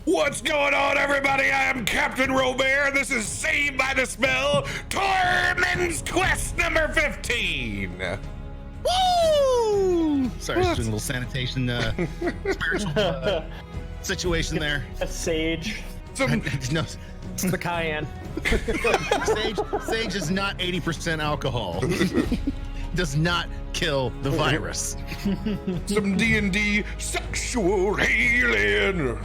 What's going on, everybody? I am CaptainRoBear. This is Saved by the Spell, Tormund's quest number 15. Woo! Sorry, just doing a little sanitation, spiritual situation there. A sage. No, The cayenne. sage is not 80% alcohol. Does not kill the virus. Some D&D sexual healing.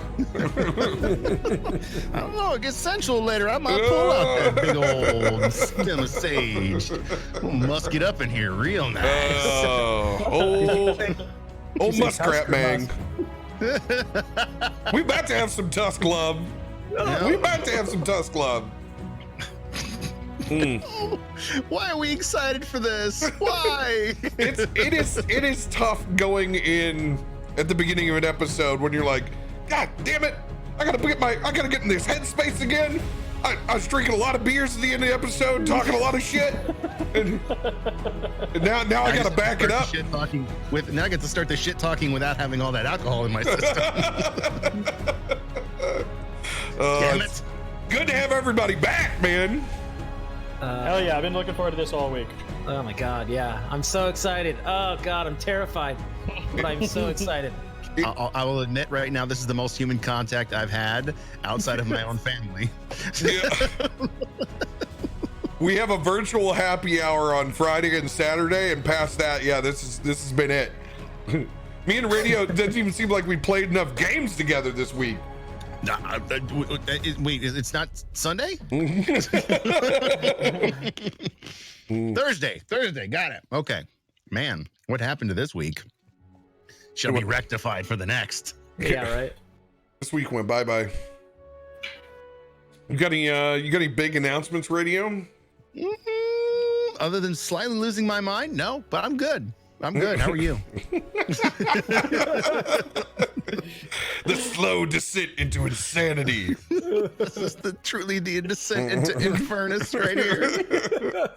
I don't know. It gets sensual later. I might pull out that big old stem of sage. We'll musk it up in here real nice. Old muskrat mang. We about to have some tusk love. We about to have some tusk love. Why are we excited for this? Why? It is tough going in at the beginning of an episode when you're like, God damn it, I gotta get in this headspace again. I was drinking a lot of beers at the end of the episode, talking a lot of shit, and now I gotta back it up. Now I get to start the shit talking without having all that alcohol in my system. Damn it! Good to have everybody back, man. Hell yeah, I've been looking forward to this all week. Oh my god, yeah. I'm so excited. Oh god, I'm terrified. But I'm so excited. I will admit right now, this is the most human contact I've had outside of my own family. Yeah. We have a virtual happy hour on Friday and Saturday, and past that, yeah, this has been it. Me and Radio doesn't even seem like we played enough games together this week. Wait, it's not Sunday? Thursday, got it. Okay. Man, what happened to this week? Shall be rectified for the next. Yeah, right. This week went bye-bye. You got any big announcements, Radio? Other than slightly losing my mind? No, but I'm good. I'm good. How are you? The slow descent into insanity. This is truly the descent into Infernus right here.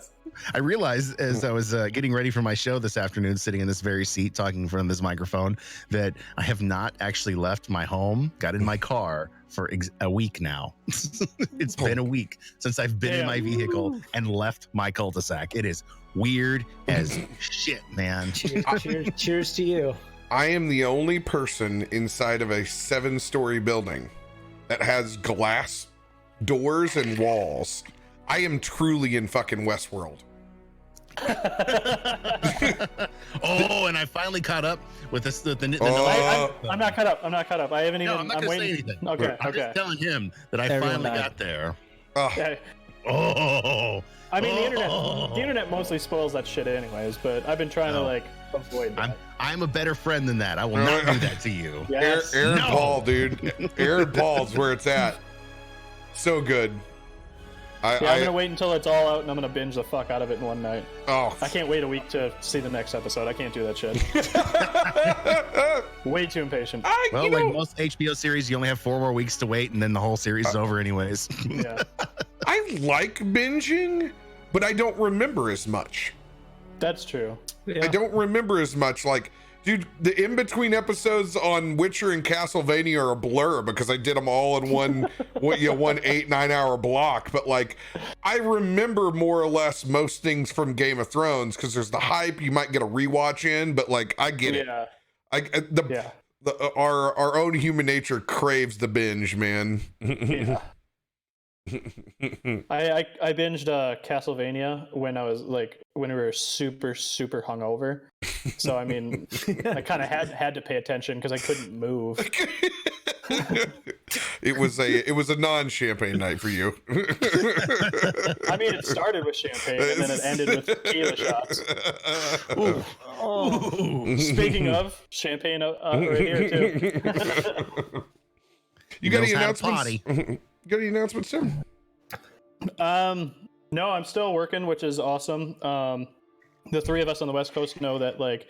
I realized as I was getting ready for my show this afternoon, sitting in this very seat, talking from this microphone, that I have not actually left my home, got in my car for a week now. It's been a week since I've been in my vehicle and left my cul-de-sac. It is weird as shit, man. Cheers to you. I am the only person inside of a 7-story building that has glass doors and walls. I am truly in fucking Westworld. Oh, and I finally caught up with this. I'm not caught up. I haven't even. No, I'm not I'm gonna waiting. say anything. Okay. I'm just telling him that I finally got there. Okay. Oh. I mean, the internet mostly spoils that shit anyways, but I've been trying to like avoid that. I'm a better friend than that. I will not do that to you. Yes. Aaron Paul, dude. Aaron Paul's where it's at. So good. I'm gonna wait until it's all out and I'm gonna binge the fuck out of it in one night. Oh, I can't wait a week to see the next episode. I can't do that shit. Way too impatient. Well, like most HBO series, you only have 4 more weeks to wait, and then the whole series is over anyways. Yeah. I like binging, but I don't remember as much. That's true. I don't remember as much. Like, dude, the in-between episodes on Witcher and Castlevania are a blur because I did them all in one 8-9 hour block. But like, I remember more or less most things from Game of Thrones because there's the hype. You might get a rewatch in, but like, I get it. Our own human nature craves the binge, man. Yeah. I binged Castlevania when we were super hungover. So I mean, I kind of had to pay attention because I couldn't move. It was a non-champagne night for you. I mean, it started with champagne and then it ended with tequila shots. Ooh. Oh. Speaking of champagne, right here too. You got any announcements? You got any announcements, sir? No, I'm still working, which is awesome. The 3 of us on the West Coast know that like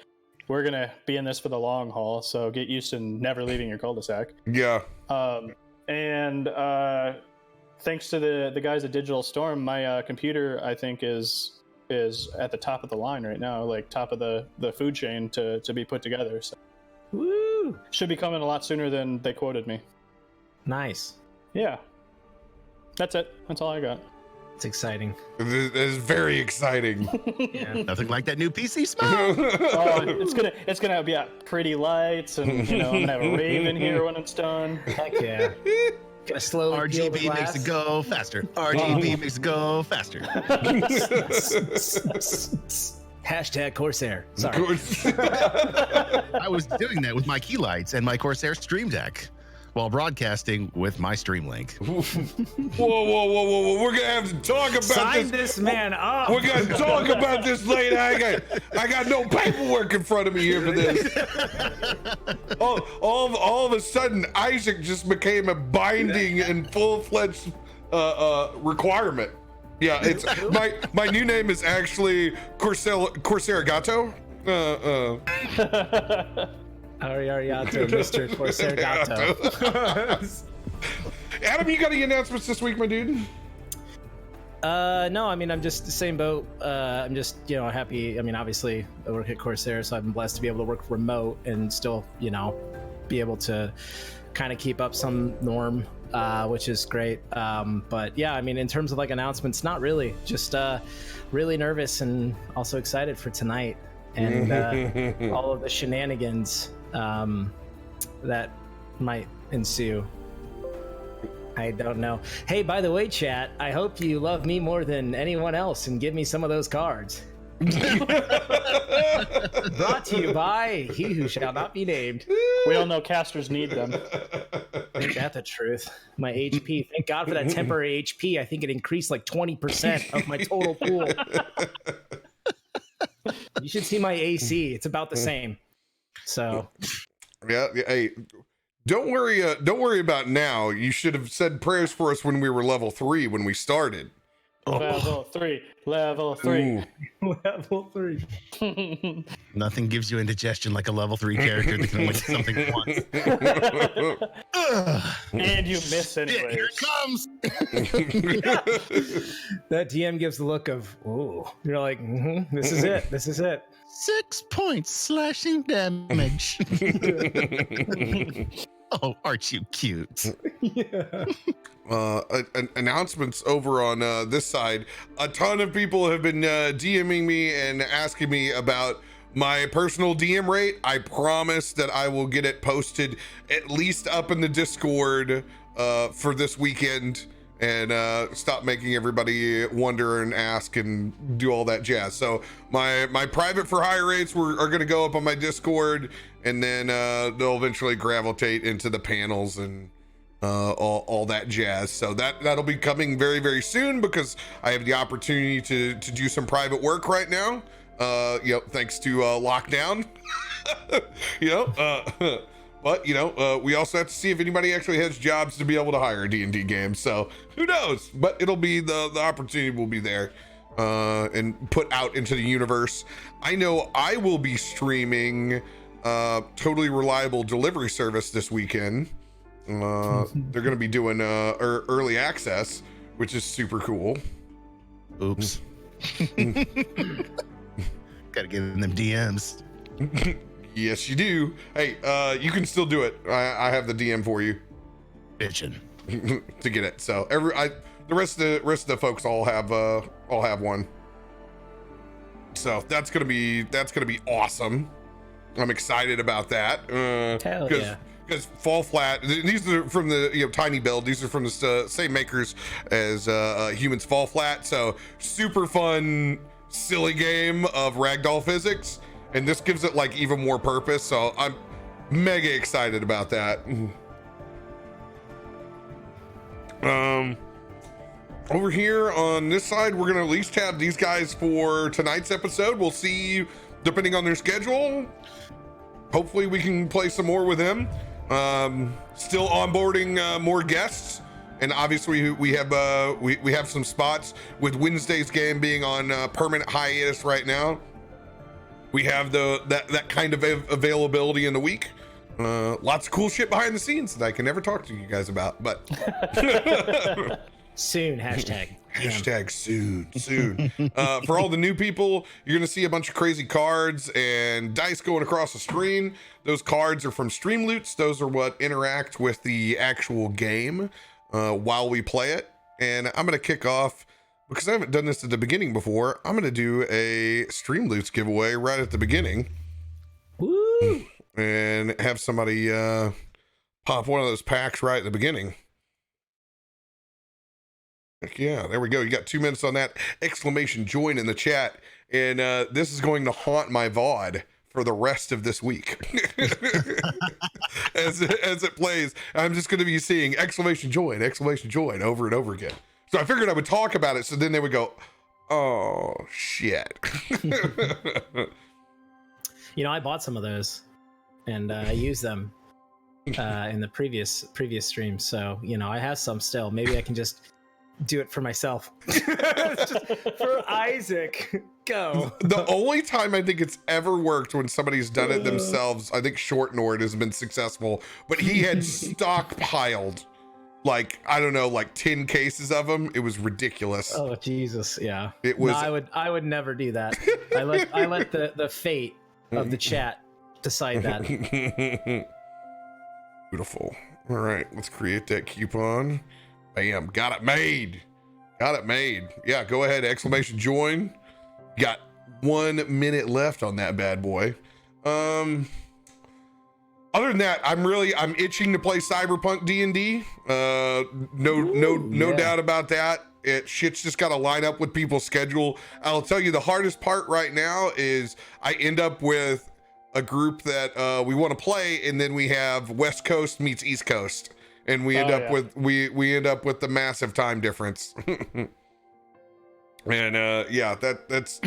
we're gonna be in this for the long haul, so get used to never leaving your cul-de-sac. Yeah. And thanks to the guys at Digital Storm, my computer I think is at the top of the line right now, like top of the food chain to be put together. So. Woo! Woo! Should be coming a lot sooner than they quoted me. Nice. Yeah. That's it. That's all I got. It's exciting. It is very exciting. Yeah. Nothing like that new PC smell. Oh, it's gonna be pretty lights, and I'm gonna have a raven here when it's done. Heck yeah. Gonna slowly peel the RGB makes glass. it go faster. RGB makes it go faster. Hashtag Corsair. Sorry. I was doing that with my key lights and my Corsair Stream Deck while broadcasting with my Stream Link. Whoa. We're gonna have to talk about Sign this. this man up. We're gonna talk about this later. I got no paperwork in front of me here for this. All of a sudden, Isaac just became a binding and full-fledged requirement. Yeah, it's my new name is actually Corsair Gato. Arigato, Mr. Corsair Gato. Adam, you got any announcements this week, my dude? No, I mean, I'm just the same boat. I'm just, happy. I mean, obviously, I work at Corsair, so I've been blessed to be able to work remote and still, be able to kind of keep up some norm, which is great. But yeah, I mean, in terms of like announcements, not really. Just really nervous and also excited for tonight and all of the shenanigans that might ensue. I don't know. Hey, by the way, chat, I hope you love me more than anyone else and give me some of those cards. Brought to you by He Who Shall Not Be Named. We all know casters need them. Ain't that the truth? My HP. Thank God for that temporary HP. I think it increased like 20% of my total pool. You should see my AC. It's about the same. So. Yeah. Hey, don't worry about now. You should have said prayers for us when we were level 3 when we started. Level 3. Level 3. Level 3. Nothing gives you indigestion like a level 3 character that can only do something once. And you miss anyways. Here it comes. That DM gives the look of, oh, you're like, this is it. This is it. 6 points slashing damage. Oh, aren't you cute? Yeah. Announcements over on this side. A ton of people have been DMing me and asking me about my personal DM rate. I promise that I will get it posted at least up in the Discord for this weekend and stop making everybody wonder and ask and do all that jazz. So my private for hire rates are going to go up on my Discord, and then they'll eventually gravitate into the panels and all that jazz. So that'll be coming very, very soon because I have the opportunity to do some private work right now. Thanks to lockdown. But we also have to see if anybody actually has jobs to be able to hire a D&D game. So who knows? But it'll be the opportunity will be there and put out into the universe. I know I will be streaming Totally Reliable Delivery Service this weekend. They're going to be doing early access, which is super cool. Oops. Gotta get in them DMs. Yes, you do. Hey, you can still do it. I have the DM for you. Bitchin'. To get it. So the rest of the folks all have one. So that's gonna be awesome. I'm excited about that. Hell yeah. Because Fall Flat, these are from the Tiny Build. These are from the same makers as Humans Fall Flat. So super fun, silly game of ragdoll physics, and this gives it like even more purpose. So I'm mega excited about that. Over here on this side, we're gonna at least have these guys for tonight's episode. We'll see, depending on their schedule. Hopefully we can play some more with them. Still onboarding more guests, and obviously we have some spots with Wednesday's game being on permanent hiatus right now. We have that kind of availability in the week. Lots of cool shit behind the scenes that I can never talk to you guys about, but Soon, hashtag. Hashtag soon. For all the new people, you're gonna see a bunch of crazy cards and dice going across the screen. Those cards are from stream loots. Those are what interact with the actual game while we play it. And I'm gonna kick off, because I haven't done this at the beginning before. I'm gonna do a stream loots giveaway right at the beginning. Woo! And have somebody pop one of those packs right at the beginning. Heck yeah, there we go. You got 2 minutes on that. Exclamation join in the chat. And this is going to haunt my VOD for the rest of this week. as it plays, I'm just going to be seeing exclamation join over and over again. So I figured I would talk about it, so then they would go, oh, shit. You know, I bought some of those, and I used them in the previous stream. So, you know, I have some still. Maybe I can just do it for myself. Just for Isaac. Go. The only time I think it's ever worked when somebody's done it themselves, I think Short Nord has been successful, but he had stockpiled like, I don't know, like 10 cases of them. It was ridiculous. Oh Jesus, yeah. It was. No, I would never do that. I let the fate of the chat decide that. Beautiful. All right, let's create that coupon. Bam, got it made. Yeah, go ahead, exclamation join. Got 1 minute left on that bad boy. Other than that, I'm itching to play Cyberpunk D&D. No doubt about that. Shit's just got to line up with people's schedule. I'll tell you, the hardest part right now is I end up with a group that we want to play, and then we have West Coast meets East Coast. And we end up with we end up with the massive time difference. And yeah, that's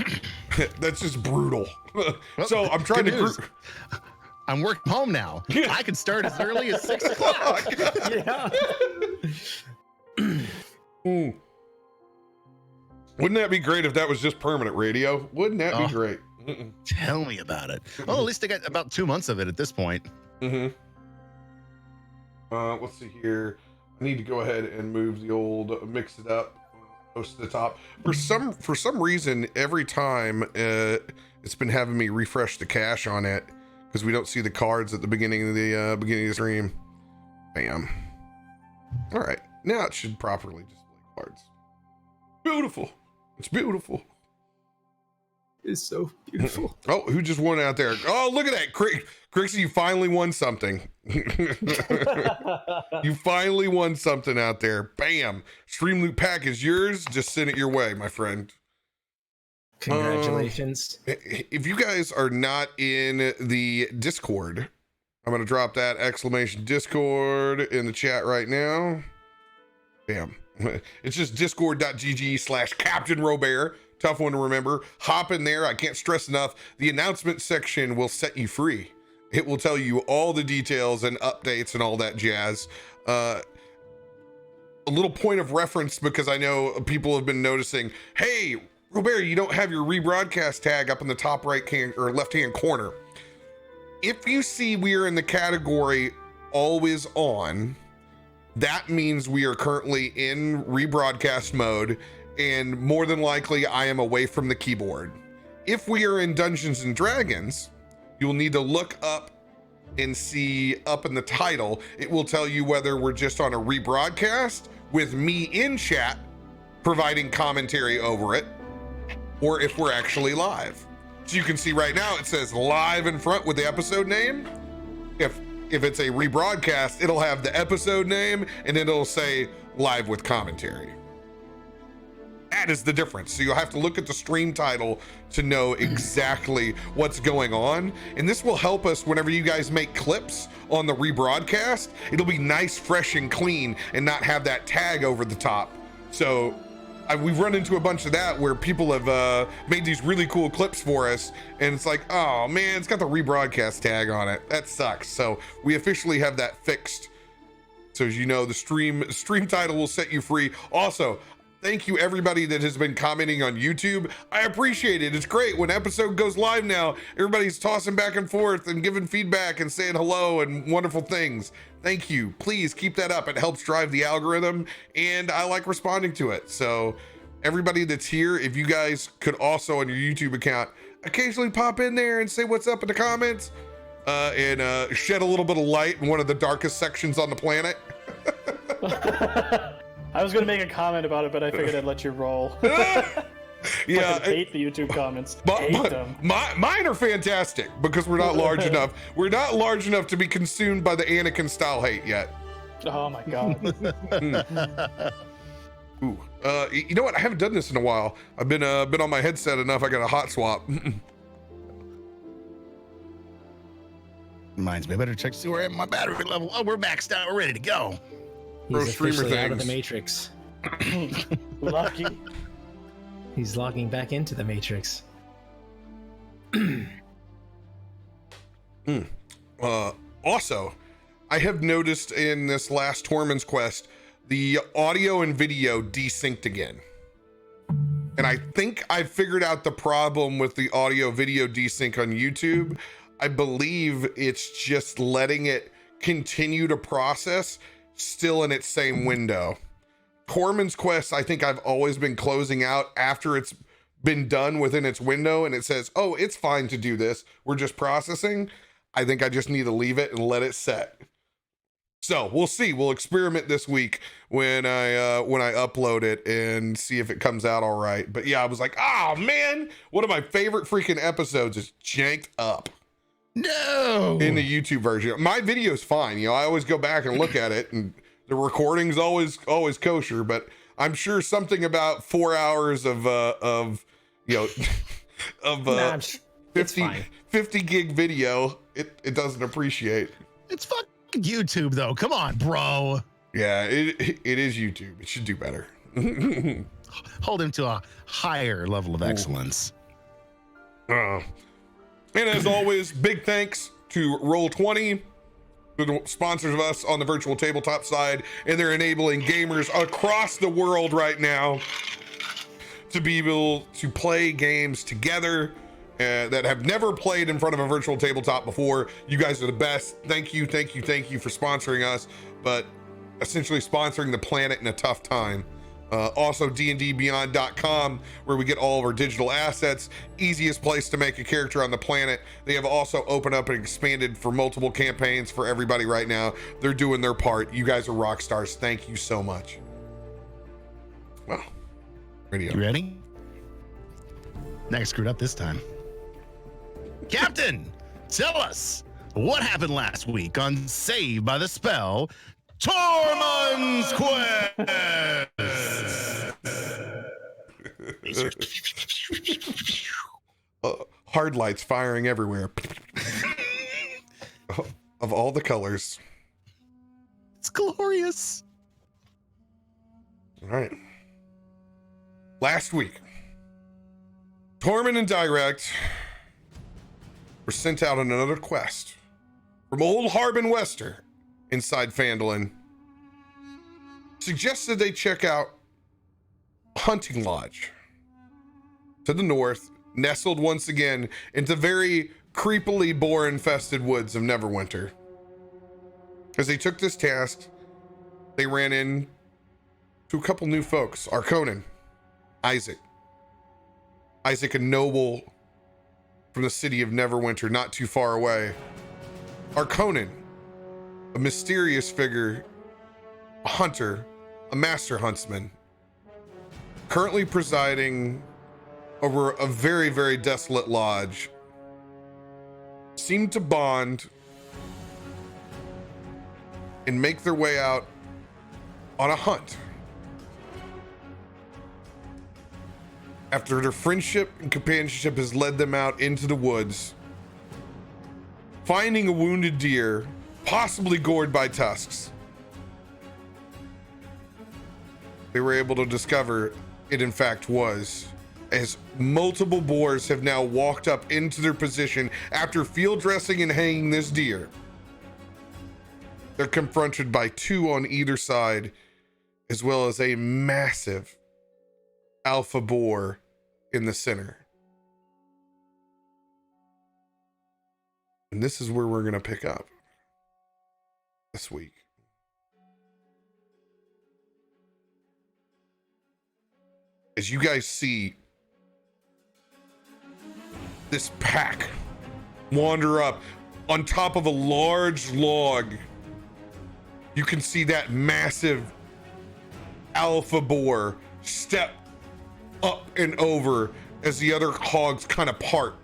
that's just brutal. Well, so I'm trying to I'm working home now. I can start as early as 6 o'clock. Yeah. Wouldn't that be great if that was just permanent radio? Wouldn't that be great? Tell me about it. Well, at least I got about 2 months of it at this point. Let's see here. I need to go ahead and move the old mix it up close to the top. For some reason, every time it's been having me refresh the cache on it because we don't see the cards at the beginning of the stream. Bam. All right, now it should properly display cards. Beautiful. It's beautiful. It's so beautiful. Oh, who just won out there? Oh, look at that. Crixie, you finally won something. You finally won something out there. Bam. Stream Loot pack is yours. Just send it your way, my friend. Congratulations. If you guys are not in the Discord, I'm going to drop that exclamation Discord in the chat right now. Bam. It's just discord.gg/CaptainRoBear. Tough one to remember. Hop in there. I can't stress enough. The announcement section will set you free. It will tell you all the details and updates and all that jazz. A little point of reference, because I know people have been noticing, hey, RoBear, you don't have your rebroadcast tag up in the top right hand or left hand corner. If you see we are in the category always on, that means we are currently in rebroadcast mode, and more than likely I am away from the keyboard. If we are in Dungeons and Dragons, you'll need to look up and see up in the title. It will tell you whether we're just on a rebroadcast with me in chat providing commentary over it, or if we're actually live. So you can see right now it says live in front with the episode name. If it's a rebroadcast, it'll have the episode name and then it'll say live with commentary. That is the difference. So you'll have to look at the stream title to know exactly what's going on. And this will help us whenever you guys make clips on the rebroadcast. It'll be nice, fresh, and clean and not have that tag over the top. So we've run into a bunch of that where people have made these really cool clips for us. And it's like, oh man, it's got the rebroadcast tag on it. That sucks. So we officially have that fixed. So as you know, the stream title will set you free. Also, thank you everybody that has been commenting on YouTube. I appreciate it. It's great when episode goes live now. Everybody's tossing back and forth and giving feedback and saying hello and wonderful things. Thank you. Please keep that up. It helps drive the algorithm and I like responding to it. So everybody that's here, if you guys could also on your YouTube account occasionally pop in there and say what's up in the comments, and shed a little bit of light in one of the darkest sections on the planet. I was gonna make a comment about it, but I figured I'd let you roll. Yeah, I hate the YouTube comments. But Hate them. mine are fantastic because we're not large enough. We're not large enough to be consumed by the Anakin style hate yet. Oh my god. Ooh, you know what? I haven't done this in a while. I've been on my headset enough. I got a hot swap. Reminds me, I better check to see where I am my battery level. Oh, we're maxed out. We're ready to go. Bro, He's streamer officially out of the things. Matrix. Lucky. He's logging back into the Matrix. Also, I have noticed in this last Tormund's quest, the audio and video desynced again. And I think I figured out the problem with the audio video desync on YouTube. I believe it's just letting it continue to process still in its same window. Tormund's quest, I think I've always been closing out after it's been done within its window and it says, oh, it's fine to do this. We're just processing. I think I just need to leave it and let it set. So we'll see. We'll experiment this week when I upload it and see if it comes out all right. But yeah, I was like, oh man, one of my favorite freaking episodes is janked up. No. In the YouTube version. My video's fine. You know, I always go back and look at it and the recording's always kosher, but I'm sure something about 4 hours of you know of 50 gig video it doesn't appreciate. It's fucking YouTube though. Come on, bro. Yeah, it is YouTube. It should do better. Hold him to a higher level of excellence. And as always, big thanks to Roll20, the sponsors of us on the virtual tabletop side, and they're enabling gamers across the world right now to be able to play games together that have never played in front of a virtual tabletop before. You guys are the best. Thank you for sponsoring us, but essentially sponsoring the planet in a tough time. Also DnDBeyond.com, where we get all of our digital assets. Easiest place to make a character on the planet. They have also opened up and expanded for multiple campaigns for everybody right now. They're doing their part. You guys are rock stars. Thank you so much. Well, radio. You ready? Next, screwed up this time. Captain, tell us what happened last week on Saved by the Spell, Tormund's Quest. Hard lights firing everywhere. Of all the colors. It's glorious. All right. Last week, Tormund and Dirakt were sent out on another quest from Old Harbin Wester inside Phandalin. Suggested they check out a hunting lodge to the north, nestled once again into very creepily boar-infested woods of Neverwinter. As they took this task, they ran in to a couple new folks. Arkonan, Issac, a noble from the city of Neverwinter, not too far away. Arkonan, a mysterious figure, a hunter, a master huntsman, currently presiding over a very, very desolate lodge, seem to bond and make their way out on a hunt. After their friendship and companionship has led them out into the woods, finding a wounded deer, possibly gored by tusks, they were able to discover it in fact was, as multiple boars have now walked up into their position after field dressing and hanging this deer. They're confronted by two on either side, as well as a massive alpha boar in the center. And this is where we're going to pick up this week. as you guys see this pack wander up on top of a large log. You can see that massive alpha boar step up and over as the other hogs kind of part.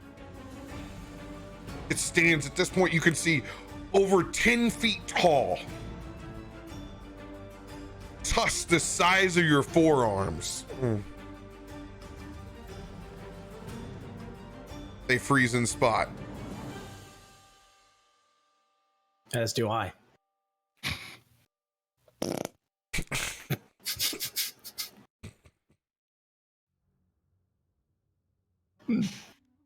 It stands at this point, you can see over 10 feet tall, tusks the size of your forearms. They freeze in spot. As do I.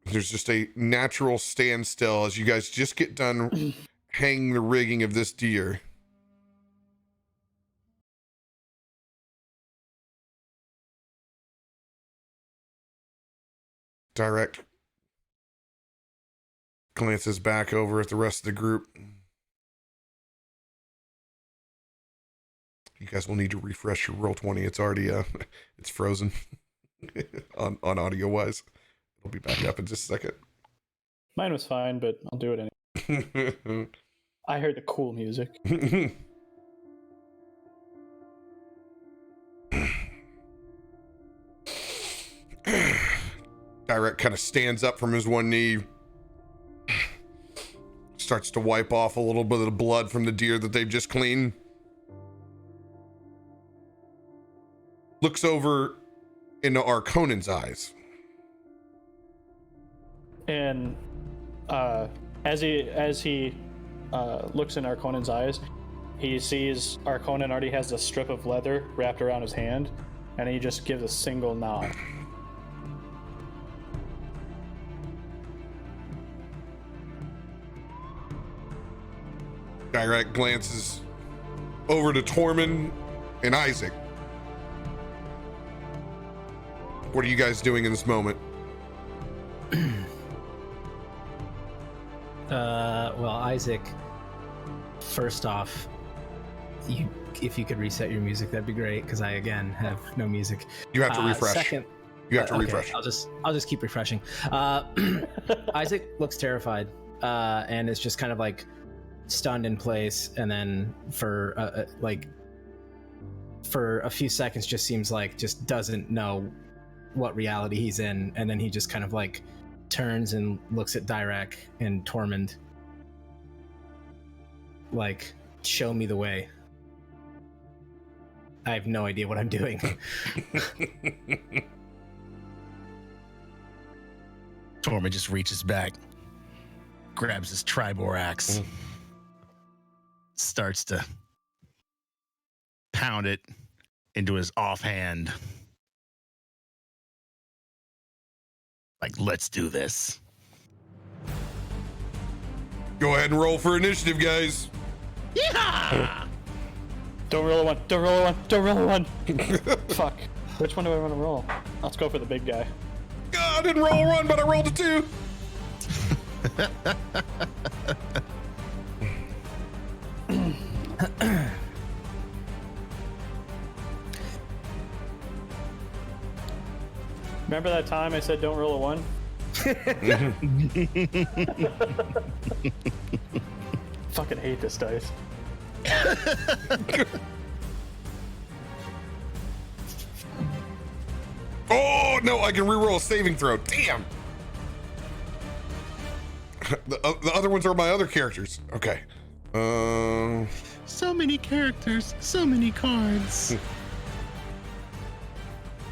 There's just a natural standstill as you guys just get done hanging the rigging of this deer. Direkt glances back over at the rest of the group. You guys will need to refresh your Roll20. It's already it's frozen on audio wise. It'll be back up in just a second. Mine was fine, but I'll do it anyway. I heard the cool music. Direkt kind of stands up from his one knee, starts to wipe off a little bit of the blood from the deer that they've just cleaned. Looks over into Arkonan's eyes. And as he looks in Arkonan's eyes, he sees Arkonan already has a strip of leather wrapped around his hand, and he just gives a single nod. Direkt glances over to Tormund and Issac. What are you guys doing in this moment? Well, Issac, first off, if you could reset your music, that'd be great, because I again have no music. You have to refresh. Second, you have to refresh. I'll just keep refreshing. Issac looks terrified, and is just kind of like stunned in place, and then for a few seconds just seems like just doesn't know what reality he's in, and then he just kind of like turns and looks at Direkt and Tormund like, show me the way. I have no idea what I'm doing. Tormund just reaches back, grabs his Tribor axe, starts to pound it into his offhand. Like, let's do this. Go ahead and roll for initiative, guys. Yeah! Don't roll a one. Don't roll a one. Don't roll a one. Fuck. Which one do I want to roll? Let's go for the big guy. God, I didn't roll a 1, but I rolled a 2. Remember that time I said don't roll a 1? Fucking hate this dice. Oh, no, I can reroll a saving throw. Damn. The other ones are my other characters. Okay. So many characters, so many cards.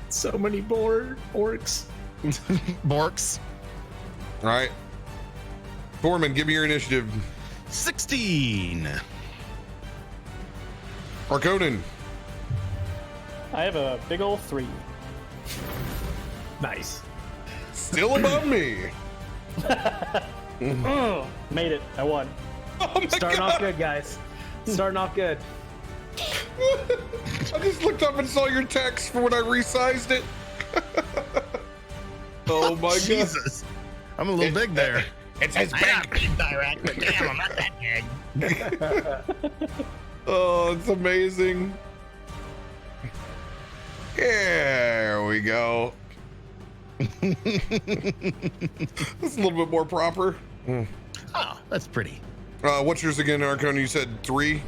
So many orcs. Borks. All right. Tormund, give me your initiative. 16. Arkonan. I have a big old 3. Nice. Still above me. Made it. I won. Oh my Starting God. off good, guys. Starting off good. I just looked up and saw your text for when I resized it. Oh my God. Jesus. I'm a little big there. It says I'm big. not big Direkt, but damn, I'm not that big. Oh, it's amazing. There we go. That's a little bit more proper. Oh, that's pretty. What's yours again, Arkonan? You said 3?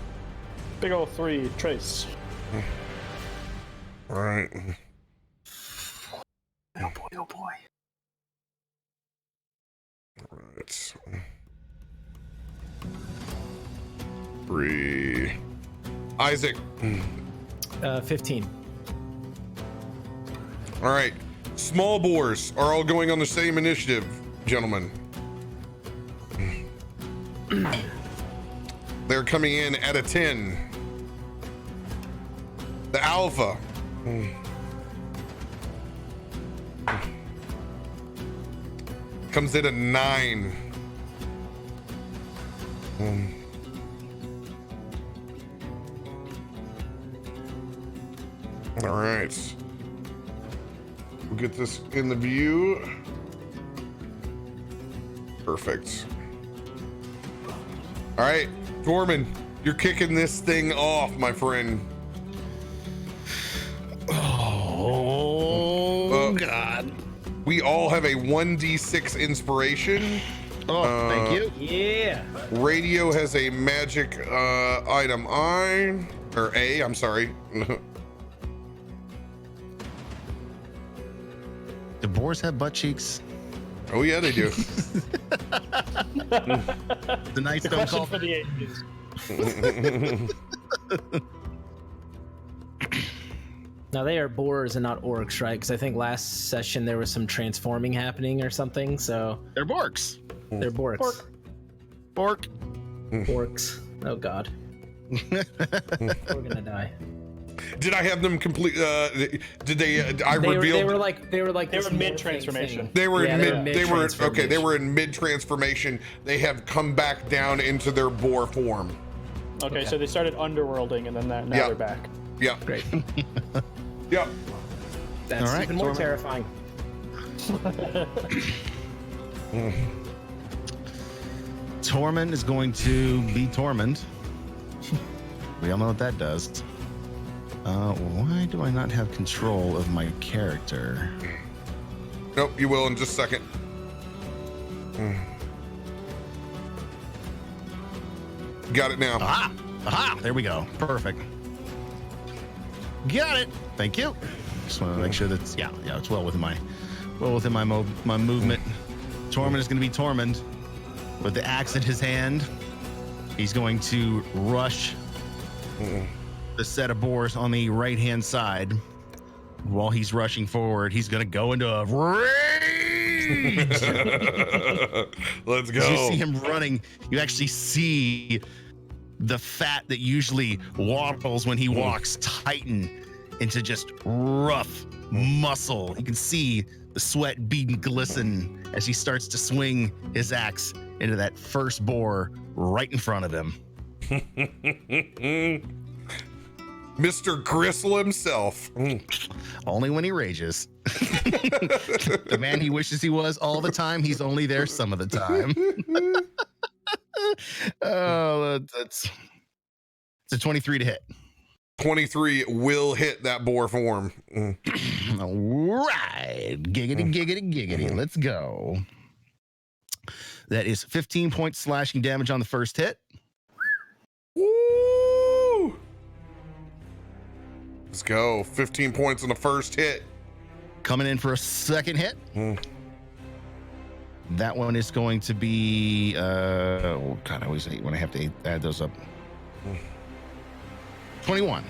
Big old 3, Trace. All right. Oh boy, oh boy. All right. 3. Isaac. 15. All right. Small boars are all going on the same initiative, gentlemen. They're coming in at a 10. The alpha. Comes in at 9. All right. We'll get this in the view. Perfect. All right, Tormund, you're kicking this thing off, my friend. Oh, God. We all have a 1d6 inspiration. Oh, thank you. Yeah. Radio has a magic item A, I'm sorry. Do boars have butt cheeks? Oh yeah, they do. The knights don't Question call for the ages. Now they are boars and not orcs, right? Because I think last session there was some transforming happening or something. So They're borks. they're borks. Bork. Orcs. Oh God. We're gonna die. Did I have them complete? Did they? I They revealed. were They were mid-transformation. They were Yeah, in they mid. were They were okay. They mid-transformation. were in mid transformation. They have come back down into their boar form. Okay, so they started underworlding, and then now Yeah. they're back. Yeah. Great. Yeah. That's All right, even more Tormund. terrifying. Tormund is going to be Tormund. We all know what that does. Why do I not have control of my character? Nope. You will in just a second. Got it now. Aha! Aha! There we go. Perfect. Got it. Thank you. Just want to make sure that's it's well within my my movement. Tormund is going to be Tormund with the axe in his hand. He's going to rush the set of boars on the right hand side. While he's rushing forward, he's going to go into a rage. Let's As you go. see him running, you actually see the fat that usually waddles when he walks tighten into just rough muscle. You can see the sweat bead glisten as he starts to swing his axe into that first boar right in front of him. Mr. Gristle himself. Only when he rages. The man he wishes he was all the time, he's only there some of the time. Oh, it's a 23 to hit. 23 will hit that boar form. All right. Giggity, giggity, giggity. Let's go. That is 15 points slashing damage on the first hit. Woo! Let's go. 15 points on the first hit. Coming in for a second hit. That one is going to be oh God, I always hate when I have to add those up. 21.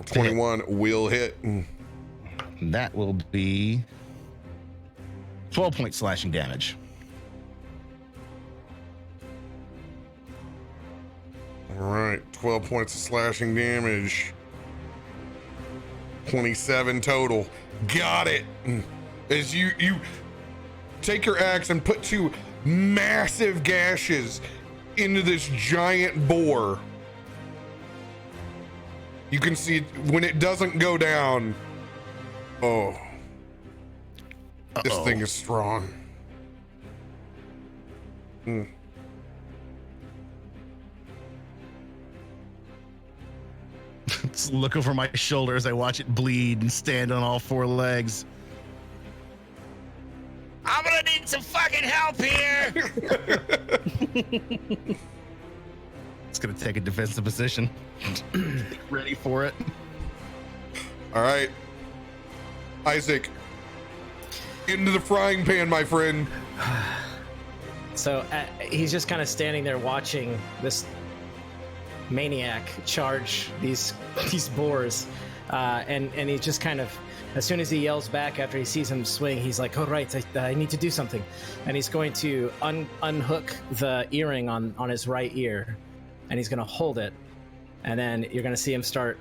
21 will hit. That will be 12 points slashing damage. All right, 12 points of slashing damage. 27 total. Got it. As you take your axe and put 2 massive gashes into this giant boar. You can see when it doesn't go down. Oh, this thing is strong. Just look over my shoulder as I watch it bleed and stand on all four legs. I'm gonna need some fucking help here. It's gonna take a defensive position. Ready for it. All right, Isaac, into the frying pan, my friend. So he's just kind of standing there watching this maniac charge these boars, and he just kind of, as soon as he yells back after he sees him swing, he's like, "Oh right, I need to do something," and he's going to unhook the earring on his right ear, and he's going to hold it, and then you're going to see him start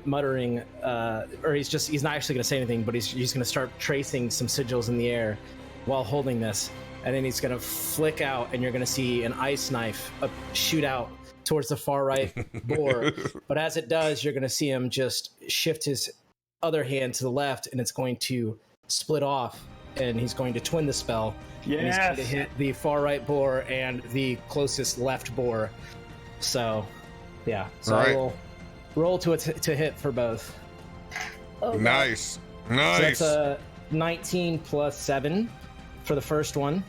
muttering, or he's not actually going to say anything, but he's going to start tracing some sigils in the air while holding this, and then he's going to flick out, and you're going to see an ice knife shoot out towards the far right boar. But as it does, you're going to see him just shift his other hand to the left, and it's going to split off, and he's going to twin the spell. Yes. And he's going to hit the far right boar and the closest left boar. So, yeah. So All right. I will roll to hit for both. Oh, Nice. so Nice. that's a 19 plus 7 for the first one,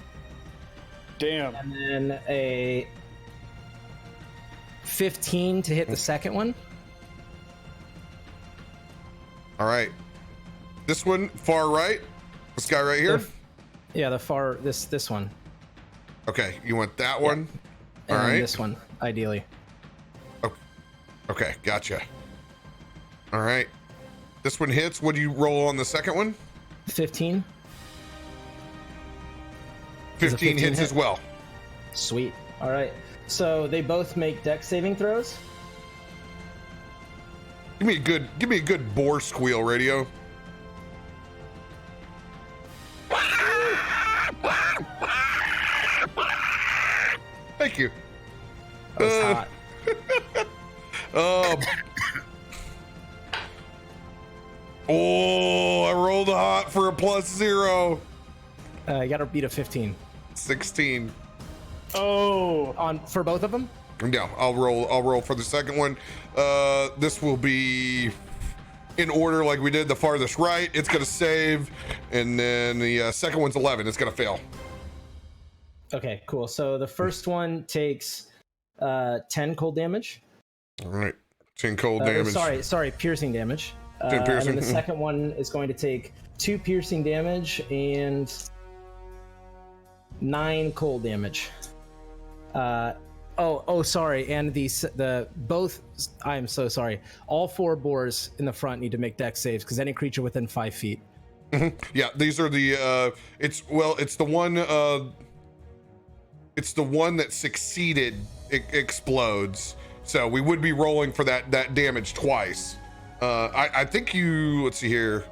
Damn. and then a 15 to hit the second one. All right. This one, far right. This guy right here. Yeah, the far this one. Okay, you want that one? All And right. this one, ideally. Okay, gotcha. All right. This one hits. What do you roll on the second one? 15. 15 hits hit? as well. Sweet. All right. So they both make dex saving throws. Give me a good boar squeal, radio. Thank you. That was hot. Oh, I rolled a hot for a +0. You got to beat a 15 16. Oh. for both of them. No, I'll roll for the second one. This will be in order like we did. The farthest right, it's gonna save, and then the second one's 11. It's gonna fail. Okay, cool. So the first one takes 10 cold damage. All right, 10 cold damage. Sorry, piercing damage. 10 piercing. And then the second one is going to take 2 piercing damage and 9 cold damage. Sorry. And I'm so sorry. All 4 boars in the front need to make dex saves because any creature within 5 feet. Yeah, these are the it's the one that succeeded explodes. So we would be rolling for that damage twice. I think let's see here.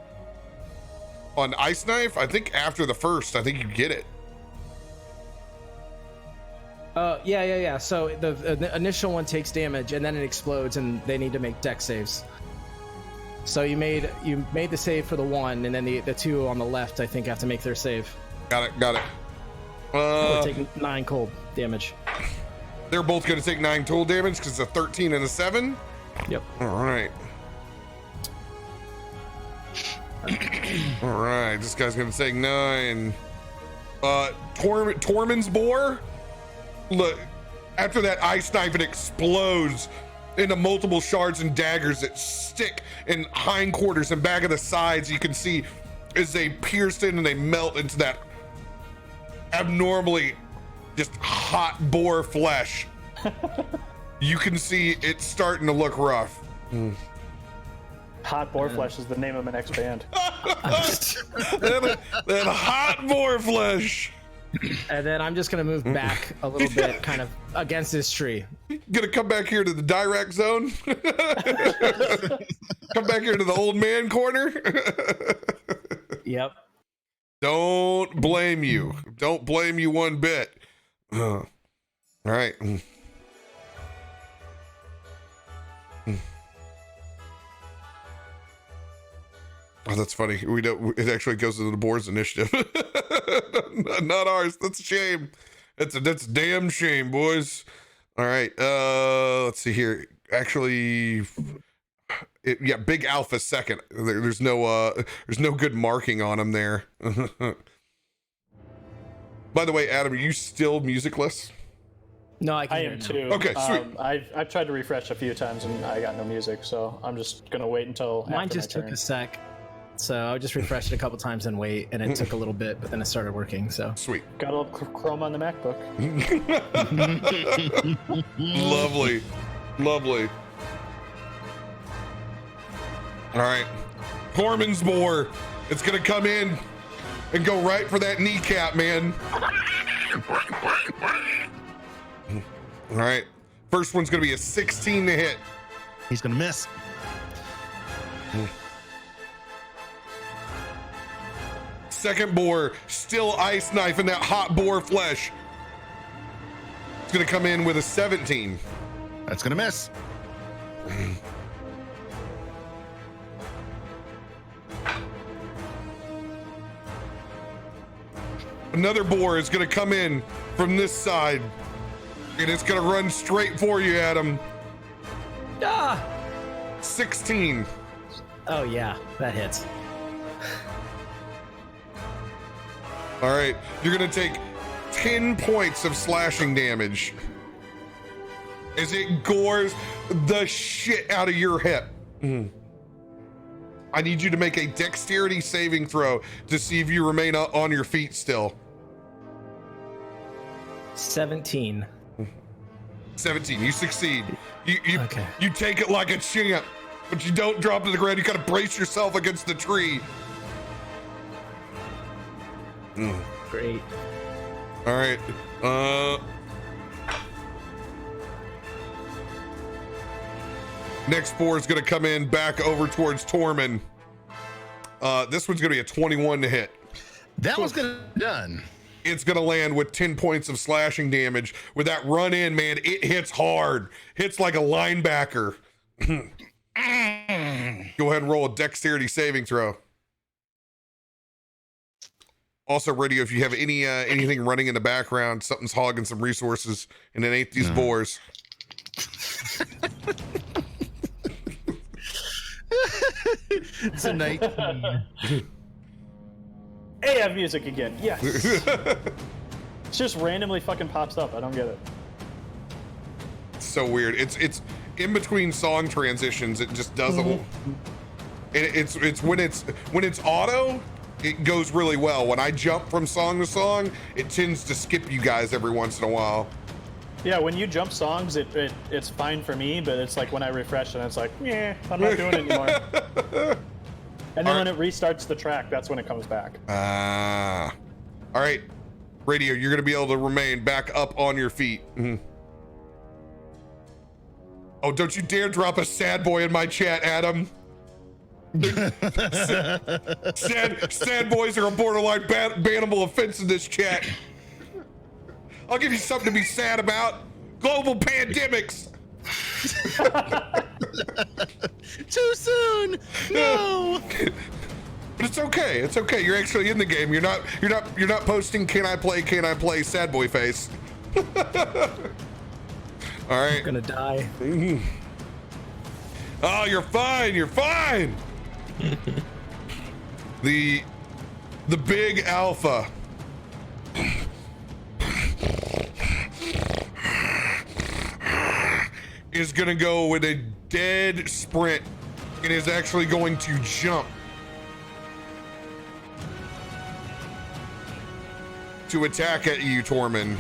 On Ice Knife, I think after the first, I think you get it. Yeah. So the initial one takes damage and then it explodes and they need to make dex saves. So you made the save for the one, and then the 2 on the left I think have to make their save. Got it. Or take 9 cold damage. They're both going to take 9 total damage because it's a 13 and a 7. Yep. All right. All right. This guy's going to take 9. Tormund's boar. Look, after that ice knife, it explodes into multiple shards and daggers that stick in hindquarters and back of the sides. You can see as they pierce in and they melt into that abnormally just hot boar flesh. You can see it's starting to look rough. Hot Boar Flesh is the name of my next band. that hot boar flesh. And then I'm just gonna move back a little bit, kind of against this tree. Gonna come back here to the Dirakt zone. Come back here to the old man corner. Yep. Don't blame you one bit. All right. Oh, that's funny. We don't. It actually goes to the board's initiative, not ours. That's a shame. That's a damn shame, boys. All right. Let's see here. Actually, Yeah, Big Alpha second. There's no good marking on him there. By the way, Adam, are you still musicless? No, I am too. Okay, sweet. I've tried to refresh a few times and I got no music, so I'm just gonna wait until mine after just my took turn. a sec. So I just refreshed it a couple times and wait, and it took a little bit, but then it started working. So Sweet. Got a little Chrome on the MacBook. Lovely. Lovely. All right. Tormund's boar. It's going to come in and go right for that kneecap, man. All right. First one's going to be a 16 to hit. He's gonna miss. Second boar, still ice knife in that hot boar flesh. It's going to come in with a 17. That's gonna miss. Another boar is going to come in from this side, and it's going to run straight for you, Adam. ah, 16. oh yeah, that hits. All right, you're going to take 10 points of slashing damage as it gores the shit out of your hip. I need you to make a dexterity saving throw to see if you remain on your feet still. 17. 17, you succeed. You Okay. you take it like a champ, but you don't drop to the ground. You gotta brace yourself against the tree. Great. All right. Next boar is gonna come in back over towards Tormund. This one's gonna be a 21 to hit. That was gonna be done. It's gonna land with 10 points of slashing damage. With that run in, man, it hits hard. Hits like a linebacker. Go ahead and roll a dexterity saving throw. Also, Radio, if you have anything running in the background, something's hogging some resources, and it ain't these boars. It's a night. Hey, I have music again. Yes. It just randomly fucking pops up. I don't get it. So weird. It's in between song transitions. It just doesn't. And it's when it's auto, it goes really well. When I jump from song to song, it tends to skip you guys every once in a while. Yeah, when you jump songs, it's fine for me, but it's like when I refresh and it's like, yeah, I'm not doing it anymore. And then when it restarts the track, that's when it comes back. All right, Radio, you're gonna be able to remain back up on your feet. Oh, don't you dare drop a sad boy in my chat, Adam. sad boys are a borderline bannable offense in this chat. I'll give you something to be sad about. Global pandemics. Too soon. No. But it's okay. It's okay. You're actually in the game. You're not posting can I play sad boy face. All right. I'm gonna die. Oh, you're fine. You're fine. The big alpha is gonna go with a dead sprint and is actually going to jump to attack at you, Tormund.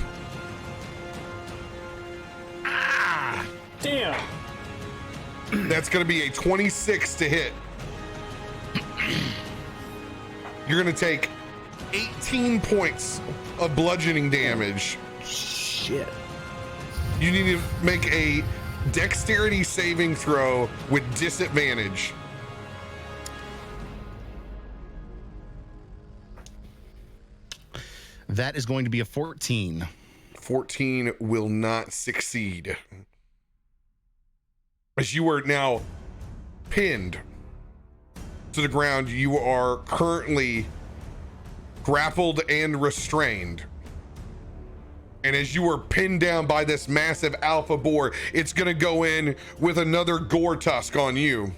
Damn. That's gonna be a 26 to hit. You're gonna take 18 points of bludgeoning damage. Shit. You need to make a dexterity saving throw with disadvantage. That is going to be a 14. 14 will not succeed. As you are now pinned to the ground, you are currently grappled and restrained. And as you are pinned down by this massive alpha boar, it's gonna go in with another gore tusk on you.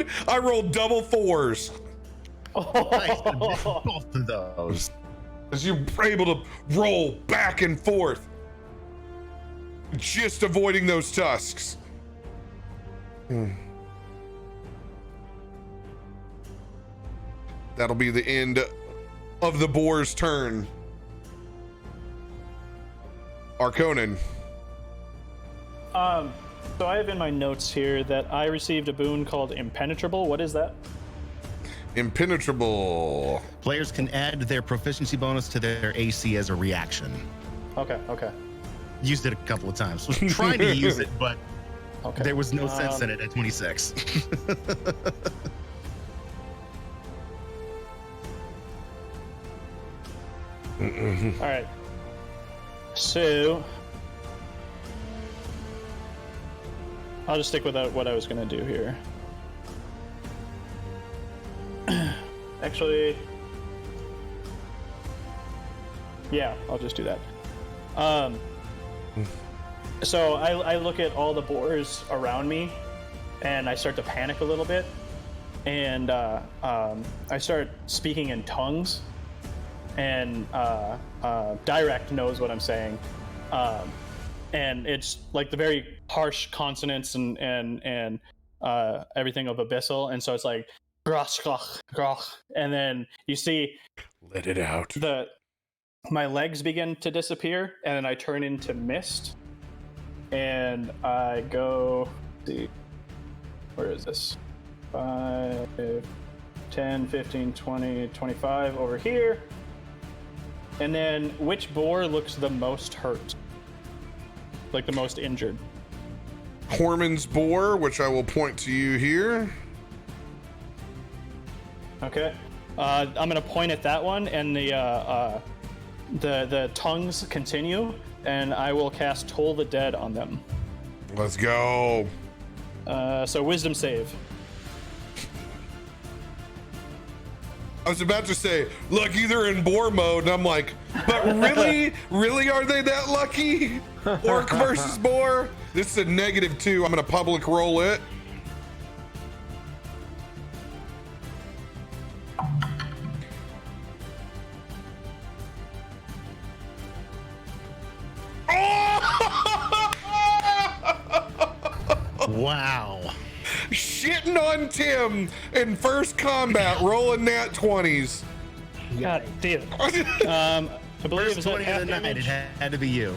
dude. I rolled double 4s. Nice. Both of those. As you're able to roll back and forth, just avoiding those tusks. That'll be the end of the boar's turn. Arkonan. So I have in my notes here that I received a boon called Impenetrable. What is that? Impenetrable. Players can add their proficiency bonus to their AC as a reaction. Okay. Used it a couple of times. Was trying to use it, but Okay. there was no sense in it at 26. All right. So I'll just stick with what I was going to do here. Actually, yeah, I'll just do that. So I look at all the boars around me, and I start to panic a little bit, and I start speaking in tongues, and Dirakt knows what I'm saying, and it's like the very harsh consonants and everything of abyssal, and so it's like groch, groch, groch, and then you see Let it out. my legs begin to disappear, and then I turn into mist, and I go, let's see, where is this? 5, 10, 15, 20, 25 over here. And then which boar looks the most hurt? Like the most injured? Tormund's boar, which I will point to you here. Okay. I'm gonna point at that one, and the tongues continue, and I will cast Toll the Dead on them. Let's go. So wisdom save. I was about to say, lucky they're in boar mode, and I'm like, but really? Really are they that lucky? Orc versus boar? This is a -2. I'm gonna public roll it. Wow. Shitting on Tim in first combat, rolling nat 20s. God damn it. I believe First it's at 20 half of the night, it damage. had to be you.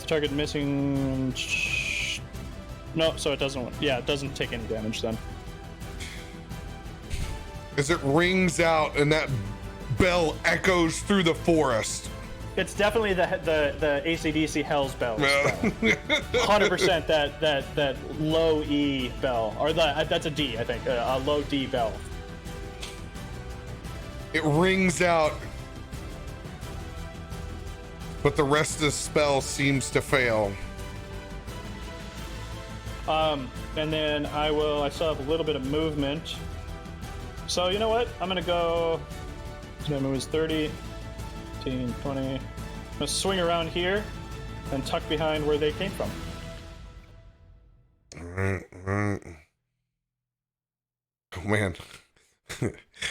Target missing. No, so it doesn't. Yeah, it doesn't take any damage then. As it rings out and that bell echoes through the forest. It's definitely the AC/DC Hell's Bell. 100% that low E bell, or that's a D, I think, a low D bell. It rings out, but the rest of the spell seems to fail. And then I still have a little bit of movement. So you know what? I'm gonna go. My move is 30, 15, 20. I'm gonna swing around here and tuck behind where they came from. Oh man,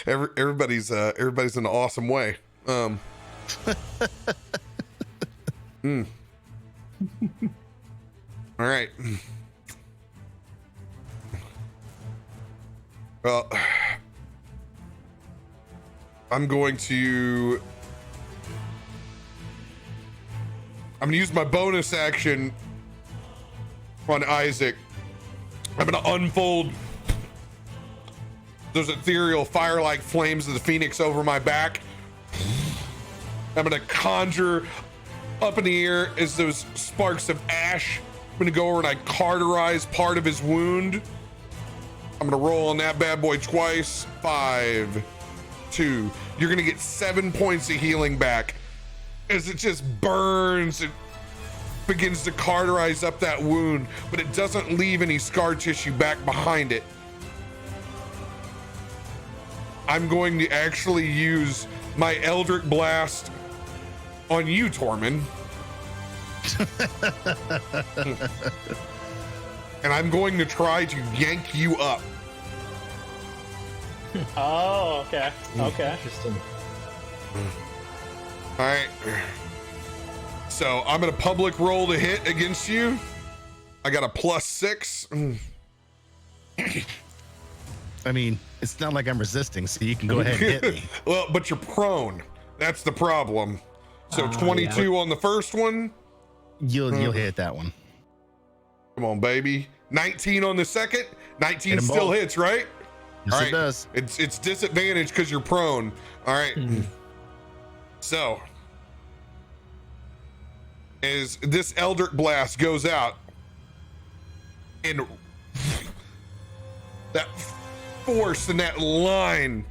everybody's in an awesome way. All right. Well, I'm going to use my bonus action on Issac. I'm going to unfold those ethereal fire-like flames of the phoenix over my back. I'm going to conjure up in the air as those sparks of ash. I'm going to go over and I cauterize part of his wound. I'm going to roll on that bad boy twice. 5, 2. You're going to get 7 points of healing back as it just burns and begins to cauterize up that wound, but it doesn't leave any scar tissue back behind it. I'm going to actually use my Eldritch Blast on you, Tormund. And I'm going to try to yank you up. Oh, okay. Okay. Interesting. All right. So I'm gonna public roll to hit against you. I got a +6. I mean, it's not like I'm resisting, so you can go ahead and hit me. Well, but you're prone. That's the problem. So 22 on the first one. You'll hit that one. Come on, baby. 19 on the second. 19 Hit 'em still both. hits, right? Yes, All right. it does. It's disadvantage because you're prone. All right. So as this Eldritch Blast goes out, and that force and that line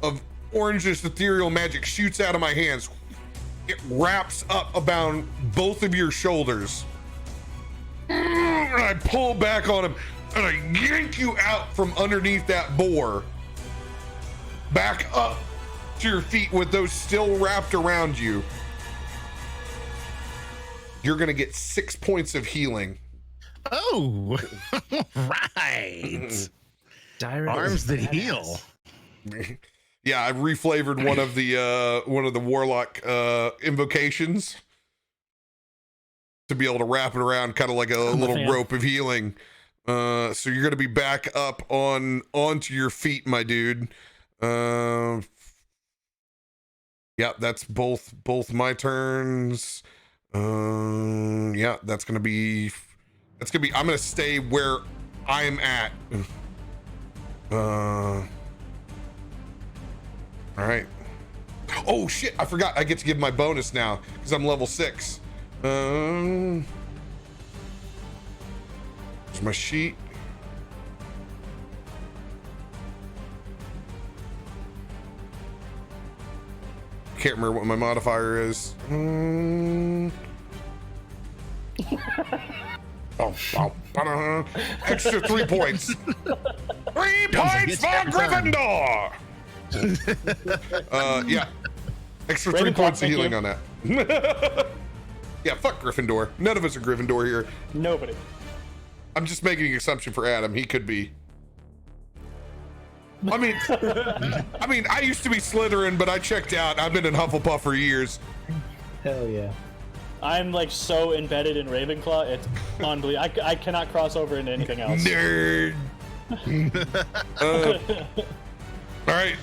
of orangish ethereal magic shoots out of my hands. It wraps up about both of your shoulders. And I pull back on him and I yank you out from underneath that boar, back up to your feet with those still wrapped around you. You're gonna get 6 points of healing. Oh, right. Direct Arms that heal. Yeah, I reflavored one of the warlock invocations to be able to wrap it around kind of like a little rope of healing. So you're gonna be back up onto your feet, my dude. Yeah, that's both my turns. Yeah, that's gonna be I'm gonna stay where I'm at. All right. Oh shit, I forgot I get to give my bonus now because I'm level 6. There's my sheet. Can't remember what my modifier is. Extra 3 points. 3 points for Gryffindor. Yeah. Extra 3 points of healing on that. Yeah, fuck Gryffindor. None of us are Gryffindor here. Nobody. I'm just making an assumption for Adam. He could be. I mean, I used to be Slytherin, but I checked out. I've been in Hufflepuff for years. Hell yeah. I'm like so embedded in Ravenclaw, it's unbelievable. I cannot cross over into anything else. Nerd. All right.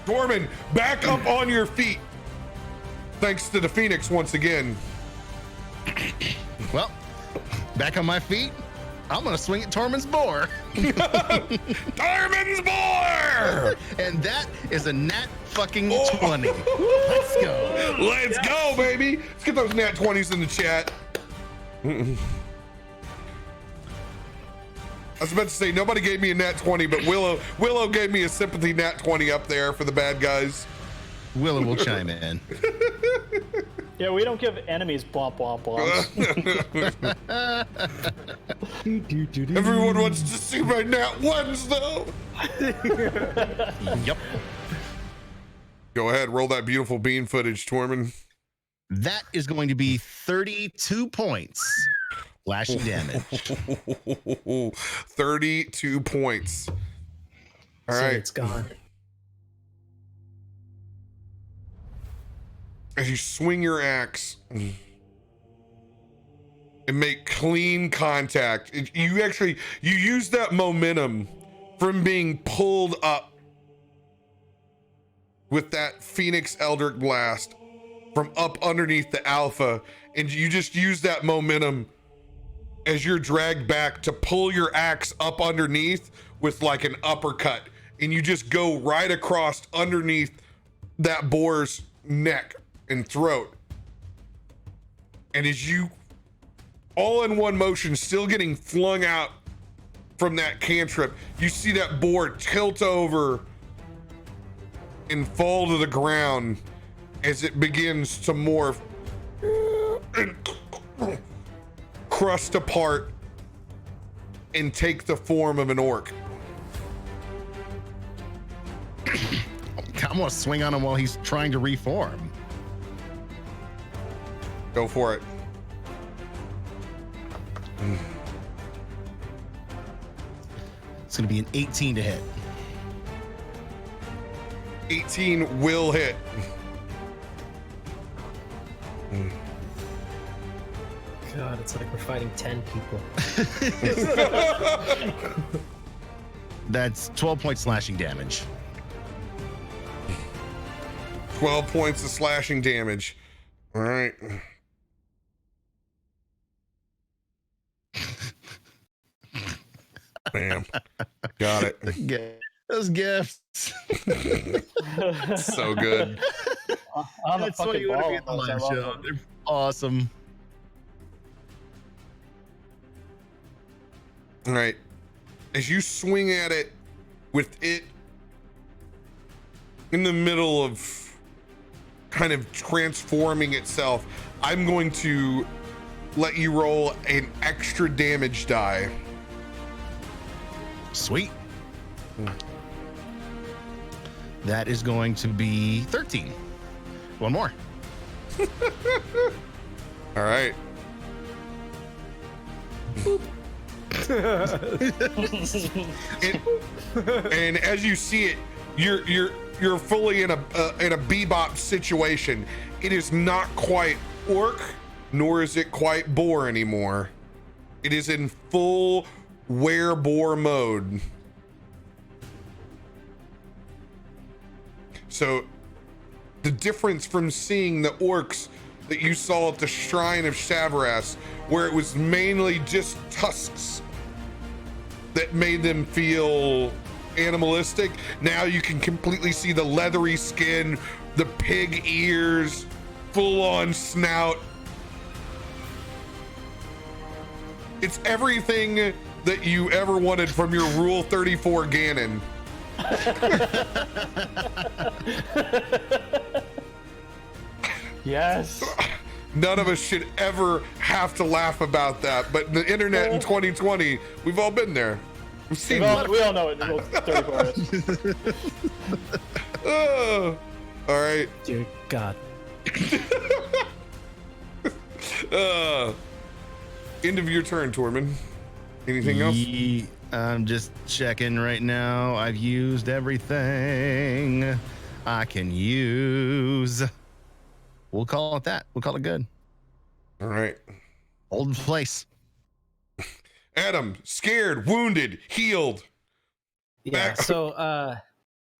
Tormund, back up on your feet. Thanks to the Phoenix once again. Well, back on my feet. I'm gonna swing at Tormund's boar. Tormund's boar! And that is a nat fucking 20. Let's go. Let's go, baby. Let's get those nat 20s in the chat. I was about to say nobody gave me a nat 20, but Willow gave me a sympathy nat 20 up there for the bad guys. Willow will chime in. Yeah, we don't give enemies blomp blomp blomps. Everyone wants to see my nat ones though. Yep. Go ahead, roll that beautiful bean footage, Tormund. That is going to be 32 points. Slashing damage. 32 points. All So right. it's gone. As you swing your axe and make clean contact, you use that momentum from being pulled up with that Phoenix Eldritch Blast from up underneath the Alpha, and you just use that momentum as you're dragged back to pull your axe up underneath with like an uppercut, and you just go right across underneath that boar's neck and throat. And as you, all in one motion, still getting flung out from that cantrip, you see that boar tilt over and fall to the ground as it begins to morph and crust apart and take the form of an orc. I'm gonna swing on him while he's trying to reform. Go for it. It's going to be an 18 to hit. 18 will hit. God, it's like we're fighting 10 people. That's 12 points slashing damage. 12 points of slashing damage. All right. Bam. Got it. Those gifts. So good. On the That's what fucking you want to ball. be at the I live love show. them. They're awesome. All right. As you swing at it with it in the middle of kind of transforming itself, I'm going to let you roll an extra damage die. Sweet. That is going to be 13. One more. All right. And as you see it, you're fully in a bebop situation. It is not quite orc, nor is it quite boar anymore. It is in full were-boar mode. So the difference from seeing the orcs that you saw at the Shrine of Shavaras, where it was mainly just tusks that made them feel animalistic, now you can completely see the leathery skin, the pig ears, full-on snout. It's everything that you ever wanted from your Rule 34 Ganon. Yes. None of us should ever have to laugh about that, but the internet in 2020, we've all been there. We've seen We all know what Rule 34 is. Oh, all right. Dear God. End of your turn, Tormund. Anything else? I'm just checking right now. I've used everything I can use. We'll call it that. We'll call it good. All right. Hold in place. Adam, scared, wounded, healed. Yeah. Back-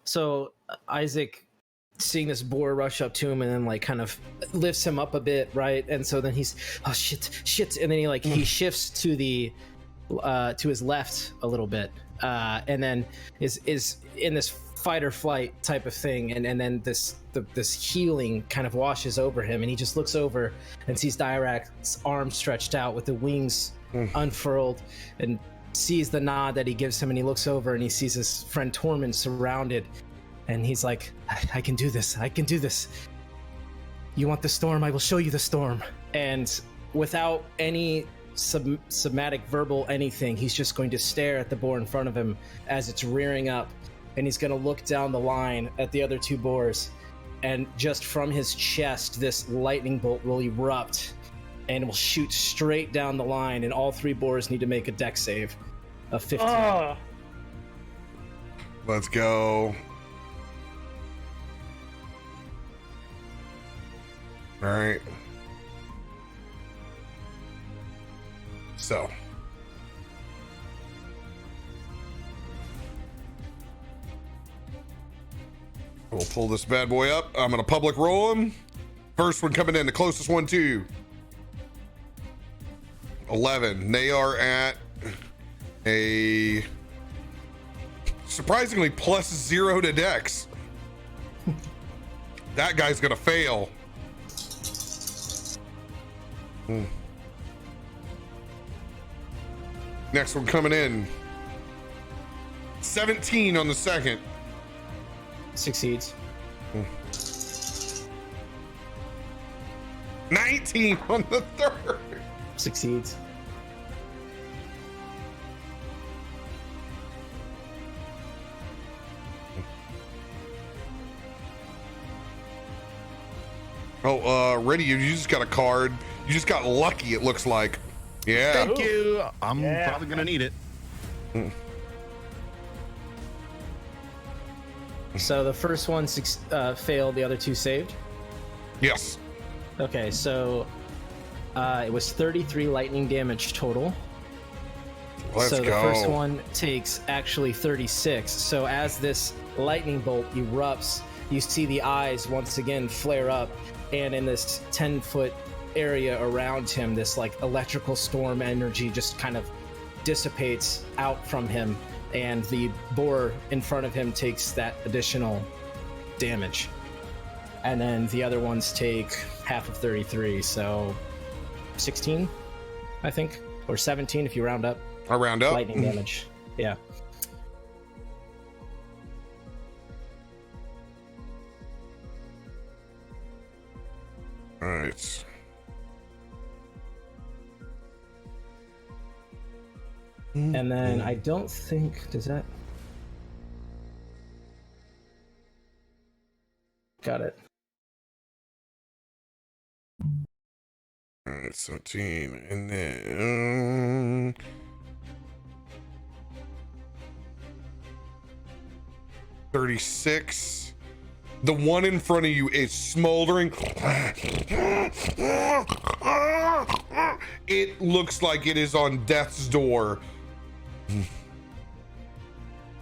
So Isaac, seeing this boar rush up to him and then like kind of lifts him up a bit, right? And so then he's, oh shit, and then he shifts to the to his left a little bit, and then is in this fight or flight type of thing, and then this healing kind of washes over him, and he just looks over and sees Dirakt's arms stretched out with the wings unfurled, and sees the nod that he gives him, and he looks over and he sees his friend Tormund surrounded, and he's like, I can do this. You want the storm? I will show you the storm. And without any somatic verbal anything, he's just going to stare at the boar in front of him as it's rearing up, and he's going to look down the line at the other two boars, and just from his chest this lightning bolt will erupt and will shoot straight down the line, and all three boars need to make a dex save of 15. Oh. Let's go. All right. So. We'll pull this bad boy up. I'm going to public roll him. First one coming in, the closest one to 11. They are at a surprisingly +0 to dex. That guy's going to fail. Next one coming in. 17 on the second. Succeeds. 19 on the third. Succeeds. Oh, ready? You just got a card. You just got lucky, it looks like. Yeah. Thank you. I'm Yeah. probably going to need it. So the first one failed, the other two saved? Yes. Okay, so it was 33 lightning damage total. Let's so the go. first one takes actually 36. So as this lightning bolt erupts, you see the eyes once again flare up, and in this 10-foot area around him, this like electrical storm energy just kind of dissipates out from him, and the boar in front of him takes that additional damage. And then the other ones take half of 33, so 16, I think, or 17 if you round up. I round up. Lightning damage. Yeah. All right. And then I don't think, does that? Got it. All right, 17, and then 36. The one in front of you is smoldering. It looks like it is on death's door.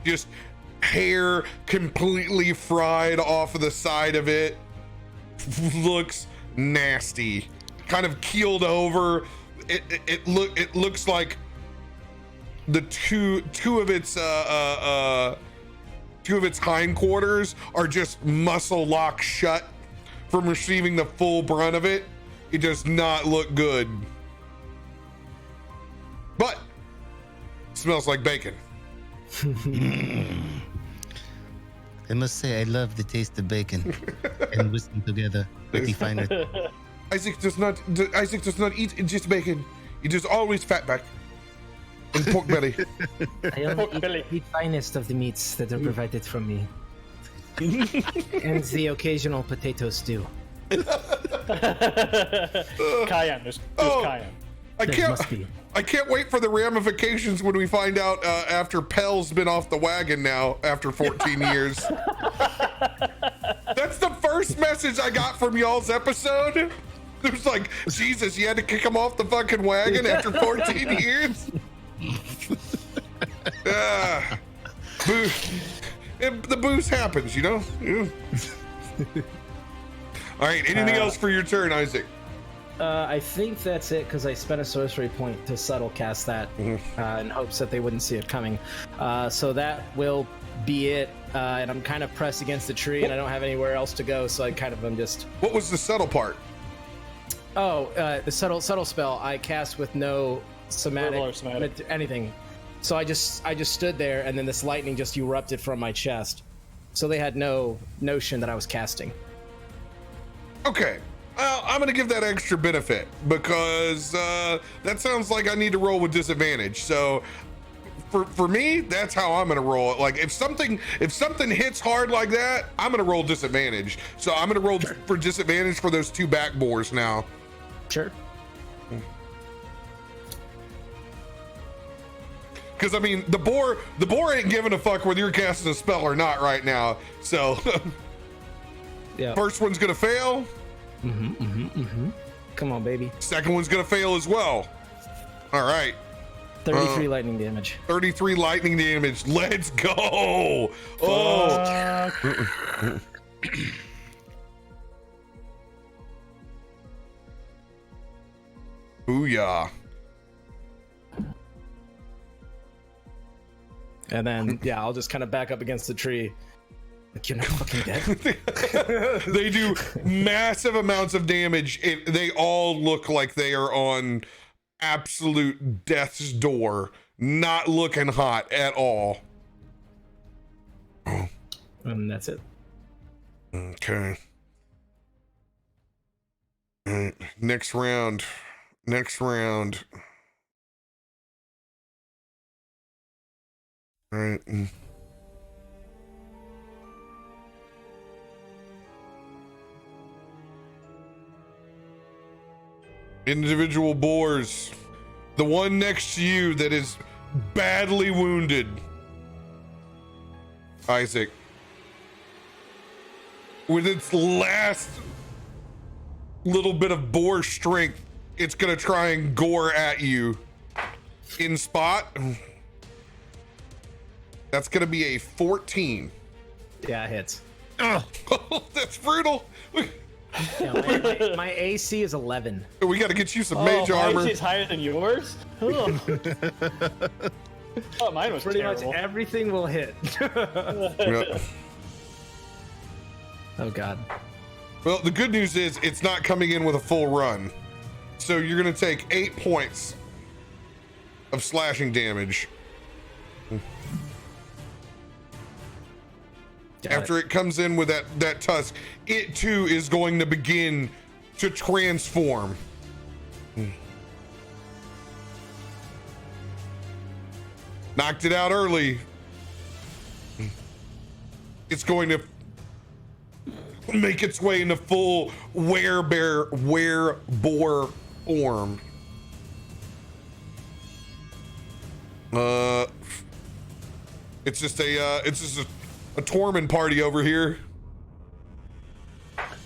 Just hair completely fried off of the side of it. Looks nasty. Kind of keeled over. It looks like the two of its hindquarters are just muscle locked shut from receiving the full brunt of it. It does not look good. But it smells like bacon. I must say, I love the taste of bacon and whiskey together. Pretty fine. Isaac does not eat just bacon. He does always fatback and pork belly. I only eat the finest of the meats that are provided from me. And the occasional potato stew. Cayenne. There's cayenne. I can't wait for the ramifications when we find out after Pell's been off the wagon now after 14 years. That's the first message I got from y'all's episode. It was like, Jesus, you had to kick him off the fucking wagon after 14 years? The booze happens, you know? Yeah. All right, anything else for your turn, Isaac? I think that's it, because I spent a sorcery point to subtle cast that in hopes that they wouldn't see it coming. So that will be it. And I'm kind of pressed against the tree, and I don't have anywhere else to go, so I kind of am just... What was the subtle part? Oh, the subtle spell I cast with no somatic anything. So I just stood there, and then this lightning just erupted from my chest. So they had no notion that I was casting. Okay. Well, I'm going to give that extra benefit because that sounds like I need to roll with disadvantage. So for me, that's how I'm going to roll it. Like if something hits hard like that, I'm going to roll disadvantage. So I'm going to roll for disadvantage for those two back boars now. Sure. Because I mean, the boar ain't giving a fuck whether you're casting a spell or not right now. So yeah. First one's gonna fail. Come on, baby. Second one's gonna fail as well. All right. 33 lightning damage. 33 lightning damage. Let's go. Oh. Booyah. And then, yeah, I'll just kind of back up against the tree. Like, you're not fucking dead. They do massive amounts of damage. They all look like they are on absolute death's door. Not looking hot at all. And that's it. Okay. All right. Next round. All right. Individual boars. The one next to you that is badly wounded. Isaac. with its last little bit of boar strength, it's gonna try and gore at you in spot. That's gonna be a 14. Yeah, it hits. Oh, that's brutal. Yeah, my AC is 11. We got to get you some mage armor. My AC is higher than yours. Oh, mine was Pretty terrible. much everything will hit. Yep. Oh god. Well, the good news is it's not coming in with a full run. So you're going to take 8 points of slashing damage. After it comes in with that tusk, it too is going to begin to transform. Knocked it out early. It's going to make its way into full were-boar form. It's just a Tormund party over here.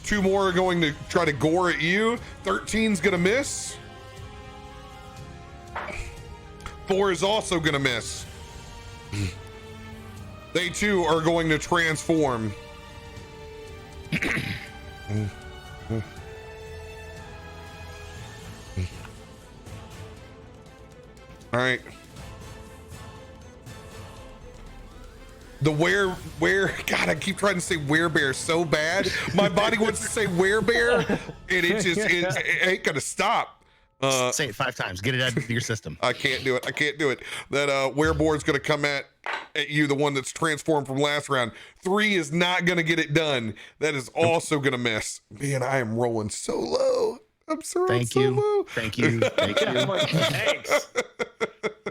2 more are going to try to gore at you. 13's gonna miss. 4 is also gonna miss. They too are going to transform. All right. The God, I keep trying to say werebear so bad. My body wants to say werebear, and it ain't gonna stop. Say it 5 times. Get it out of your system. I can't do it. That wereboard's gonna come at you, the one that's transformed from last round. 3 is not gonna get it done. That is also gonna miss. Man, I am rolling so low. I'm sorry. Thank you. Thank you. Thanks.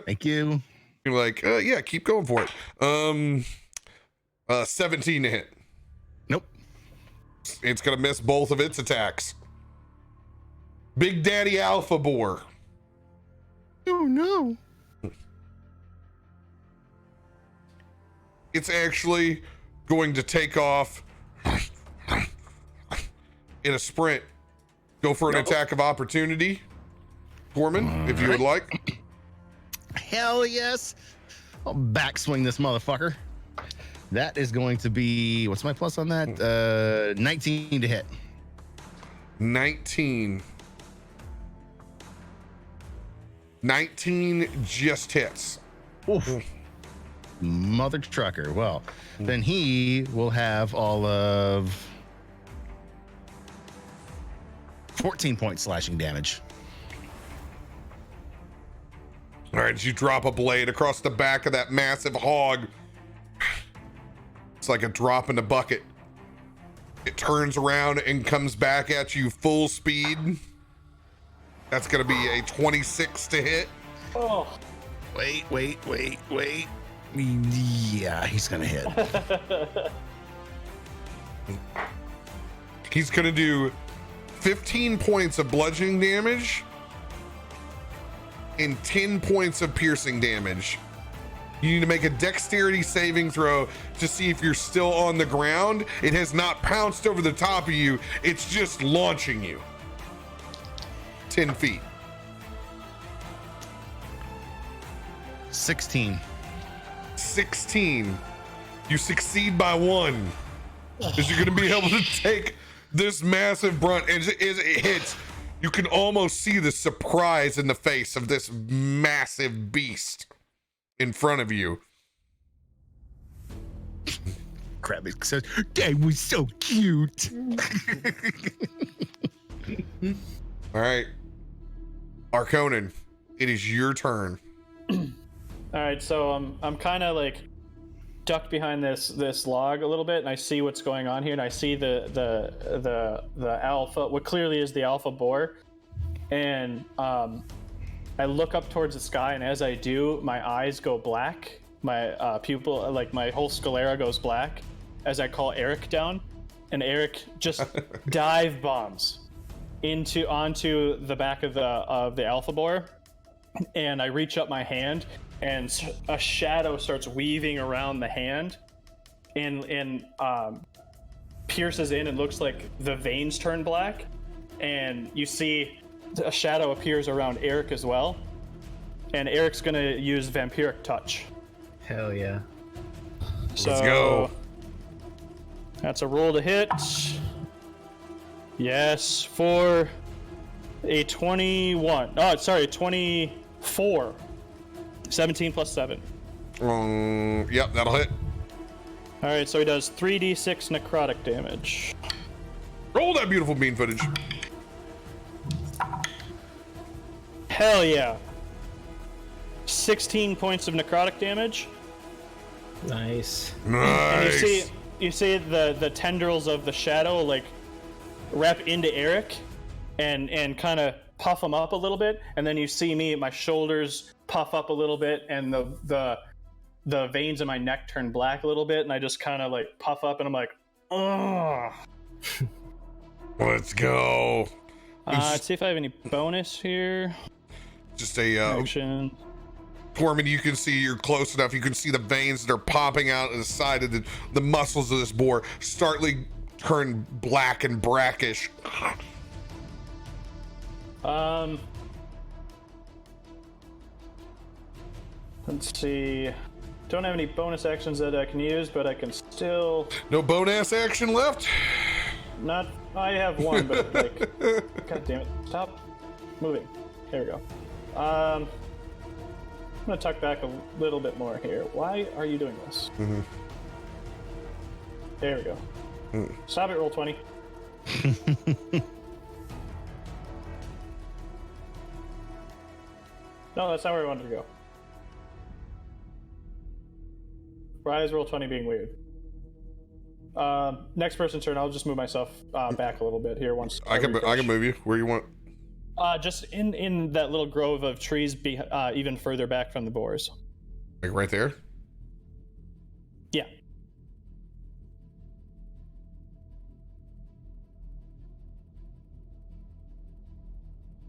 Thank you. You're like, yeah, keep going for it. 17 to hit. Nope. It's gonna miss both of its attacks. Big Daddy Alpha Boar. Oh no. It's actually going to take off in a sprint. Go for an attack of opportunity. Tormund, if you would like. Hell yes. I'll backswing this motherfucker. That is going to be, what's my plus on that? 19 to hit. 19 just hits. Oof. Mother trucker. Well, then he will have all of 14 points slashing damage. All right, as you drop a blade across the back of that massive hog, it's like a drop in a bucket. It turns around and comes back at you full speed. That's going to be a 26 to hit. Oh. Wait. Yeah, he's going to hit. He's going to do 15 points of bludgeoning damage and 10 points of piercing damage. You need to make a dexterity saving throw to see if you're still on the ground. It has not pounced over the top of you. It's just launching you 10 feet. 16. 16. You succeed by 1. Because you're going to be able to take this massive brunt. As it hits, you can almost see the surprise in the face of this massive beast in front of you. Krabby says, that was so cute. All right. Arkonan, it is your turn. All right, so I'm kind of like ducked behind this log a little bit, and I see what's going on here, and I see the alpha, what clearly is the alpha boar, and I look up towards the sky, and as I do, my eyes go black, my pupil, like my whole sclera goes black, as I call Eric down, and Eric just dive bombs onto the back of the alpha boar, and I reach up my hand, and a shadow starts weaving around the hand, and pierces in and looks like the veins turn black, and you see a shadow appears around Eric as well. And Eric's gonna use Vampiric Touch. Hell yeah. So, Let's go. That's a roll to hit. Yes, for a 21. Oh, sorry, 24. 17 plus 7. Yep, that'll hit. Alright, so he does 3d6 necrotic damage. Roll that beautiful bean footage. Hell yeah. 16 points of necrotic damage. Nice. Nice. And you see the tendrils of the shadow like wrap into Eric and kind of puff him up a little bit, and then you see me, my shoulders puff up a little bit, and the veins in my neck turn black a little bit, and I just kind of like puff up, and I'm like, ugh. Let's go. Let's see if I have any bonus here. Just a Action. Tormund, you can see, you're close enough, you can see the veins that are popping out of the side of the muscles of this boar startly turn black and brackish. Let's see. Don't have any bonus actions that I can use, but I can still No bonus action left? not. I have one, but like, god damn it! Stop moving. There we go. I'm gonna tuck back a little bit more here. Why are you doing this? Mm-hmm. There we go. Stop it. Roll 20. No, that's not where I wanted to go. Why is roll 20 being weird? Next person's turn. I'll just move myself back a little bit here. Once I can move you where you want. Just in that little grove of trees, even further back from the boars. Like right there? Yeah.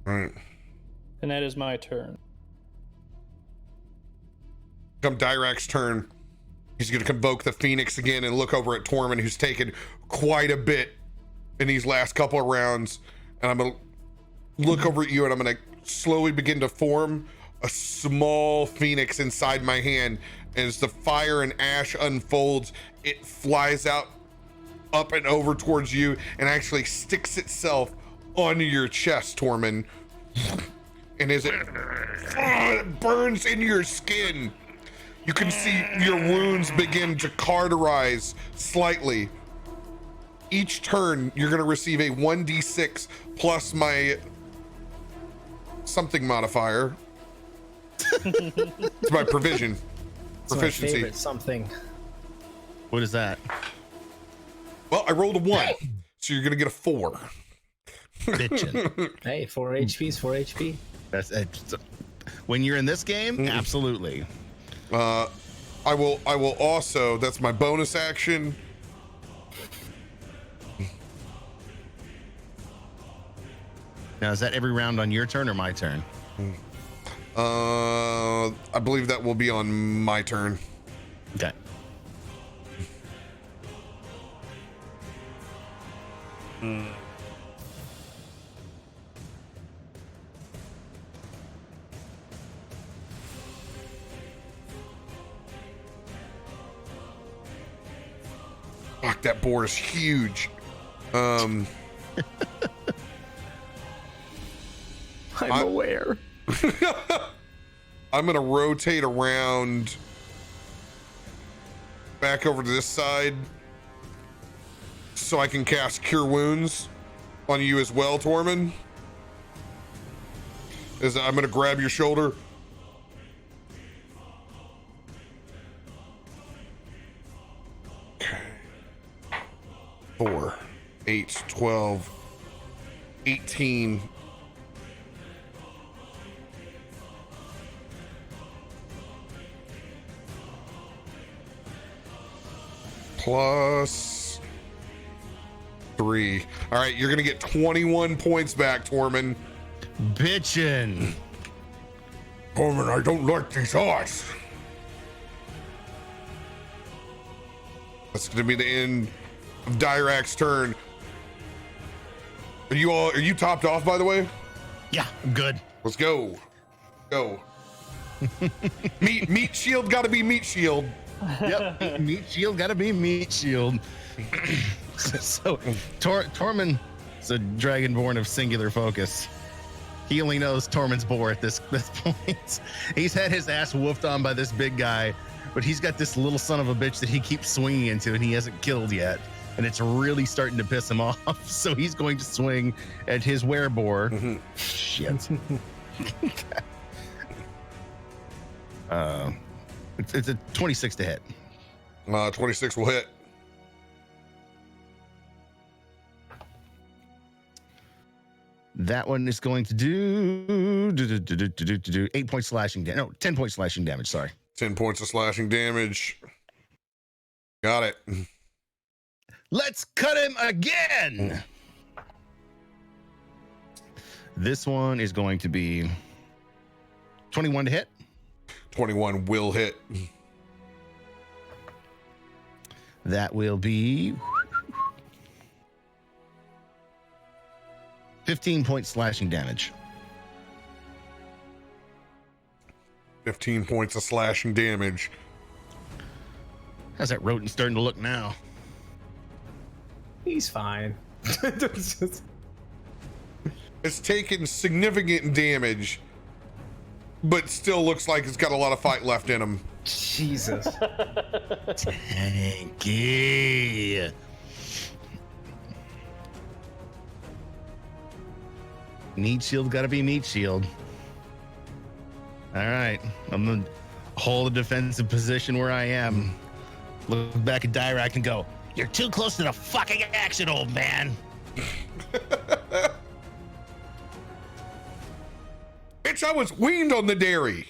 All right. And that is my turn. Come Dirakt's turn. He's going to convoke the Phoenix again and look over at Tormund, who's taken quite a bit in these last couple of rounds. And I'm going to look over at you, and I'm going to slowly begin to form a small Phoenix inside my hand. As the fire and ash unfolds, it flies out up and over towards you and actually sticks itself onto your chest, Tormund. And as it burns into your skin, you can see your wounds begin to cauterize slightly. Each turn, you're going to receive a 1d6 plus my something modifier. It's my proficiency. My favorite something. What is that? Well, I rolled a 1, so you're going to get a 4. Bitchin'. Hey, 4 HP is 4 HP. That's when you're in this game, absolutely. I will also, that's my bonus action. Now, is that every round on your turn or my turn? I believe that will be on my turn. Okay. Fuck, that boar is huge. I'm aware. I'm gonna rotate around back over to this side so I can cast Cure Wounds on you as well, Tormund. As I'm gonna grab your shoulder. Okay. 4, 8, 12, 18. Plus 3. All right, you're gonna get 21 points back, Tormund. Bitchin'. Tormund, I don't like these odds. That's gonna be the end of Dirakt's turn. Are you topped off, by the way? Yeah, I'm good. Let's go. Go. meat shield gotta be meat shield. Yep. Meat shield gotta be meat shield. So Tormund is a dragonborn of singular focus. He only knows Tormund's boar at this point. He's had his ass whooped on by this big guy, but he's got this little son of a bitch that he keeps swinging into and he hasn't killed yet. And it's really starting to piss him off. So he's going to swing at his wereboar. Mm-hmm. Shit. It's a 26 to hit. 26 will hit. That one is going to do 8 points slashing damage. No, 10 points slashing damage. Sorry. 10 points of slashing damage. Got it. Let's cut him again. This one is going to be 21 to hit. 21 will hit. That will be 15 points slashing damage. 15 points of slashing damage. How's that rodent starting to look now? He's fine. It's taken significant damage, but still looks like it's got a lot of fight left in him. Jesus. Tanky. Meat shield gotta be meat shield. All right, I'm gonna hold a defensive position where I am. Look back at Dirakt and go, "You're too close to the fucking action, old man." Bitch, I was weaned on the dairy.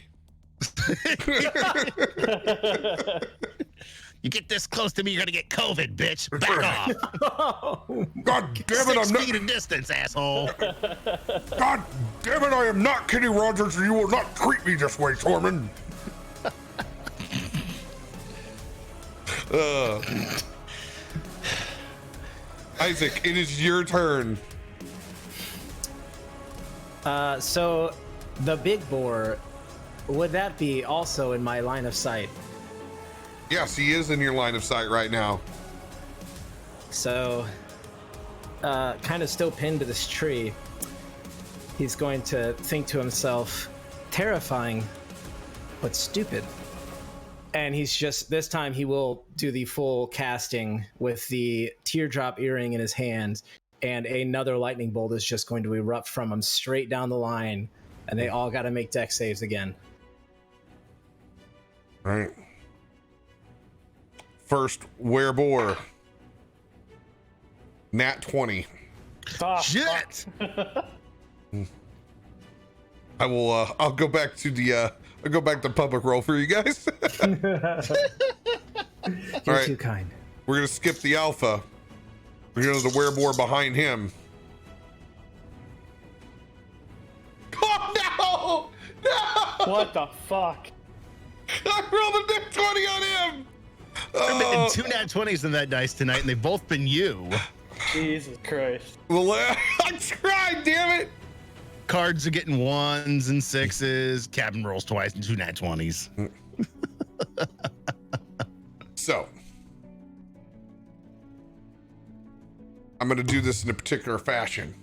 You get this close to me, you're gonna get COVID, bitch. Back off. God damn it, I'm 6 feet not. of distance, asshole. God damn it, I am not Kenny Rogers, and you will not treat me this way, Tormund. Isaac, it is your turn. So the big boar, would that be also in my line of sight? Yes, he is in your line of sight right now. So, kind of still pinned to this tree, he's going to think to himself, terrifying, but stupid. And he's just, this time he will do the full casting with the teardrop earring in his hand, and another lightning bolt is just going to erupt from him straight down the line, and they all got to make dex saves again. All right. First, wereboar. Nat 20. Oh, Shit! I will. I'll go back to the. I'll go back to public roll for you guys. You're All right. too kind. We're gonna skip the alpha. We're gonna do the wereboar behind him. Oh no! No! what the fuck? I rolled a nat 20 on him. I've been 2 nat 20s in that dice tonight, and they've both been you. Jesus Christ. Well, I tried, damn it. Cards are getting 1s and 6s. Captain rolls twice and 2 nat 20s. So, I'm gonna do this in a particular fashion.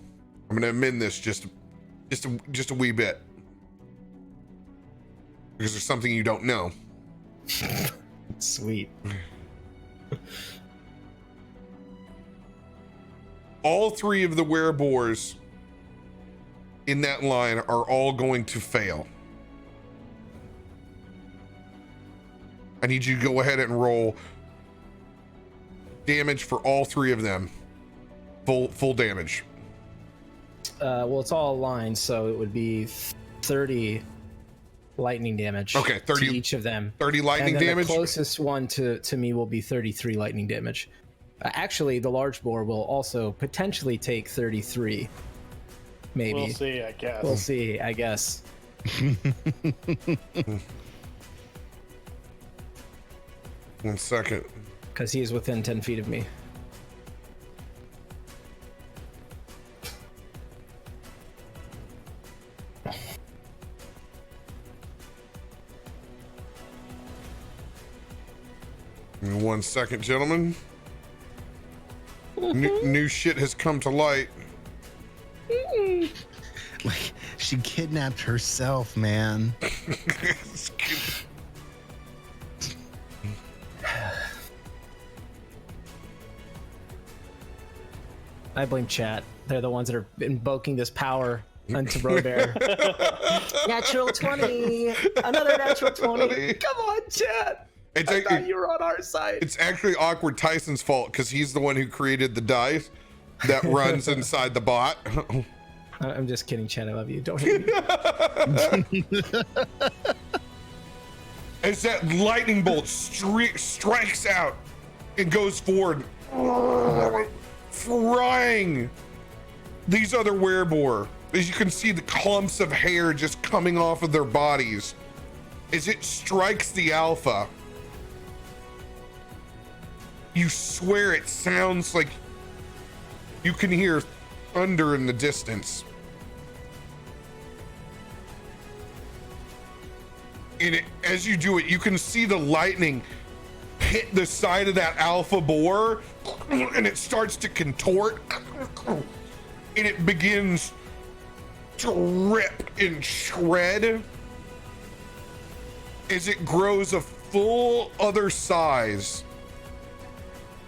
I'm gonna amend this just a wee bit, because there's something you don't know. Sweet. All 3 of the wereboars in that line are all going to fail. I need you to go ahead and roll damage for all 3 of them. Full damage. Well, it's all aligned, so it would be 30 lightning damage. Okay, 30 to each of them. 30 lightning and then damage. The closest one to me will be 33 lightning damage. Actually, the large boar will also potentially take 33. Maybe. We'll see, I guess. We'll see, I guess. 1 second. Because he is within 10 feet of me. 1 second, gentlemen. New shit has come to light. Like, she kidnapped herself, man. I blame chat. They're the ones that are invoking this power onto RoBear. Natural 20! Another natural 20! Come on, chat! I thought you were on our side. It's actually awkward Tyson's fault because he's the one who created the dice that runs inside the bot. I'm just kidding, chat. I love you. Don't hate me. As that lightning bolt strikes out and goes forward, frying these other wereboar. As you can see the clumps of hair just coming off of their bodies. As it strikes the alpha, you swear it sounds like you can hear thunder in the distance. And as you do it, you can see the lightning hit the side of that alpha boar, and it starts to contort, and it begins to rip and shred as it grows a full other size.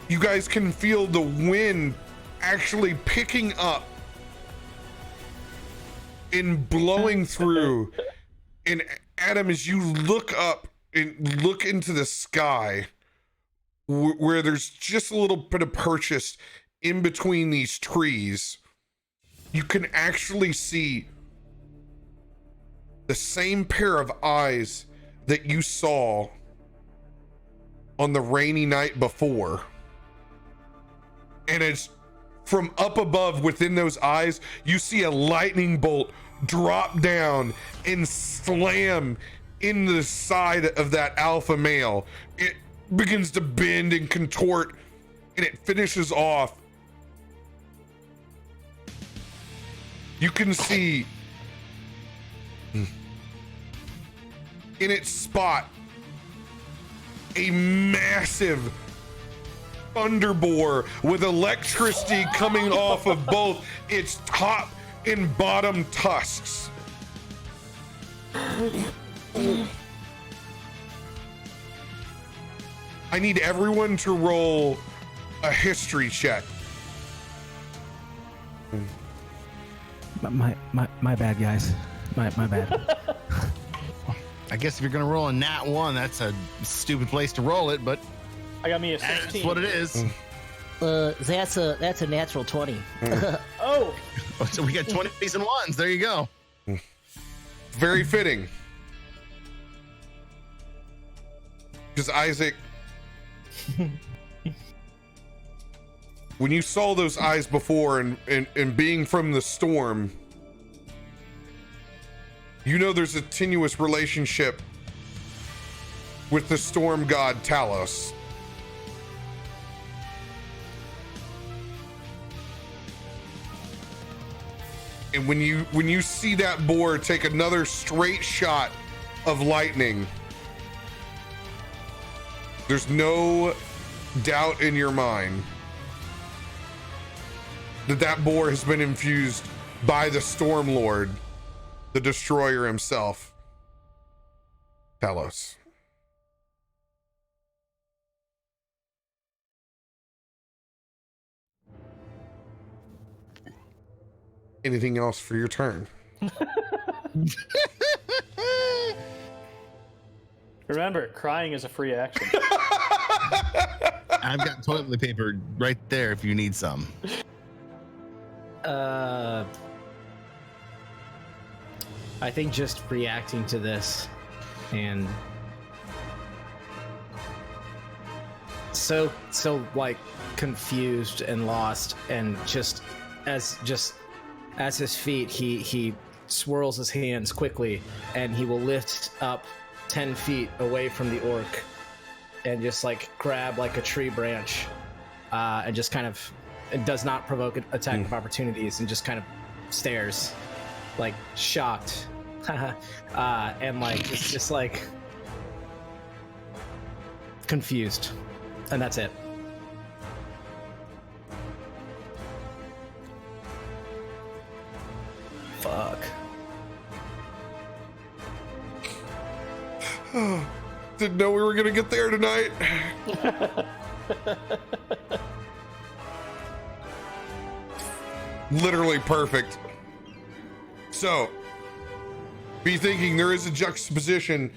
You guys can feel the wind actually picking up and blowing through. And Adam, as you look up and look into the sky, where there's just a little bit of purchase in between these trees, you can actually see the same pair of eyes that you saw on the rainy night before. And it's from up above within those eyes, you see a lightning bolt drop down and slam in the side of that alpha male. It begins to bend and contort, and it finishes off. You can see in its spot a massive thunderboar with electricity coming off of both its top and bottom tusks. I need everyone to roll a history check. My bad, guys. My bad. I guess if you're gonna roll a nat 1, that's a stupid place to roll it, but I got me a 16. that's what it is. That's a natural 20. Oh! So we got 20s and 1s. There you go. Very fitting. Because Isaac, when you saw those eyes before and being from the storm, you know there's a tenuous relationship with the storm god Talos. And when you see that boar take another straight shot of lightning, there's no doubt in your mind that that boar has been infused by the Storm Lord, the destroyer himself, Talos. Anything else for your turn? Remember, crying is a free action. I've got toilet paper right there if you need some. I think just reacting to this and so like confused and lost, and just as his feet he swirls his hands quickly, and he will lift up 10 feet away from the orc and just like grab like a tree branch and just kind of, it does not provoke an attack of opportunities, and just kind of stares like shocked and like it's just like confused. And that's it. Fuck. Didn't know we were gonna get there tonight. Literally perfect. So, be thinking there is a juxtaposition.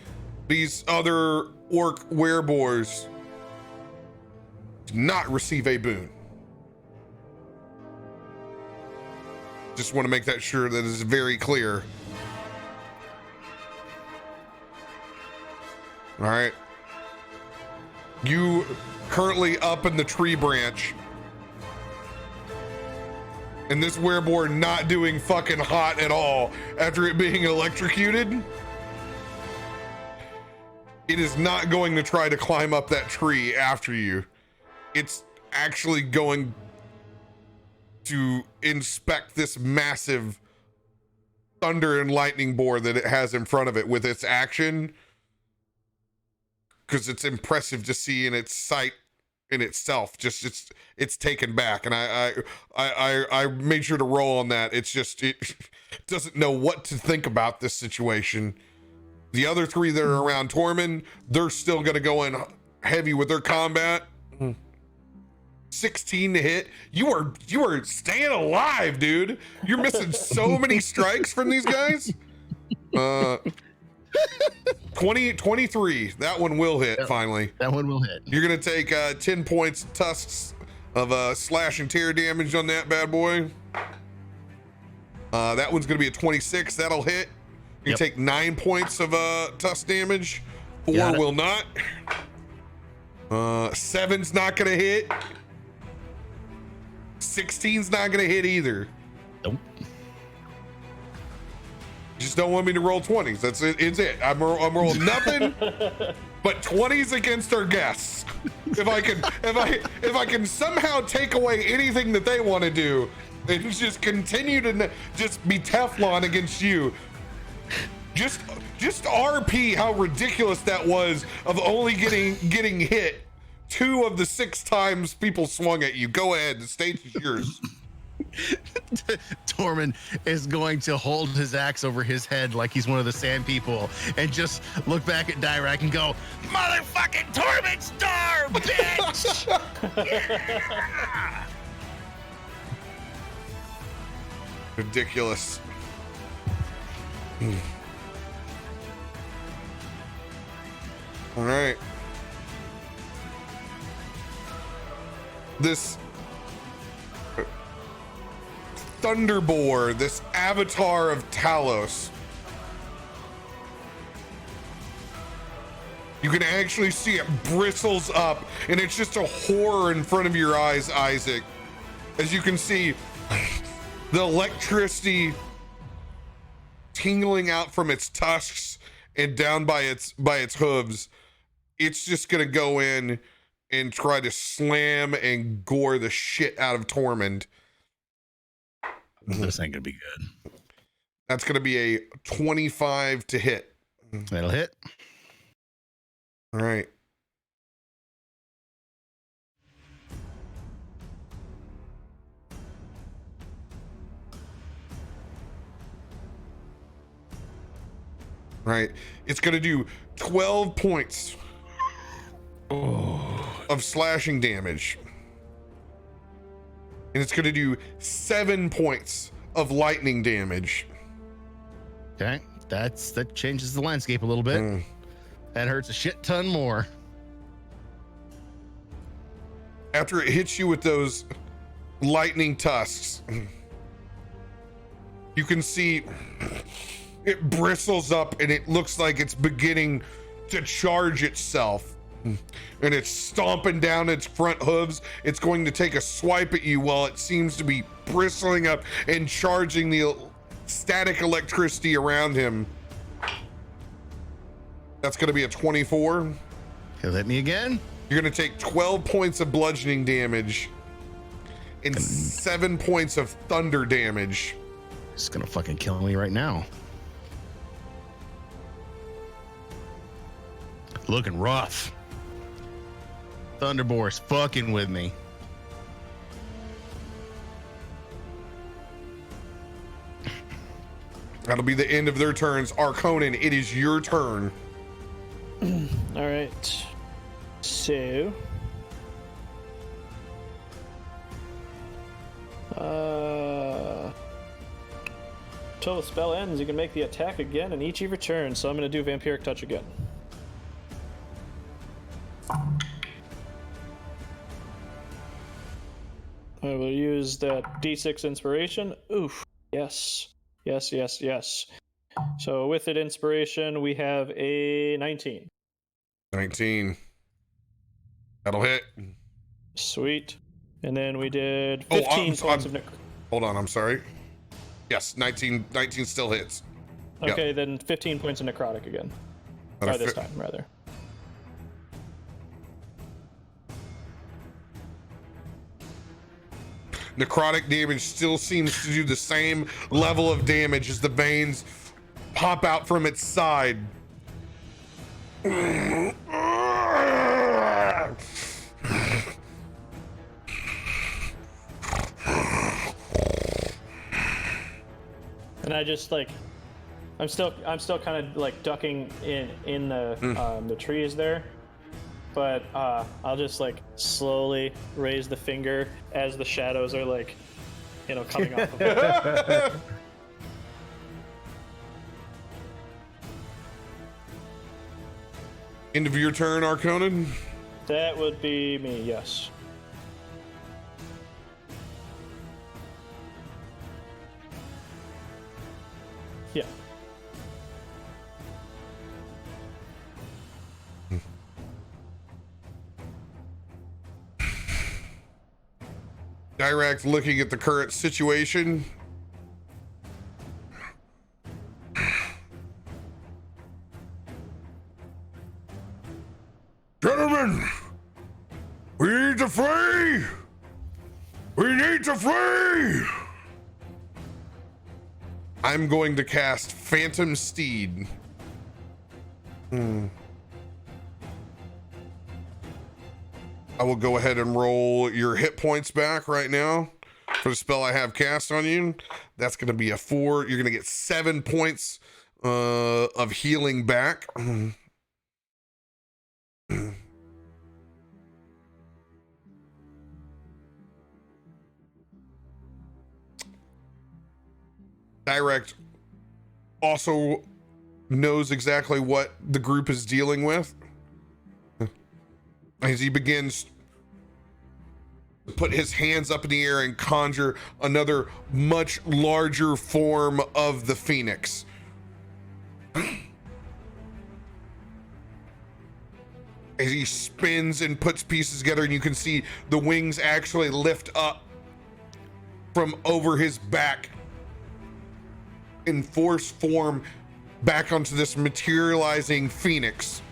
These other orc werebores do not receive a boon. Just want to make that sure that is very clear. All right. You currently up in the tree branch. And this werebore not doing fucking hot at all after it being electrocuted. It is not going to try to climb up that tree after you. It's actually going to inspect this massive thunder and lightning board that it has in front of it with its action, because it's impressive to see in its sight in itself. Just it's taken back, and I made sure to roll on that. It's just it doesn't know what to think about this situation. The other three that are around Tormund, they're still gonna go in heavy with their combat. 16 to hit. You are staying alive, dude. You're missing so many strikes from these guys. 23. That one will hit. Yep. Finally. That one will hit. You're gonna take 10 points tusks of slash and tear damage on that bad boy. That one's gonna be a 26. That'll hit. You take 9 points of tusk damage. 4 will not. 7's not gonna hit. 16's not gonna hit either. Nope. Just don't want me to roll 20s. That's it. It's it. I'm rolling nothing but 20s against our guests. If I can somehow take away anything that they want to do, and just continue to just be Teflon against you. Just RP how ridiculous that was of only getting hit 2 of the 6 times people swung at you. Go ahead, the stage is yours. Tormund is going to hold his axe over his head like he's one of the sand people and just look back at Dirakt and go, "Motherfucking Tormund star, bitch!" Yeah! Ridiculous. All right. This Thunderboar, this avatar of Talos. You can actually see it bristles up, and it's just a horror in front of your eyes, Isaac. As you can see, the electricity tingling out from its tusks and down by its hooves. It's just gonna go in and try to slam and gore the shit out of Tormund. This ain't gonna be good. That's gonna be a 25 to hit. That'll hit. All right. Right. It's gonna do 12 points of slashing damage. And it's gonna do 7 points of lightning damage. Okay, that changes the landscape a little bit. That hurts a shit ton more. After it hits you with those lightning tusks, you can see it bristles up and it looks like it's beginning to charge itself. And it's stomping down its front hooves. It's going to take a swipe at you while it seems to be bristling up and charging the static electricity around him. That's going to be a 24. He'll hit me again. You're going to take 12 points of bludgeoning damage and 7 points of thunder damage. It's going to fucking kill me right now. Looking rough. Thunderbore's fucking with me. That'll be the end of their turns. Arkonan, it is your turn. All right. So, until the spell ends, you can make the attack again in each of your turns. So I'm going to do Vampiric Touch again. I will use that D6 inspiration. Oof. Yes. Yes, yes, yes. So with it inspiration, we have a 19. 19. That'll hit. Sweet. And then we did 15 points of Hold on, I'm sorry. Yes, 19 still hits. Okay, then 15 points of necrotic again. Or this time, rather. Necrotic damage still seems to do the same level of damage as the veins pop out from its side. And I just like, I'm still kind of like ducking in the trees there, but I'll just like slowly raise the finger as the shadows are like, coming off of it. End of your turn, Arkonan. That would be me, yes. Yeah. Dirakt looking at the current situation. Gentlemen, we need to flee! We need to flee! I'm going to cast Phantom Steed. I will go ahead and roll your hit points back right now for the spell I have cast on you. That's going to be a 4. You're going to get 7 points of healing back. Dirakt also knows exactly what the group is dealing with as he begins to put his hands up in the air and conjure another much larger form of the phoenix. As he spins and puts pieces together, and you can see the wings actually lift up from over his back in force form back onto this materializing phoenix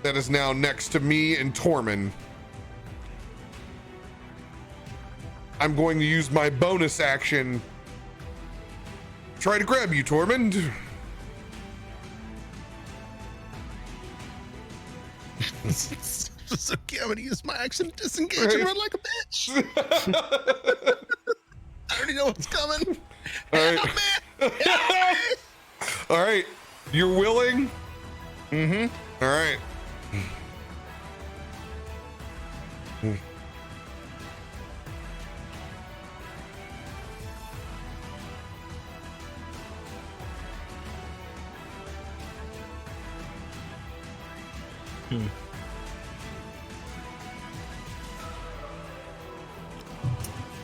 that is now next to me and Tormund. I'm going to use my bonus action to try to grab you, Tormund. It's okay, I'm gonna use my action to disengage and run like a bitch. I already know what's coming. All right. All right. You're willing? Mm-hmm. All right.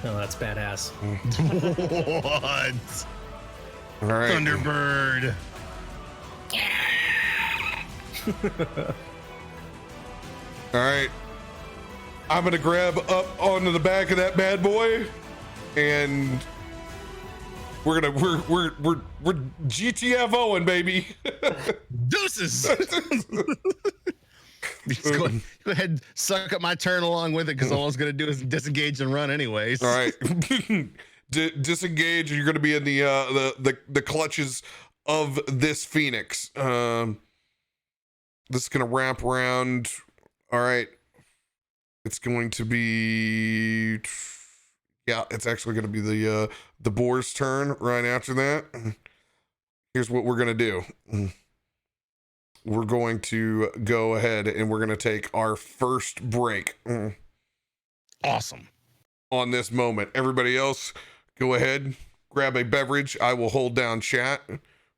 Oh, that's badass. What? All right. Thunderbird. All right. I'm gonna grab up onto the back of that bad boy, and we're GTFOing, baby. Deuces. Just go ahead, suck up my turn along with it, because all I was gonna do is disengage and run anyways. All right. Disengage, and you're gonna be in the clutches of this phoenix. this is gonna wrap around. All right, it's going to be, yeah, it's actually gonna be the boar's turn right after that. Here's what we're gonna do. We're going to go ahead and we're gonna take our first break. Awesome. On this moment, everybody else, go ahead, grab a beverage. I will hold down chat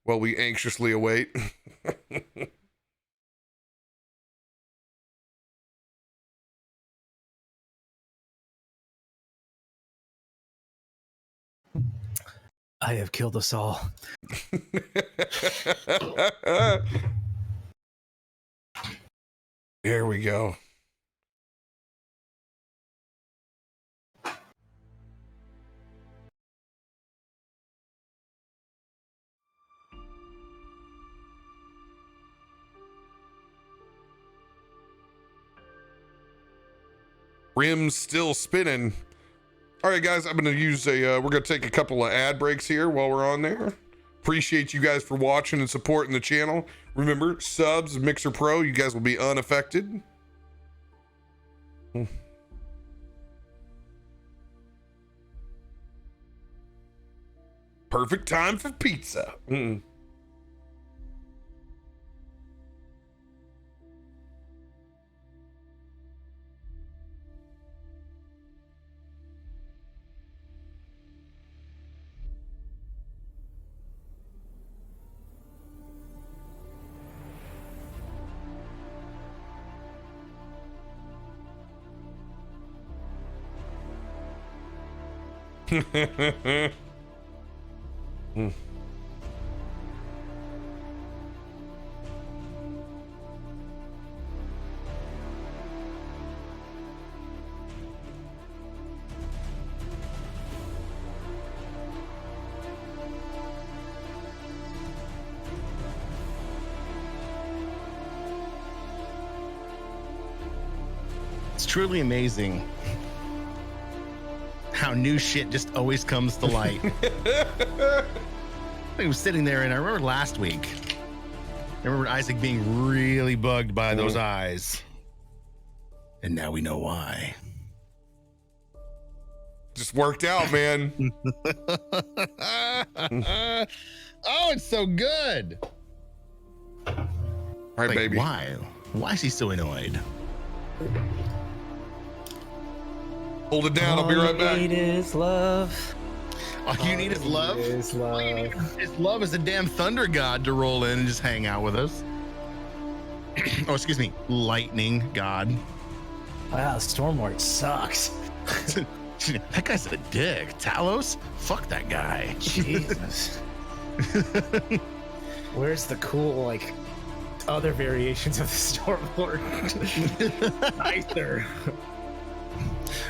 while we anxiously await. I have killed us all. There we go. Rim's still spinning. All right, guys, I'm going to use we're going to take a couple of ad breaks here while we're on there. Appreciate you guys for watching and supporting the channel. Remember, subs, Mixer Pro, you guys will be unaffected. Perfect time for pizza. It's truly amazing how new shit just always comes to light. I was sitting there, and I remember last week, I remember Isaac being really bugged by those eyes. And now we know why. Just worked out, man. Oh, it's so good. All right, Like, baby. why? Why is he so annoyed? Hold it down. I'll be right back. All you need is love. All you need is love? Is All you need is love is a damn thunder god to roll in and just hang out with us. Oh, excuse me, lightning god. Wow, Stormlord sucks. That guy's a dick. Talos? Fuck that guy. Jesus. Where's the cool, like, other variations of the Stormlord? Neither.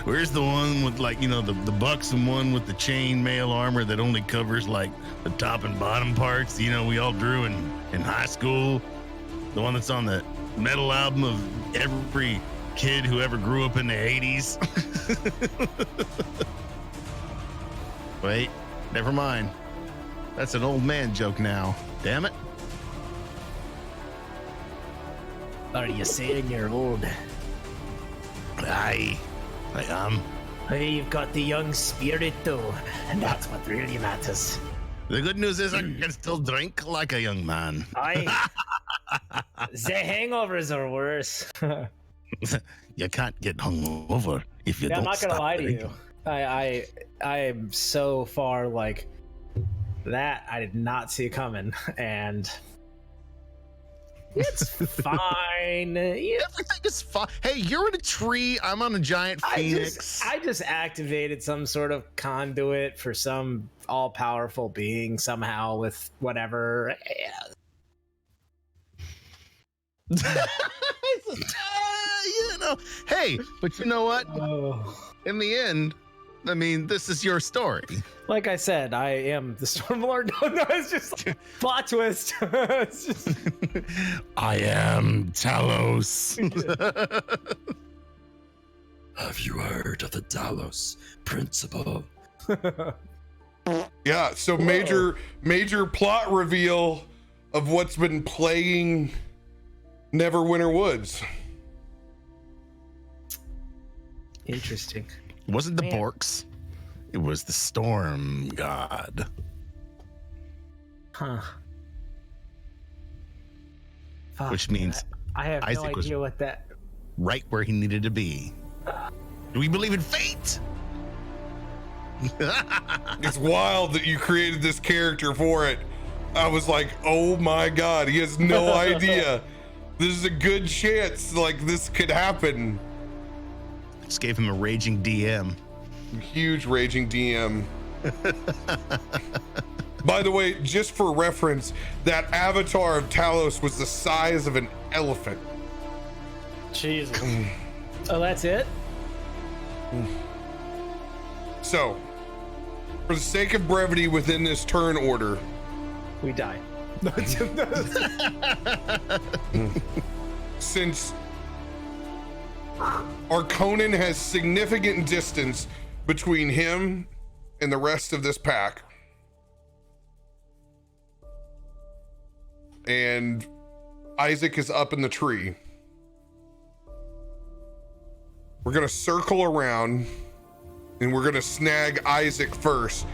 Where's the one with, like, you know, the buxom one with the chain mail armor that only covers, like, the top and bottom parts, you know, we all drew in high school? The one that's on the metal album of every kid who ever grew up in the 80s? Wait, never mind. That's an old man joke now. Damn it. Are you saying you're old? I am. Hey, you've got the young spirit though, and that's what really matters. The good news is I can still drink like a young man. I. The hangovers are worse. You can't get hungover if you Yeah, I'm don't not gonna stop lie to drinking. you. I am so far like that. I did not see it coming, and it's fine. Yeah, Everything is fine. Hey, you're in a tree. I'm on a giant phoenix. I just activated some sort of conduit for some all-powerful being somehow with whatever. You know, hey, but you know what? In the end, I mean, this is your story. Like I said, I am the Stormlord. No, it's just plot twist. It's just... I am Talos. Have you heard of the Talos principle? Yeah, so major plot reveal of what's been plaguing Neverwinter Woods. Interesting. It wasn't the Man. Borks. It was the storm god. Huh. Fuck, Which means I have Isaac no was- idea what that. Right where he needed to be. Do we believe in fate? It's wild that you created this character for it. I was like, oh my god, he has no idea. This is a good chance, like, this could happen. Just gave him a raging DM. Huge raging DM. By the way, just for reference, that avatar of Talos was the size of an elephant. Jesus. Oh, that's it. So, for the sake of brevity within this turn order, We die. since Arkonan has significant distance between him and the rest of this pack, and Isaac is up in the tree, we're gonna circle around and we're gonna snag Isaac first.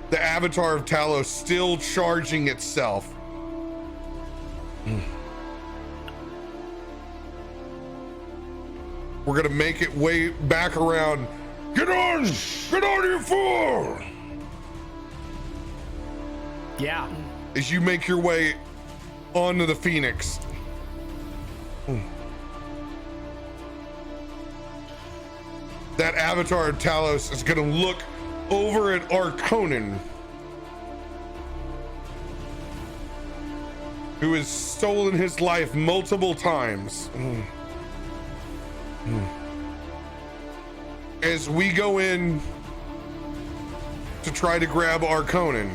The avatar of Talos still charging itself. We're gonna make it way back around. Get on, you fool! Yeah. As you make your way onto the Phoenix. That avatar of Talos is gonna look over at Arkonan, who has stolen his life multiple times. As we go in to try to grab Arkonan.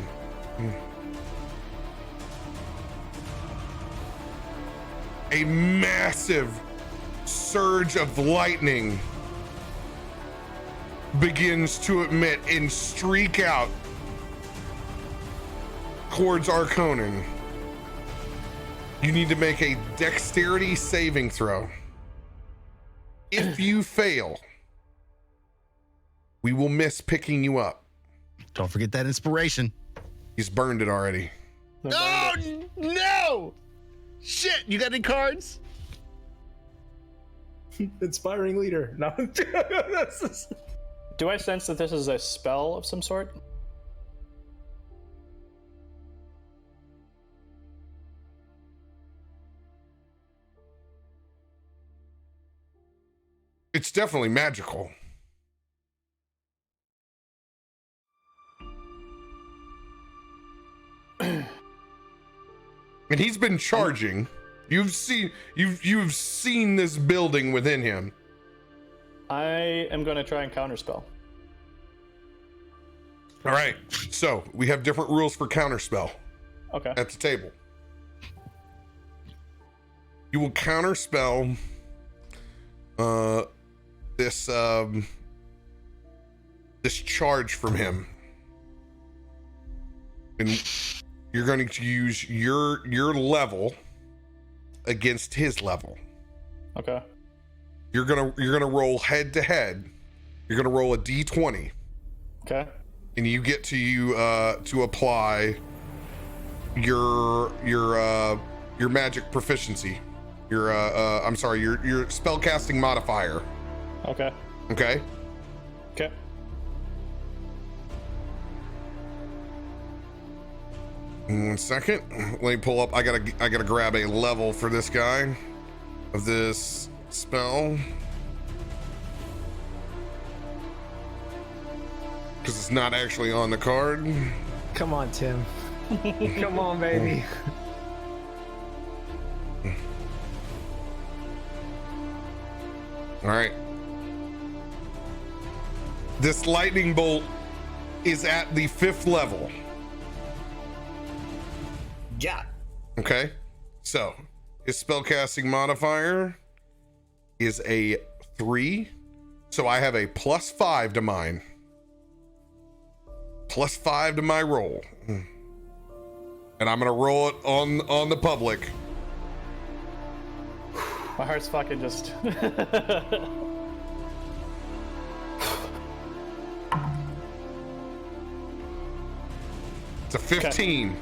A massive surge of lightning begins to emit and streak out towards Arkonan. You need to make a dexterity saving throw. If you fail, we will miss picking you up. Don't forget that inspiration. He's burned it already. Oh, no! Shit, you got any cards? Inspiring leader. No. Do I sense that this is a spell of some sort? It's definitely magical. And he's been charging. You've seen this building within him. I am going to try and counterspell. All right. So we have different rules for counterspell Okay. at the table. You will counterspell this charge from him, and you're going to use your level against his level. Okay. You're gonna roll head to head. You're gonna roll a d20, Okay. and you get to apply your magic proficiency. Your spellcasting modifier. Okay. Okay. Okay. One second. Let me pull up. I gotta grab a level for this guy of this spell, because it's not actually on the card. Come on, Tim. Come on, baby. All right. This lightning bolt is at the 5th level. Yeah. Okay. So his spellcasting modifier is a 3. So I have a +5 to mine. +5 to my roll. And I'm gonna roll it on the public. My heart's fucking just. It's a 15. Okay.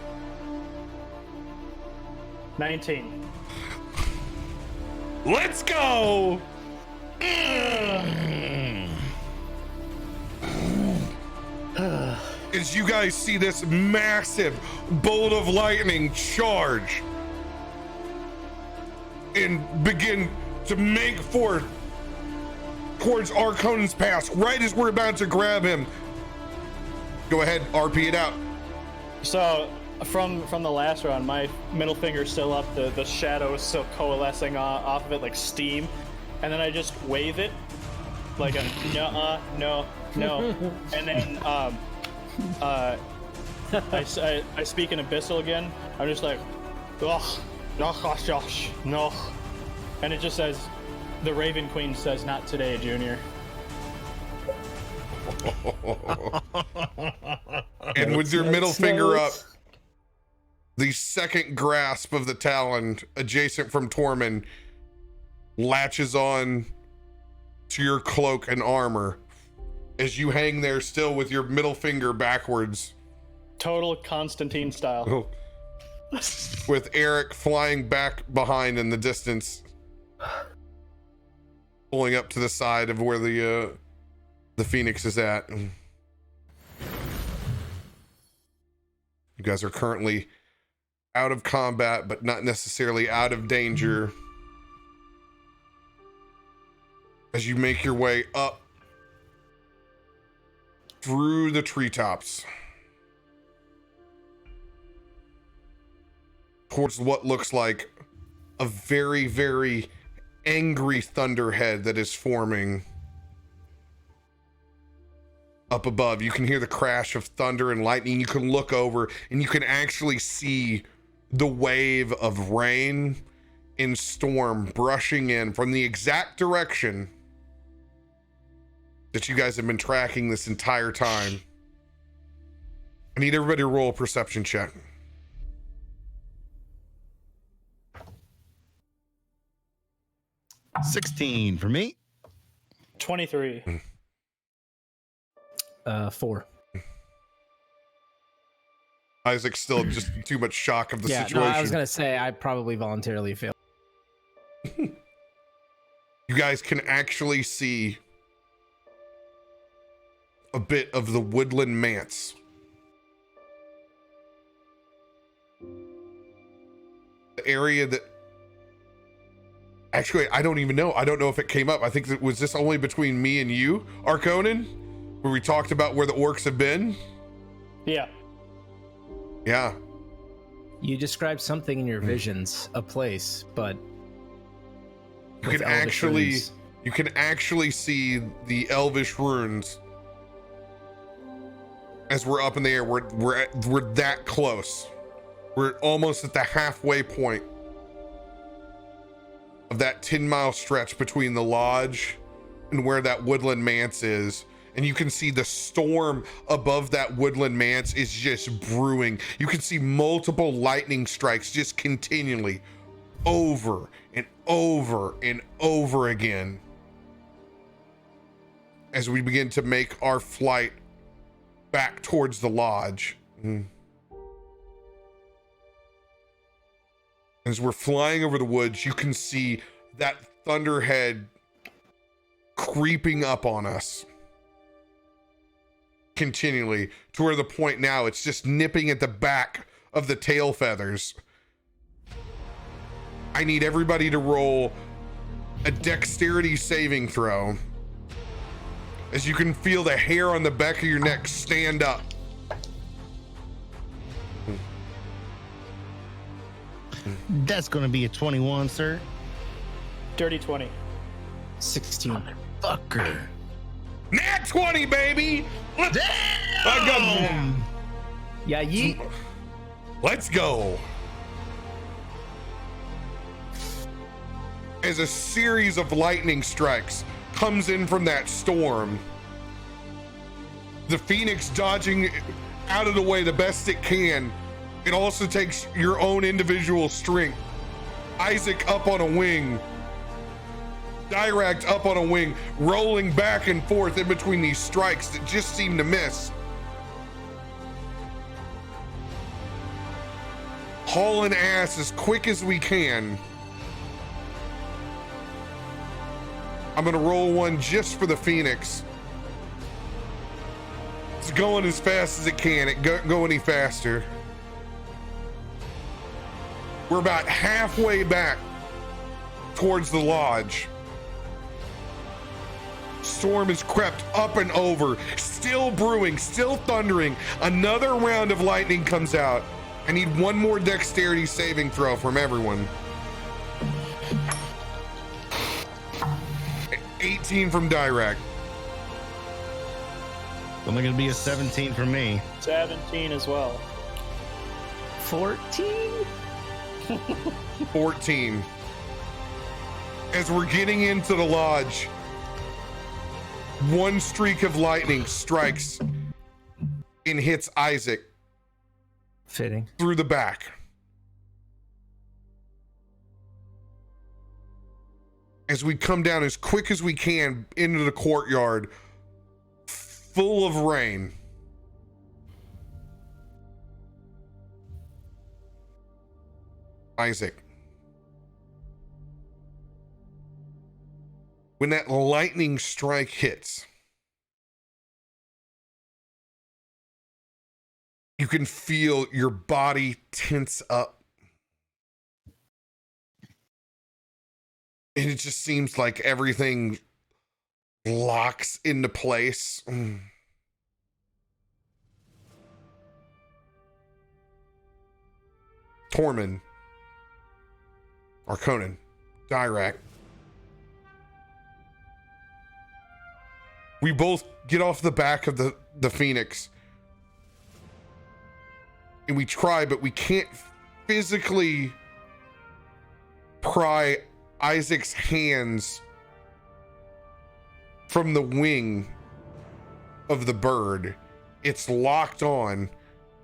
19. Let's go! As you guys see this massive bolt of lightning charge and begin to make forth towards Arkonan's pass, right as we're about to grab him. Go ahead, RP it out. So, from the last round, my middle finger's still up, the shadow is still coalescing off of it like steam, and then I just wave it like a no, and then I speak in Abyssal again. I'm just like, oh, gosh, no, and it just says, the Raven Queen says, not today, Junior. And with your middle finger up, the second grasp of the talon adjacent from Tormund latches on to your cloak and armor as you hang there still with your middle finger backwards. Total Constantine style. With Eric flying back behind in the distance, pulling up to the side of where the Phoenix is at. You guys are currently out of combat, but not necessarily out of danger. As you make your way up through the treetops towards what looks like a very, very angry thunderhead that is forming up above. You can hear the crash of thunder and lightning. You can look over and you can actually see the wave of rain and storm brushing in from the exact direction that you guys have been tracking this entire time. I need everybody to roll a perception check. 16 for me. 23. 4. Isaac's still just too much shock of the situation. No, I was gonna say I probably voluntarily failed. You guys can actually see a bit of the woodland manse. The area that actually, I don't even know. I don't know if it came up. I think that was this only between me and you, Arkonan, where we talked about where the orcs have been. Yeah. Yeah. You described something in your visions, a place, but you can actually see the elvish runes as we're up in the air. We're that close. We're almost at the halfway point of that 10-mile stretch between the lodge and where that woodland manse is. And you can see the storm above that woodland manse is just brewing. You can see multiple lightning strikes just continually over and over and over again as we begin to make our flight back towards the lodge. As we're flying over the woods, you can see that thunderhead creeping up on us continually, to where the point now it's just nipping at the back of the tail feathers. I need everybody to roll a dexterity saving throw as you can feel the hair on the back of your neck stand up. That's gonna be a 21, sir. Dirty 20. 16. Fucker. Nat 20, baby! Damn! Yeah, yeet. Let's go. As a series of lightning strikes comes in from that storm, the Phoenix dodging out of the way the best it can. It also takes your own individual strength. Isaac up on a wing, Dirakt up on a wing, rolling back and forth in between these strikes that just seem to miss. Hauling ass as quick as we can. I'm gonna roll one just for the Phoenix. It's going as fast as it can. It can't go any faster. We're about halfway back towards the lodge. Storm has crept up and over, still brewing, still thundering. Another round of lightning comes out. I need one more dexterity saving throw from everyone. 18 from Dirakt. Only gonna be a 17 for me. 17 as well. 14? 14. As we're getting into the lodge, one streak of lightning strikes and hits Issac Fitting. through the back. As we come down as quick as we can into the courtyard, full of rain. Issac. When that lightning strike hits, you can feel your body tense up. And it just seems like everything locks into place. Tormund, Arkonan, Dirakt. We both get off the back of the Phoenix. And we try, but we can't physically pry Isaac's hands from the wing of the bird. It's locked on.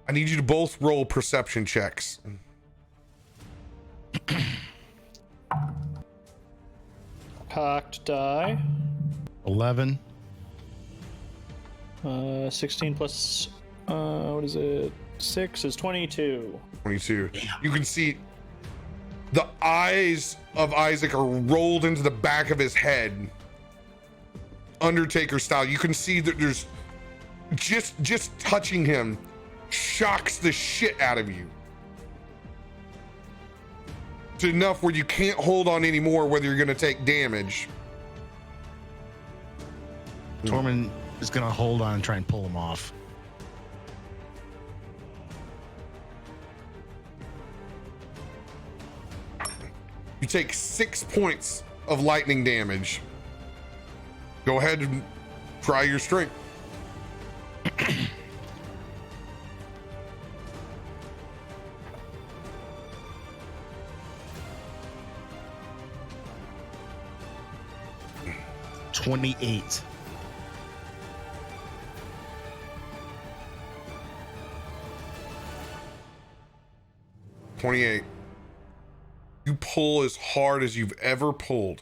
I need you to both roll perception checks. Cocked die. 11. 16 plus, what is it? 6 is 22. 22. You can see the eyes of Issac are rolled into the back of his head, Undertaker style. You can see that there's just touching him shocks the shit out of you to enough where you can't hold on anymore, whether you're gonna take damage. Tormund is gonna hold on and try and pull him off. You take 6 points of lightning damage. Go ahead and try your strength. $28. $28. You pull as hard as you've ever pulled.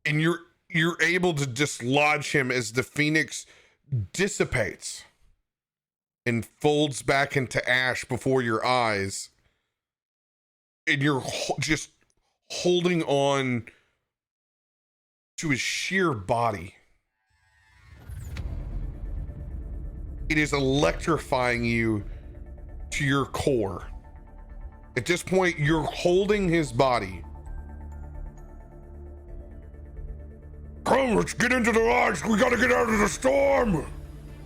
And you're able to dislodge him as the Phoenix dissipates and folds back into ash before your eyes. And you're just holding on to his sheer body. It is electrifying you to your core. At this point, you're holding his body. Come, let's get into the lodge. We gotta get out of the storm.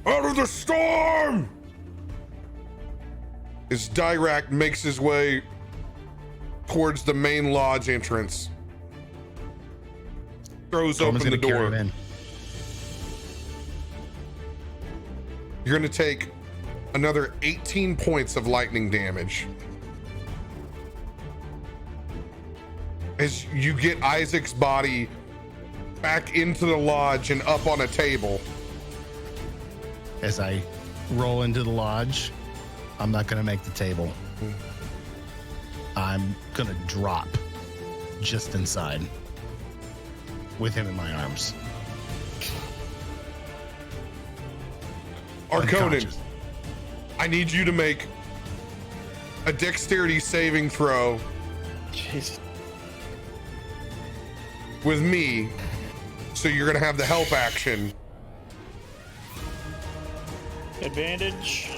Out of the storm. As Dirakt makes his way towards the main lodge entrance, throws Tormund's open the gonna carry door. him in. You're gonna take another 18 points of lightning damage as you get Isaac's body back into the lodge and up on a table. As I roll into the lodge, I'm not gonna make the table. I'm gonna drop just inside with him in my arms. Arkonan, Unconscious. I need you to make a dexterity saving throw Jeez. with me. So you're gonna have the help action. Advantage.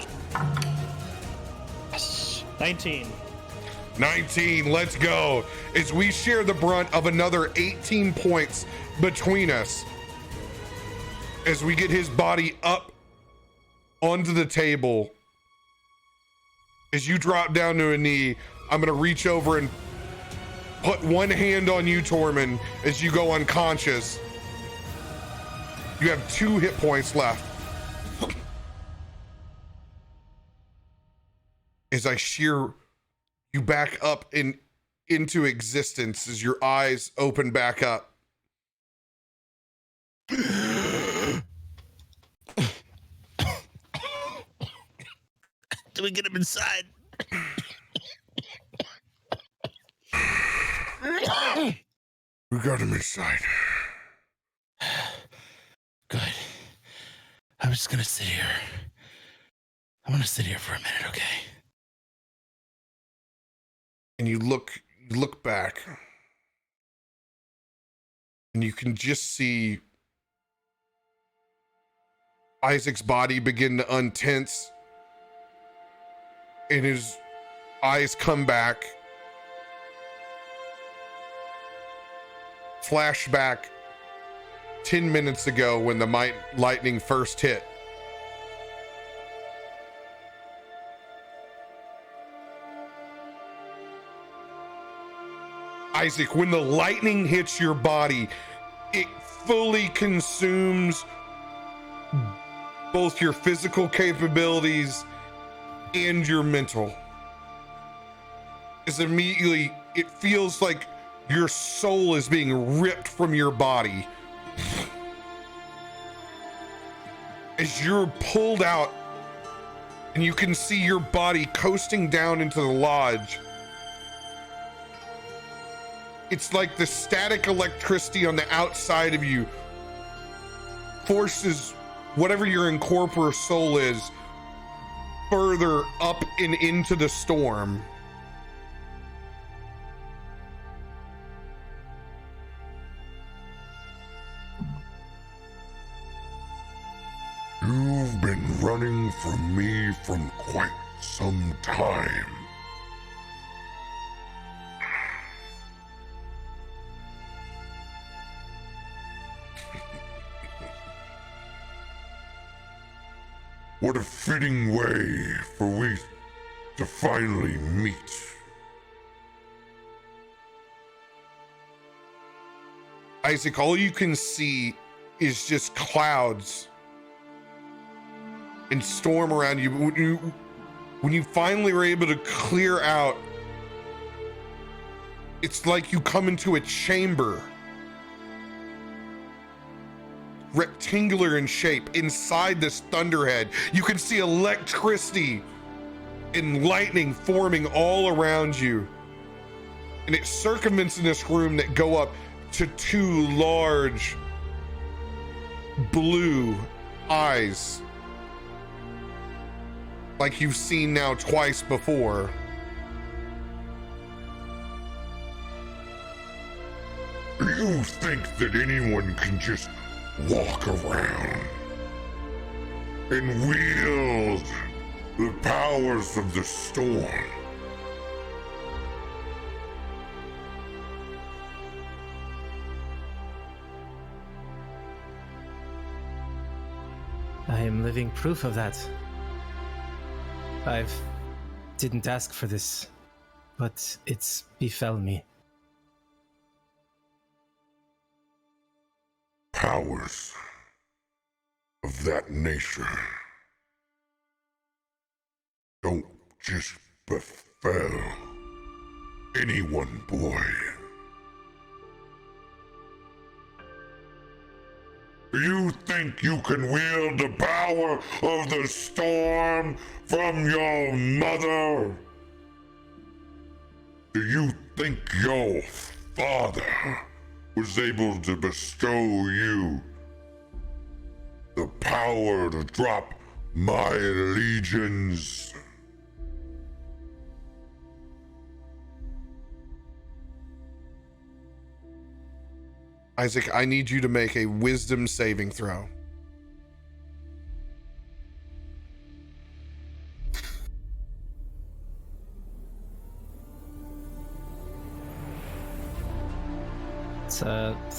Yes. 19. 19, let's go. As we share the brunt of another 18 points between us. As we get his body up onto the table. As you drop down to a knee, I'm gonna reach over and put one hand on you, Tormund, as you go unconscious. You have 2 hit points left. As I shear you back up into existence, as your eyes open back up. Do we get him inside? We got him inside. Good. I'm just gonna sit here. I'm gonna sit here for a minute, okay? And you look back, and you can just see Isaac's body begin to untense, and his eyes come back. Flashback 10 minutes ago when the lightning first hit. Isaac, when the lightning hits your body, it fully consumes both your physical capabilities and your mental. It's immediately, it feels like your soul is being ripped from your body. As you're pulled out and you can see your body coasting down into the lodge, it's like the static electricity on the outside of you forces whatever your incorporeal soul is further up and into the storm. You've been running from me from quite some time. What a fitting way for we to finally meet. Isaac, all you can see is just clouds and storm around you. When you finally are able to clear out, it's like you come into a chamber, rectangular in shape. Inside this thunderhead, you can see electricity and lightning forming all around you, and it circumvents in this room that go up to 2 large blue eyes, like you've seen now twice before. You think that anyone can just walk around and wield the powers of the storm? I am living proof of that. Didn't ask for this, but it's befell me. Powers of that nature don't just befell anyone, boy. You think you can wield the power of the storm from your mother? Do you think your father was able to bestow you the power to drop my legions. Isaac, I need you to make a wisdom saving throw. It's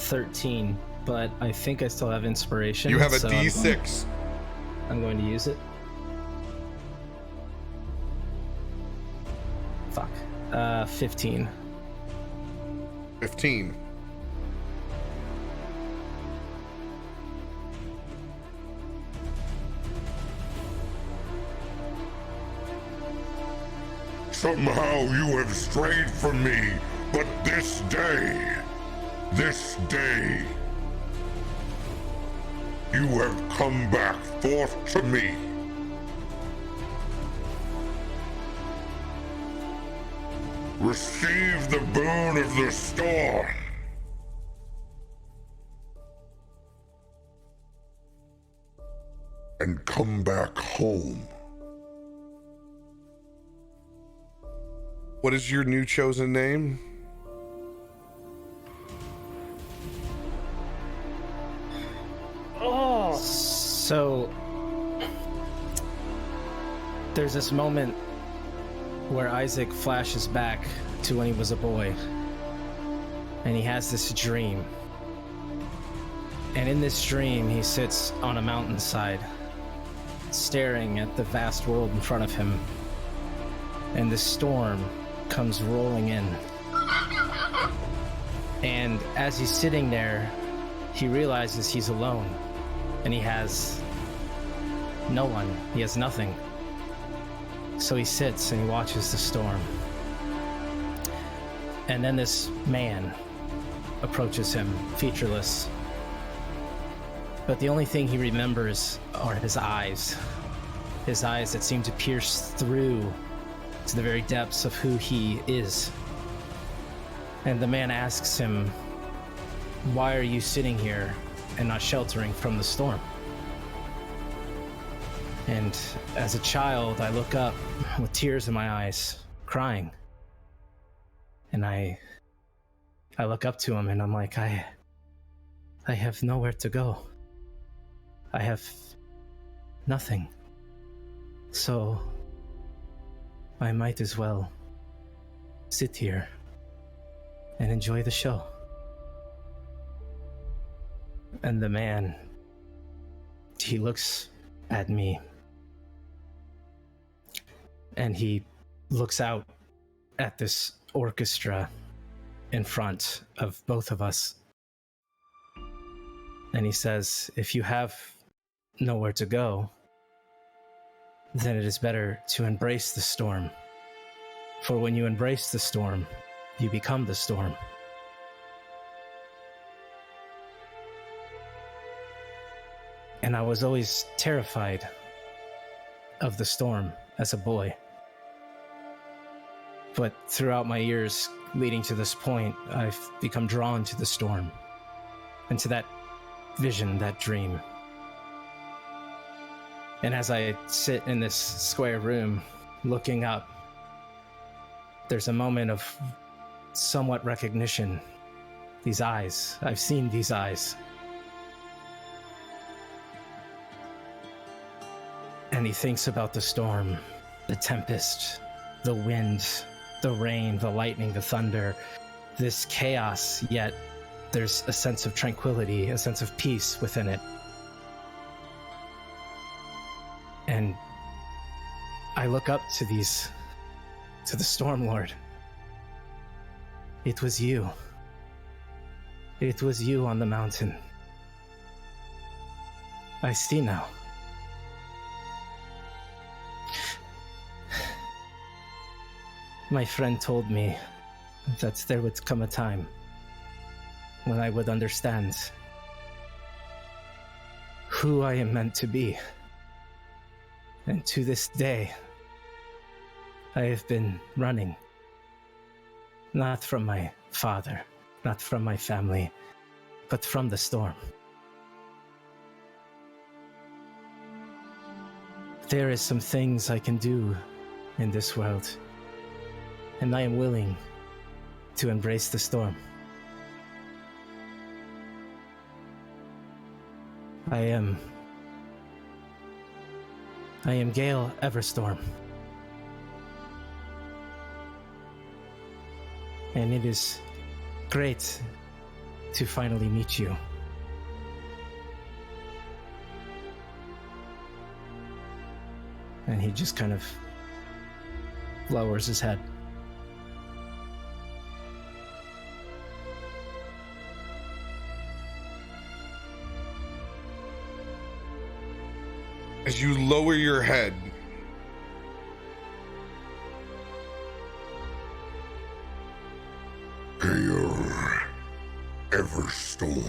13, but I think I still have inspiration. You have a so D6. I'm going to use it. Fuck. 15. 15. Somehow you have strayed from me, but this day, you have come back forth to me. Receive the boon of the storm. And come back home. What is your new chosen name? Oh, So there's this moment where Isaac flashes back to when he was a boy, and he has this dream. And in this dream, he sits on a mountainside, staring at the vast world in front of him. And the storm comes rolling in. And as he's sitting there, he realizes he's alone. And he has no one. He has nothing. So he sits and he watches the storm. And then this man approaches him, featureless. But the only thing he remembers are his eyes. His eyes that seem to pierce through to the very depths of who he is. And the man asks him, "Why are you sitting here and not sheltering from the storm?" And as a child, I look up with tears in my eyes, crying. And I look up to him and I'm like, I have nowhere to go. I have nothing. So I might as well sit here and enjoy the show. And the man, he looks at me and he looks out at this orchestra in front of both of us. And he says, "If you have nowhere to go, then it is better to embrace the storm. For when you embrace the storm, you become the storm." And I was always terrified of the storm as a boy. But throughout my years leading to this point, I've become drawn to the storm and to that vision, that dream. And as I sit in this square room looking up, there's a moment of somewhat recognition. These eyes, I've seen these eyes. And he thinks about the storm, the tempest, the wind, the rain, the lightning, the thunder, this chaos, yet there's a sense of tranquility, a sense of peace within it. And I look up to the Storm Lord. It was you. It was you on the mountain. I see now. My friend told me that there would come a time when I would understand who I am meant to be. And to this day, I have been running, not from my father not from my family, but from the storm. There is some things I can do in this world, and I am willing to embrace the storm. I am Gale Everstorm. And it is great to finally meet you. And he just kind of lowers his head. As you lower your head, Hail, Everstorm.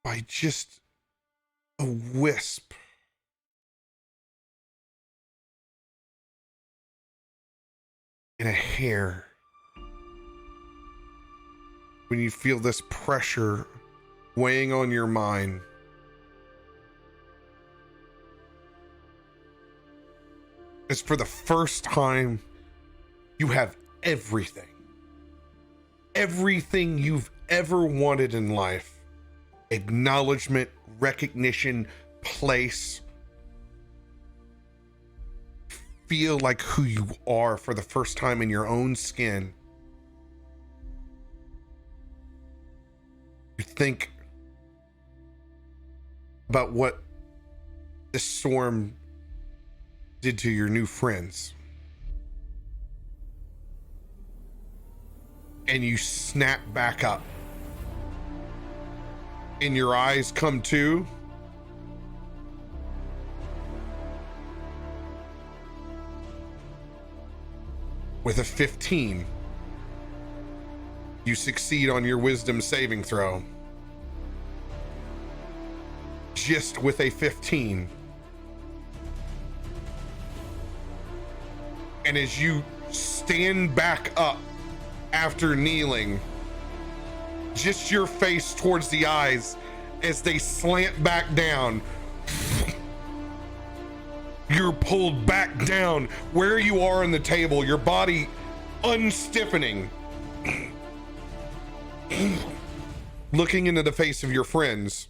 by just a wisp, in a hair, when you feel this pressure weighing on your mind, it's for the first time you have everything you've ever wanted in life. Acknowledgement, recognition, place. Feel like who you are for the first time in your own skin. You think about what this storm did to your new friends. And you snap back up. And your eyes come to. With a 15, you succeed on your wisdom saving throw. Just with a 15. And as you stand back up after kneeling, just your face towards the eyes as they slant back down. You're pulled back down where you are on the table, your body unstiffening. Looking into the face of your friends.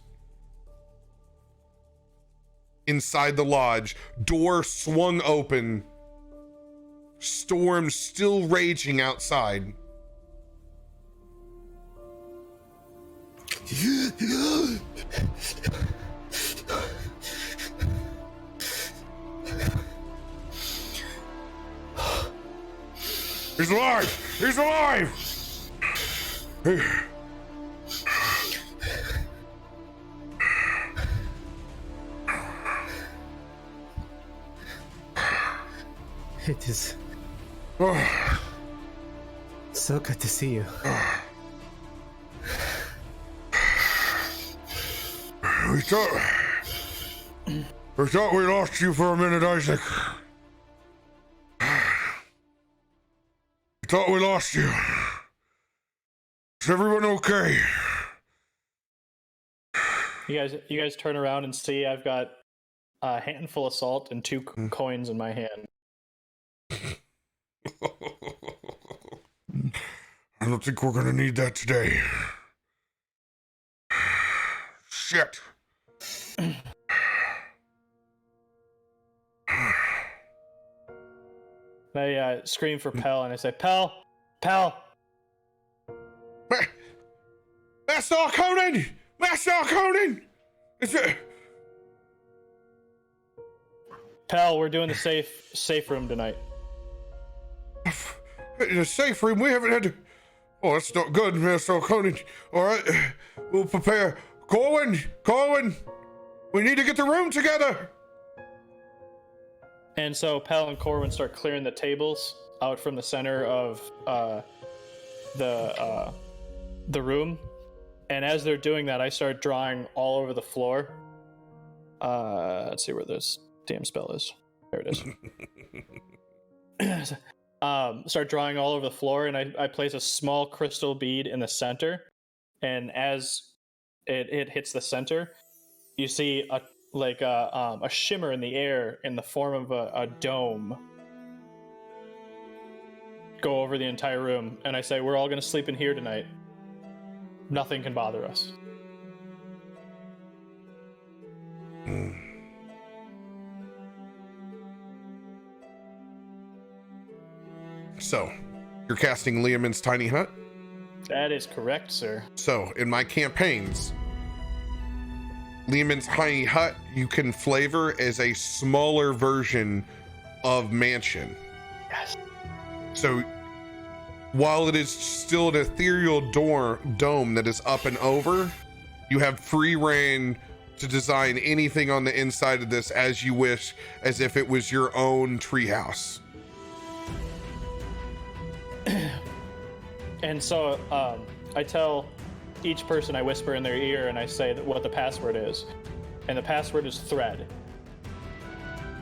Inside the lodge, door swung open. Storm still raging outside. He's alive! He's alive! It is so good to see you. We thought we lost you for a minute, Isaac. We thought we lost you. Is everyone okay? You guys turn around and see I've got a handful of salt and 2 coins in my hand. I don't think we're gonna need that today. Shit. I scream for Pell and I say, Pell! Master Arkonan! Master Arkonan! Is it... Pell, we're doing the safe room tonight. In a safe room, we haven't had to... Oh, that's not good, Master Arkonan. Alright, we'll prepare. Corwin! We need to get the room together! And so Pell and Corwin start clearing the tables out from the center of the room, and as they're doing that, I start drawing all over the floor. Let's see where this damn spell is. There it is. Start drawing all over the floor, and I place a small crystal bead in the center, and as it hits the center, you see a shimmer in the air in the form of a dome go over the entire room, and I say, we're all going to sleep in here tonight. Nothing can bother us. So, you're casting Leomund's tiny hut? That is correct, sir. So, in my campaigns, Leomund's tiny hut you can flavor as a smaller version of mansion. Yes. So, while it is still an ethereal dome that is up and over, you have free reign to design anything on the inside of this as you wish, as if it was your own treehouse. And so I tell each person, I whisper in their ear, and I say what the password is. And the password is thread.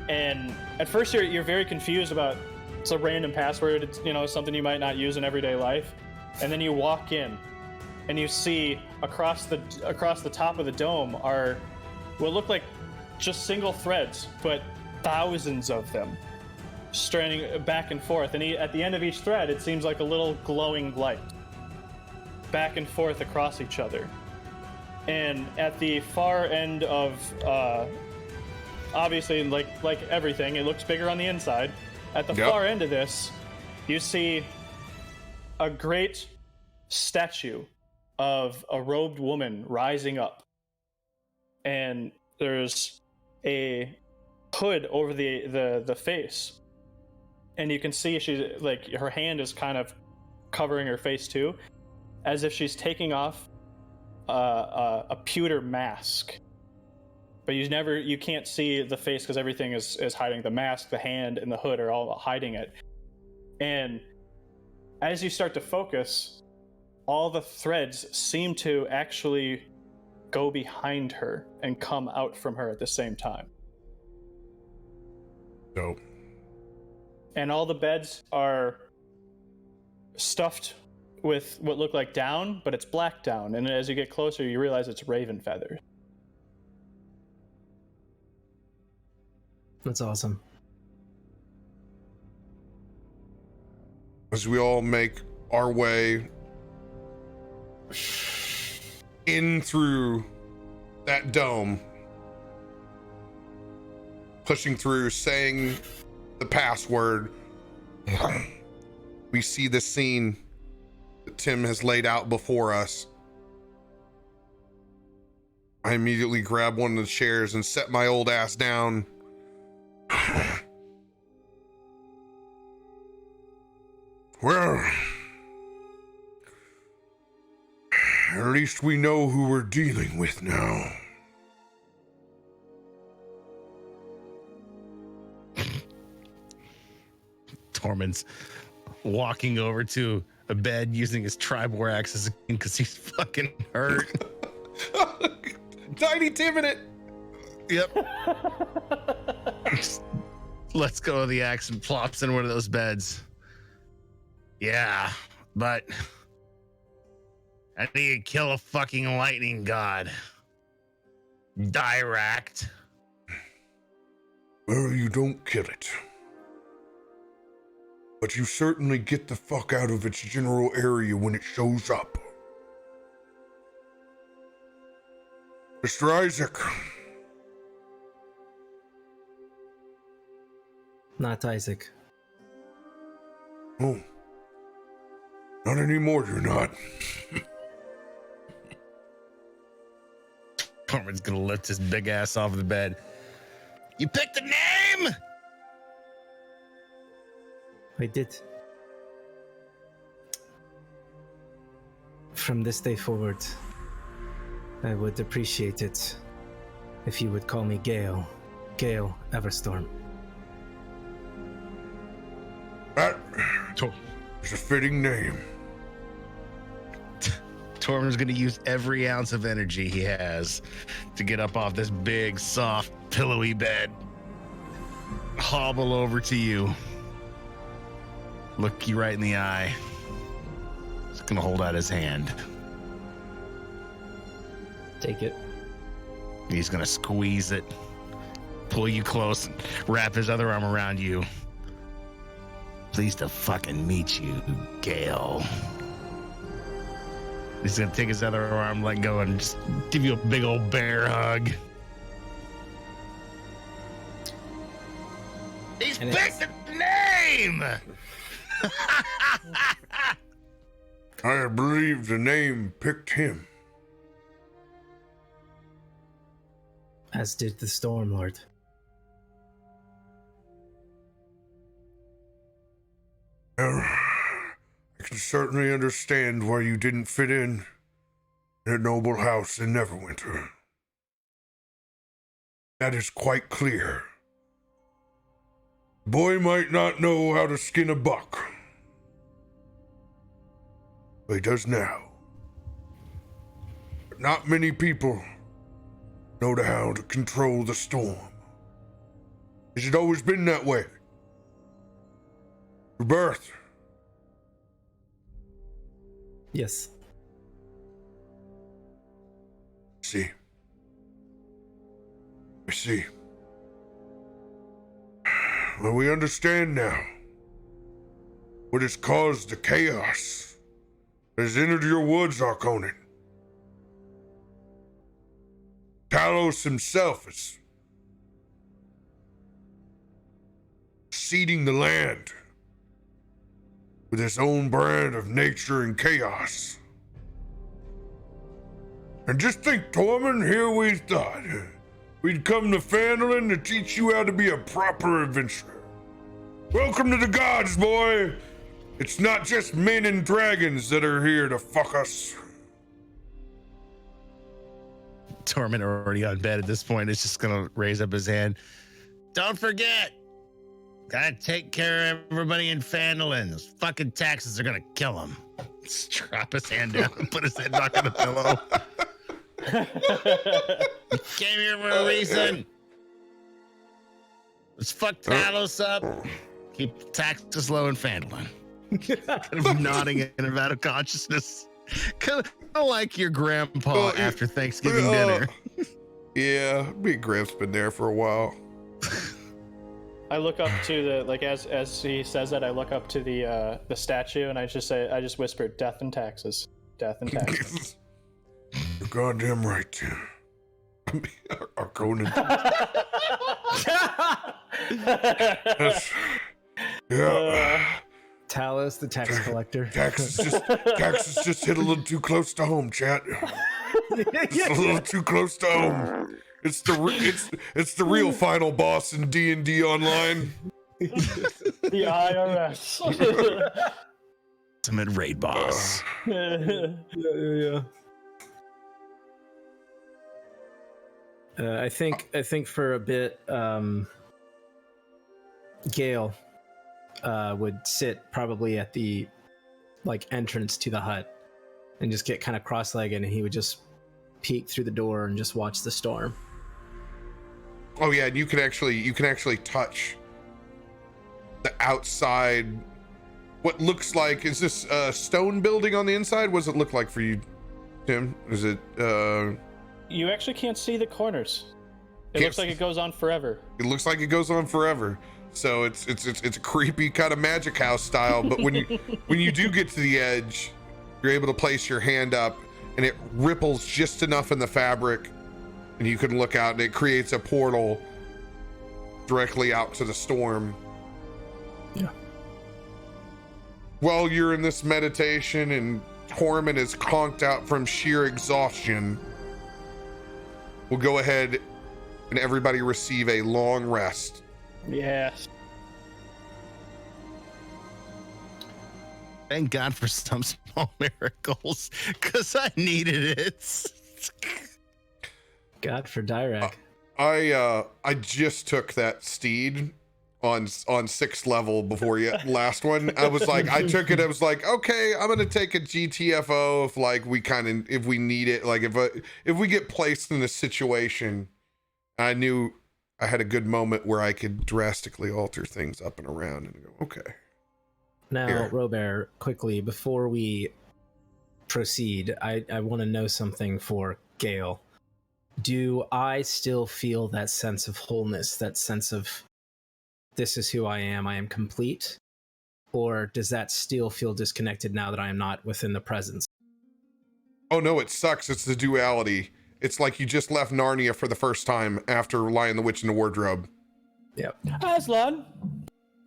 And at first you're very confused about it's a random password. It's, something you might not use in everyday life. And then you walk in and you see across the top of the dome are what look like just single threads, but thousands of them stranding back and forth. And at the end of each thread, it seems like a little glowing light back and forth across each other. And at the far end of, obviously, like everything, it looks bigger on the inside. At the far end of this, you see a great statue of a robed woman rising up. And there's a hood over the face. And you can see she's her hand is kind of covering her face too, as if she's taking off a pewter mask. But you can't see the face because everything is hiding. The mask, the hand, and the hood are all hiding it. And as you start to focus, all the threads seem to actually go behind her and come out from her at the same time. Dope. And all the beds are stuffed with what look like down, but it's black down. And as you get closer, you realize it's raven feathers. That's awesome. As we all make our way in through that dome, pushing through, saying the password, we see the scene that Tim has laid out before us. I immediately grab one of the chairs and set my old ass down. Well, at least we know who we're dealing with now. Tormund's walking over to a bed using his tribor axe as because he's fucking hurt. Tiny Tim in it. Yep. Just lets go of the axe and plops in one of those beds. Yeah, but I need to kill a fucking lightning god. Dirakt. Well, you don't kill it. But you certainly get the fuck out of its general area when it shows up. Mr. Isaac. Not Isaac. Oh. Not anymore, you're not. Tormund's gonna lift his big ass off the bed. You picked the name! I did. From this day forward, I would appreciate it if you would call me Gale Everstorm. That is a fitting name. Tormund's going to use every ounce of energy he has to get up off this big, soft, pillowy bed. Hobble over to you. Look you right in the eye. He's going to hold out his hand. Take it. He's going to squeeze it, pull you close, and wrap his other arm around you. Pleased to fucking meet you, Gale. He's going to take his other arm, let go, and just give you a big old bear hug. He's picked the name! I believe the name picked him. As did the Storm Lord. Well, I can certainly understand why you didn't fit in a noble house in Neverwinter. That is quite clear. The boy might not know how to skin a buck, but he does now. But not many people know how to control the storm. Has it always been that way? Your birth? Yes. I see. Well, we understand now what has caused the chaos that has entered your woods, Arkonan. Talos himself is seeding the land with his own brand of nature and chaos. And just think, Tormund, here we thought we'd come to Phandalin to teach you how to be a proper adventurer. Welcome to the gods, boy. It's not just men and dragons that are here to fuck us. Tormund, already on bed at this point, is just going to raise up his hand. Don't forget, gotta take care of everybody in Phandalin. Those fucking taxes are going to kill him. Just drop his hand down and put his head back on the pillow. Came here for a reason. Let's fuck Talos up. Keep taxes low in Phandalin. Kind of nodding in and out of consciousness. Kind of like your grandpa after Thanksgiving dinner. Yeah, me and Griff's been there for a while. I look up to the, like, as he says that, I look up to the statue and I just whisper, death and taxes. Death and taxes. You're goddamn right. Arkonan. Yeah. Talos, the tax collector. Taxes just hit a little too close to home, chat. Just a little too close to home. It's the real final boss in D&D Online. The IRS. Ultimate raid boss. Yeah. I think for a bit, Gale would sit probably at the entrance to the hut and just get kind of cross-legged, and he would just peek through the door and just watch the storm. Oh yeah, and you can actually touch the outside. What looks like, is this a stone building on the inside? What does it look like for you, Tim? Is it You actually can't see the corners. It looks like it goes on forever. It looks like it goes on forever. So it's a creepy kind of magic house style, but when you do get to the edge, you're able to place your hand up and it ripples just enough in the fabric and you can look out and it creates a portal directly out to the storm. Yeah. While you're in this meditation and Tormund is conked out from sheer exhaustion, we'll go ahead and everybody receive a long rest. Yes. Thank God for some small miracles, because I needed it. God for Dirakt. I just took that steed on 6th level before you last one. I was like, I took it. I was like, okay, I'm gonna take a GTFO if like if we need it. Like if we get placed in a situation, I knew I had a good moment where I could drastically alter things up and around and go, okay. Now, Here. RoBear, quickly before we proceed, I want to know something for Gale. Do I still feel that sense of wholeness, that sense of this is who I am complete? Or does that still feel disconnected now that I am not within the presence? Oh no, it sucks. It's the duality. It's like you just left Narnia for the first time after Lion the Witch in the Wardrobe. Yep. Aslan.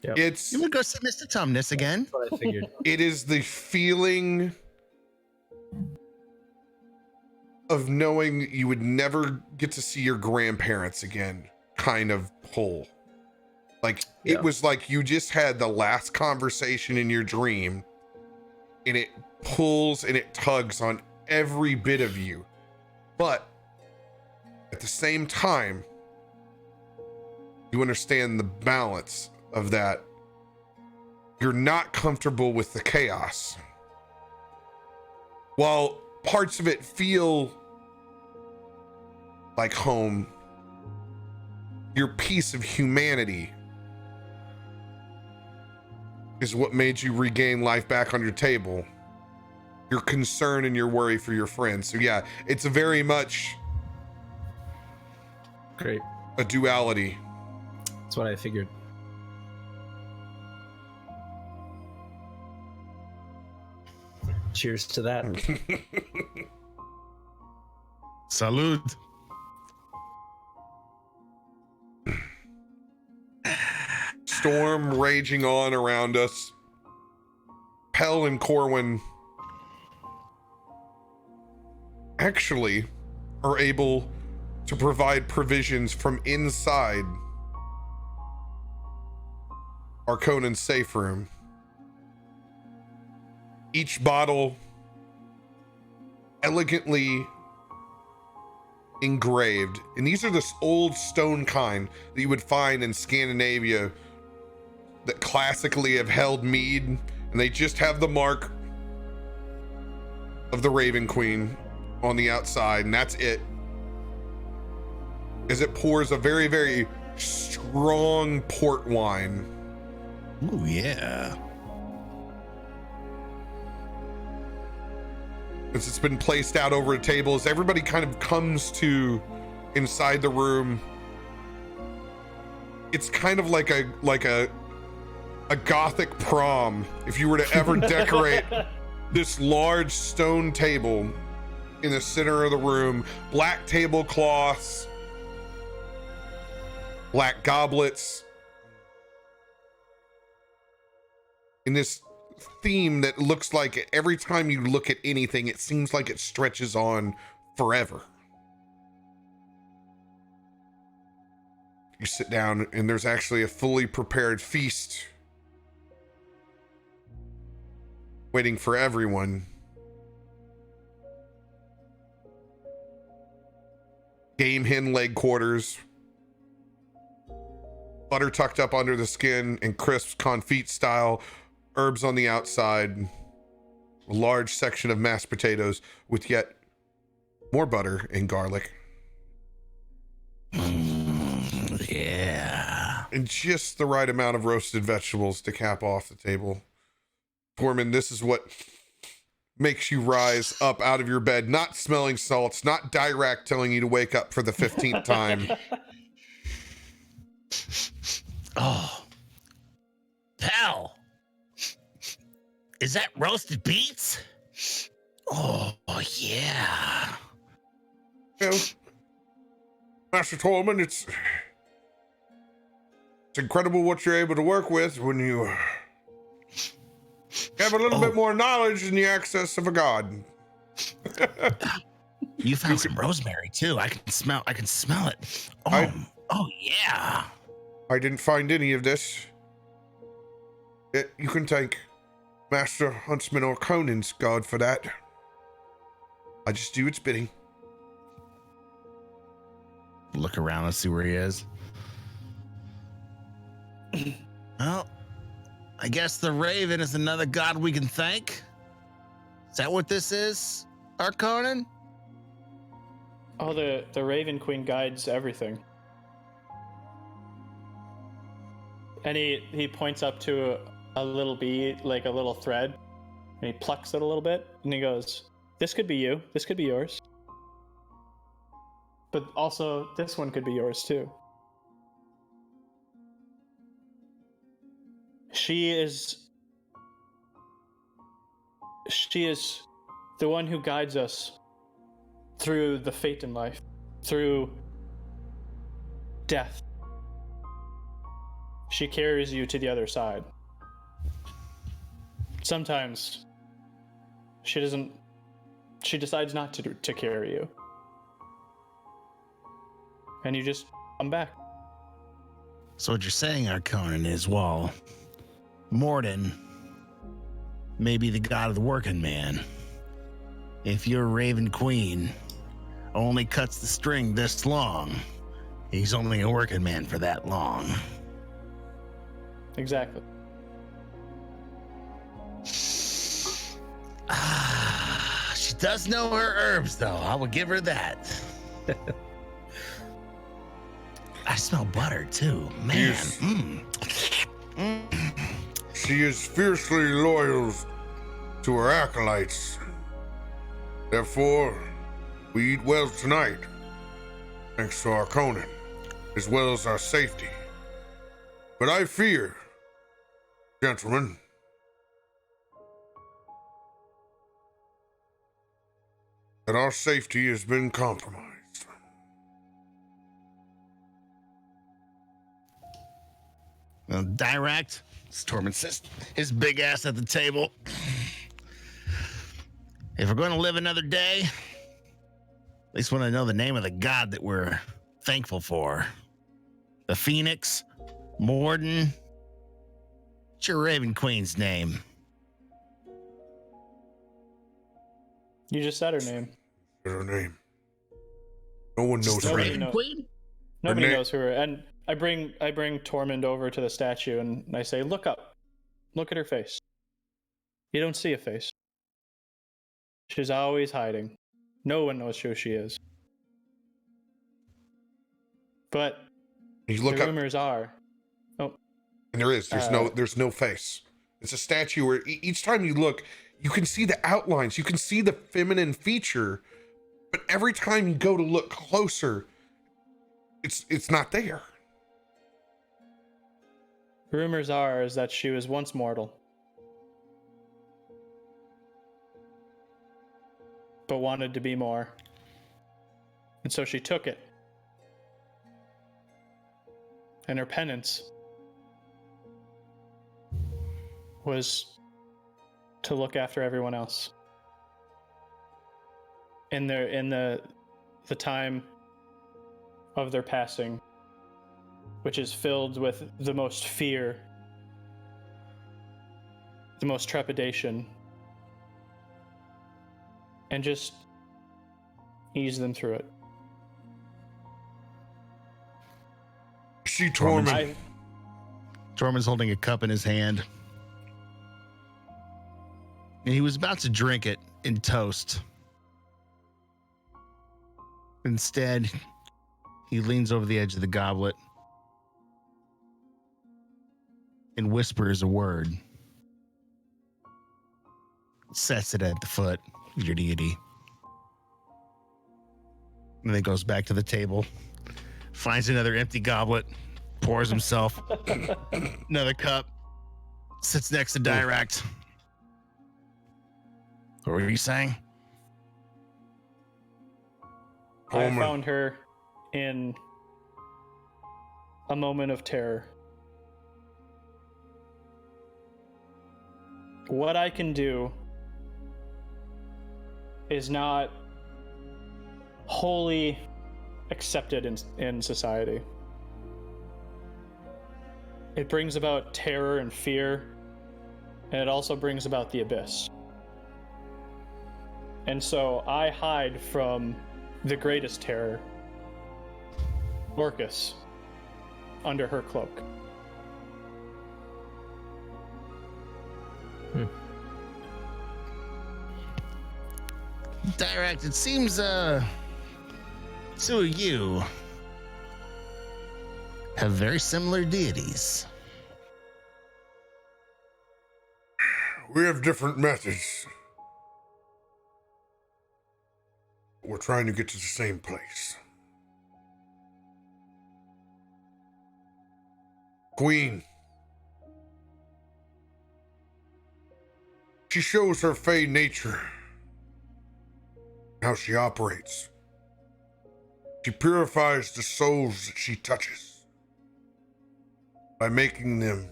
Yep. It's You would go see Mr. Tumnus again? That's what I figured. it is the feeling of knowing you would never get to see your grandparents again kind of pull. Like it was like you just had the last conversation in your dream and it pulls and it tugs on every bit of you. But at the same time, you understand the balance of that. You're not comfortable with the chaos. While parts of it feel like home, your piece of humanity is what made you regain life back on your table. Your concern and your worry for your friends. So yeah, it's a very much Great. a duality. That's what I figured. Cheers to that. Salud. Storm raging on around us. Pell and Corwin actually are able to provide provisions from inside Arkonan's safe room. Each bottle elegantly engraved, and these are this old stone kind that you would find in Scandinavia that classically have held mead, and they just have the mark of the Raven Queen on the outside, and that's it. As it pours a very, very strong port wine. Oh yeah. As it's been placed out over a table, as everybody kind of comes to inside the room, it's kind of like a gothic prom. If you were to ever decorate this large stone table in the center of the room, black tablecloths, black goblets, in this theme that looks like every time you look at anything, it seems like it stretches on forever. You sit down and there's actually a fully prepared feast waiting for everyone. Game hen leg quarters, butter tucked up under the skin and crisp confit style, herbs on the outside, a large section of mashed potatoes with yet more butter and garlic. Yeah. And just the right amount of roasted vegetables to cap off the table. Tormund, this is what makes you rise up out of your bed, not smelling salts, not Dirakt telling you to wake up for the 15th time. Oh. Pal. Is that roasted beets? Oh, yeah. You know, Master Tormund, it's incredible what you're able to work with when you have a little bit more knowledge than the access of a god. You found some rosemary too. I can smell it. Oh yeah. I didn't find any of this. You can thank Master Huntsman Arkonan's god for that. I just do its bidding. Look around and see where he is. Well, I guess the Raven is another god we can thank. Is that what this is, Arkonan? Oh, the Raven Queen guides everything. And he points up to a little bead, like a little thread, and he plucks it a little bit, and he goes, "This could be you. This could be yours. But also, this one could be yours too." She is the one who guides us through the fate in life, through death. She carries you to the other side. Sometimes she decides not to carry you. And you just come back. So what you're saying, Arkonan, is, well, Morden may be the god of the working man. If your Raven Queen only cuts the string this long, he's only a working man for that long. Exactly. She does know her herbs, though. I will give her that. I smell butter, too. Man. Yes. She is fiercely loyal to her acolytes. Therefore, we eat well tonight, thanks to Arkonan, as well as our safety. But I fear, gentlemen, that our safety has been compromised. Dirakt, as Tormund says, his big ass at the table. If we're going to live another day, at least want to know the name of the god that we're thankful for. The Phoenix, Morden. What's your Raven Queen's name? You just said her name. Her name. No one knows The her Raven name. Queen? Nobody name- knows who her. And I bring Tormund over to the statue and I say, "Look up. Look at her face. You don't see a face. She's always hiding. No one knows who she is. But You look the up, rumors are." Oh, and there's no face. It's a statue where each time you look, you can see the outlines, you can see the feminine feature, but every time you go to look closer, it's not there. rumors are is that she was once mortal, but wanted to be more. And so she took it. And her penance was to look after everyone else. In the time of their passing, which is filled with the most fear, the most trepidation, and just ease them through it. See Tormund. Tormund's holding a cup in his hand. And he was about to drink it in toast. Instead, he leans over the edge of the goblet and whispers a word. Sets it at the foot of your deity. And then goes back to the table, finds another empty goblet, pours himself another cup, sits next to Dirakt. What were you saying? I found her in a moment of terror. What I can do is not wholly accepted in society. It brings about terror and fear, and it also brings about the abyss. And so I hide from the greatest terror, Orcus, under her cloak. Direkt, it seems, two of you have very similar deities. We have different methods. We're trying to get to the same place. Queen. She shows her fey nature, how she operates. She purifies the souls that she touches by making them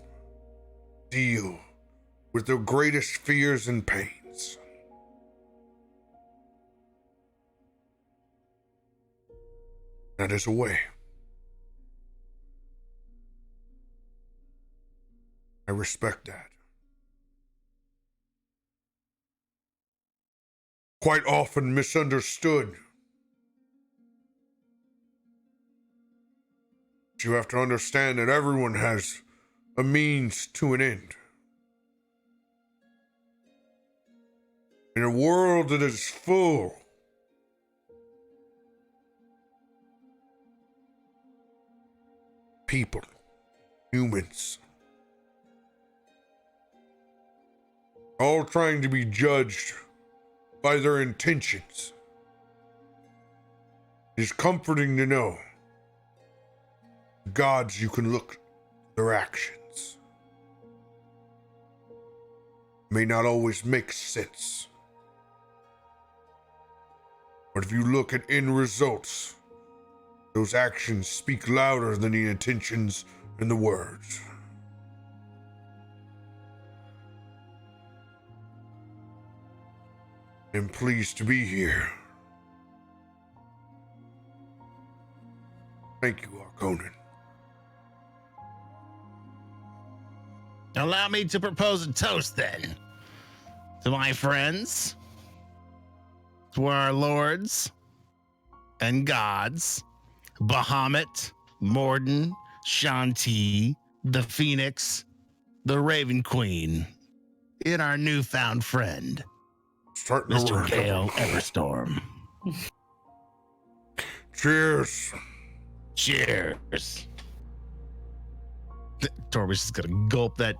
deal with their greatest fears and pains. That is a way. I respect that. Quite often misunderstood. But you have to understand that everyone has a means to an end. In a world that is full people, humans, all trying to be judged by their intentions, it is comforting to know gods you can look at their actions. May not always make sense, but if you look at end results, those actions speak louder than the intentions and the words. I'm pleased to be here. Thank you, Arkonan. Allow me to propose a toast then to my friends, to our lords and gods, Bahamut, Morden, Shanti, the Phoenix, the Raven Queen, and our newfound friend, Starting to Mr. work. Gale Everstorm. Cheers. Cheers. Tormund's just gonna gulp that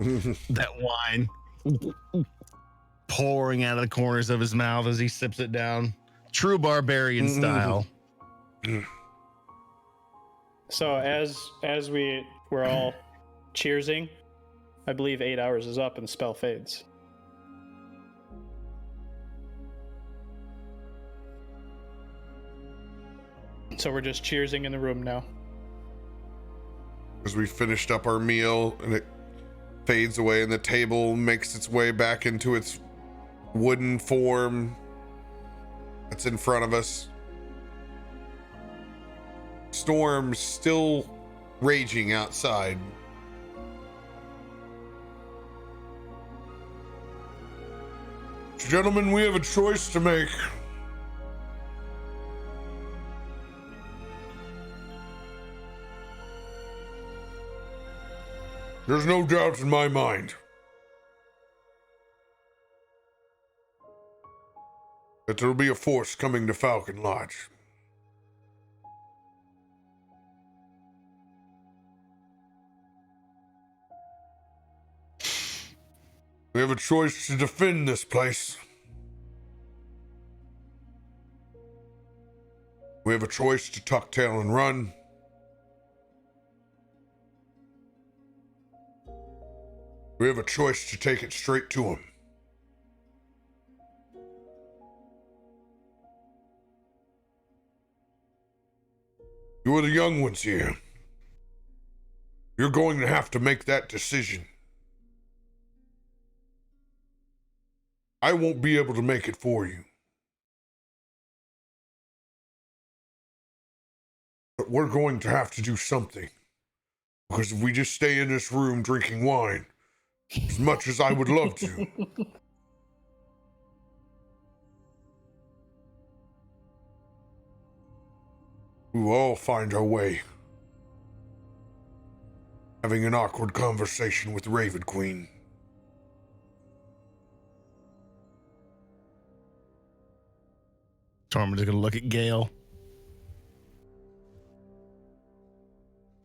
wine, pouring out of the corners of his mouth as he sips it down, true barbarian style. So as we're all cheersing, I believe 8 hours is up and the spell fades. So we're just cheersing in the room now. As we finished up our meal and it fades away and the table makes its way back into its wooden form that's in front of us. Storm's still raging outside. Gentlemen, we have a choice to make. There's no doubt in my mind that there will be a force coming to Falcon Lodge. We have a choice to defend this place. We have a choice to tuck tail and run. We have a choice to take it straight to him. You are the young ones here. You're going to have to make that decision. I won't be able to make it for you. But we're going to have to do something. Because if we just stay in this room drinking wine, as much as I would love to, we will all find our way. Having an awkward conversation with Raven Queen. Tormund's gonna look at Gale.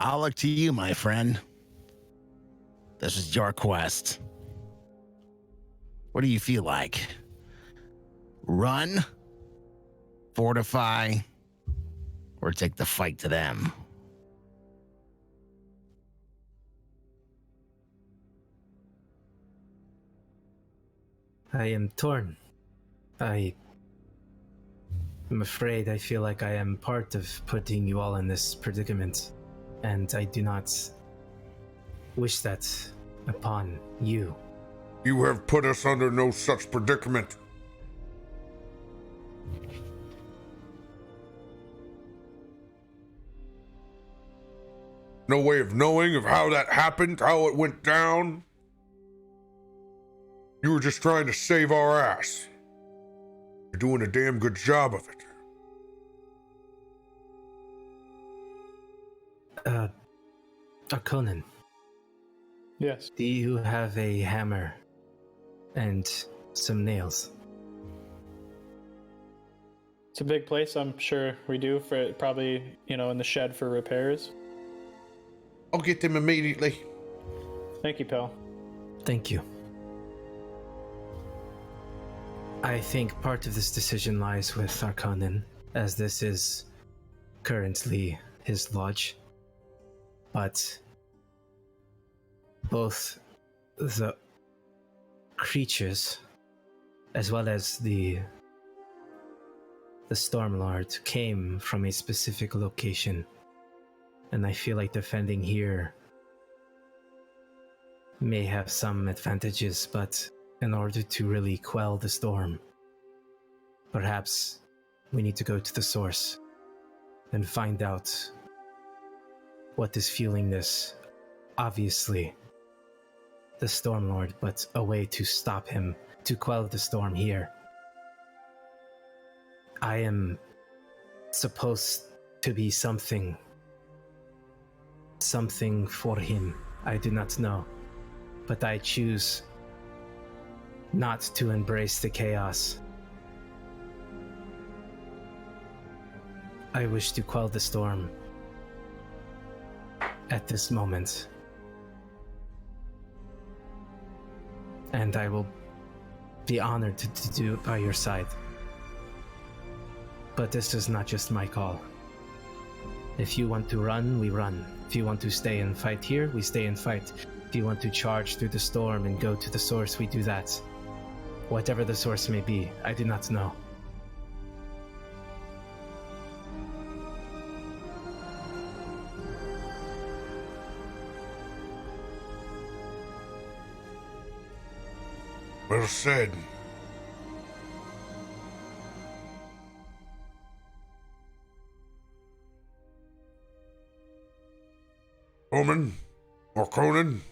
I'll look to you, my friend. This is your quest. What do you feel like? Run, fortify, or take the fight to them? I am torn. I'm afraid I feel like I am part of putting you all in this predicament, and I do not wish that upon you. You have put us under no such predicament. No way of knowing of how that happened, how it went down. You were just trying to save our ass. You're doing a damn good job of it. Arkonan, Yes. do you have a hammer and some nails? It's a big place, I'm sure we do, for probably, in the shed for repairs. I'll get them immediately. Thank you, pal. Thank you. I think part of this decision lies with Arkonan, as this is currently his lodge. But both the creatures as well as the Stormlord came from a specific location, and I feel like defending here may have some advantages, but in order to really quell the storm, perhaps we need to go to the source and find out what is fueling this. Obviously, the Stormlord, but a way to stop him, to quell the storm here. I am supposed to be something for him. I do not know, but I choose not to embrace the chaos. I wish to quell the storm at this moment, and I will be honored to do it by your side. But this is not just my call. If you want to run, we run. If you want to stay and fight here, we stay and fight. If you want to charge through the storm and go to the source, we do that. Whatever the source may be, I do not know. Well said. Omen, or Conan,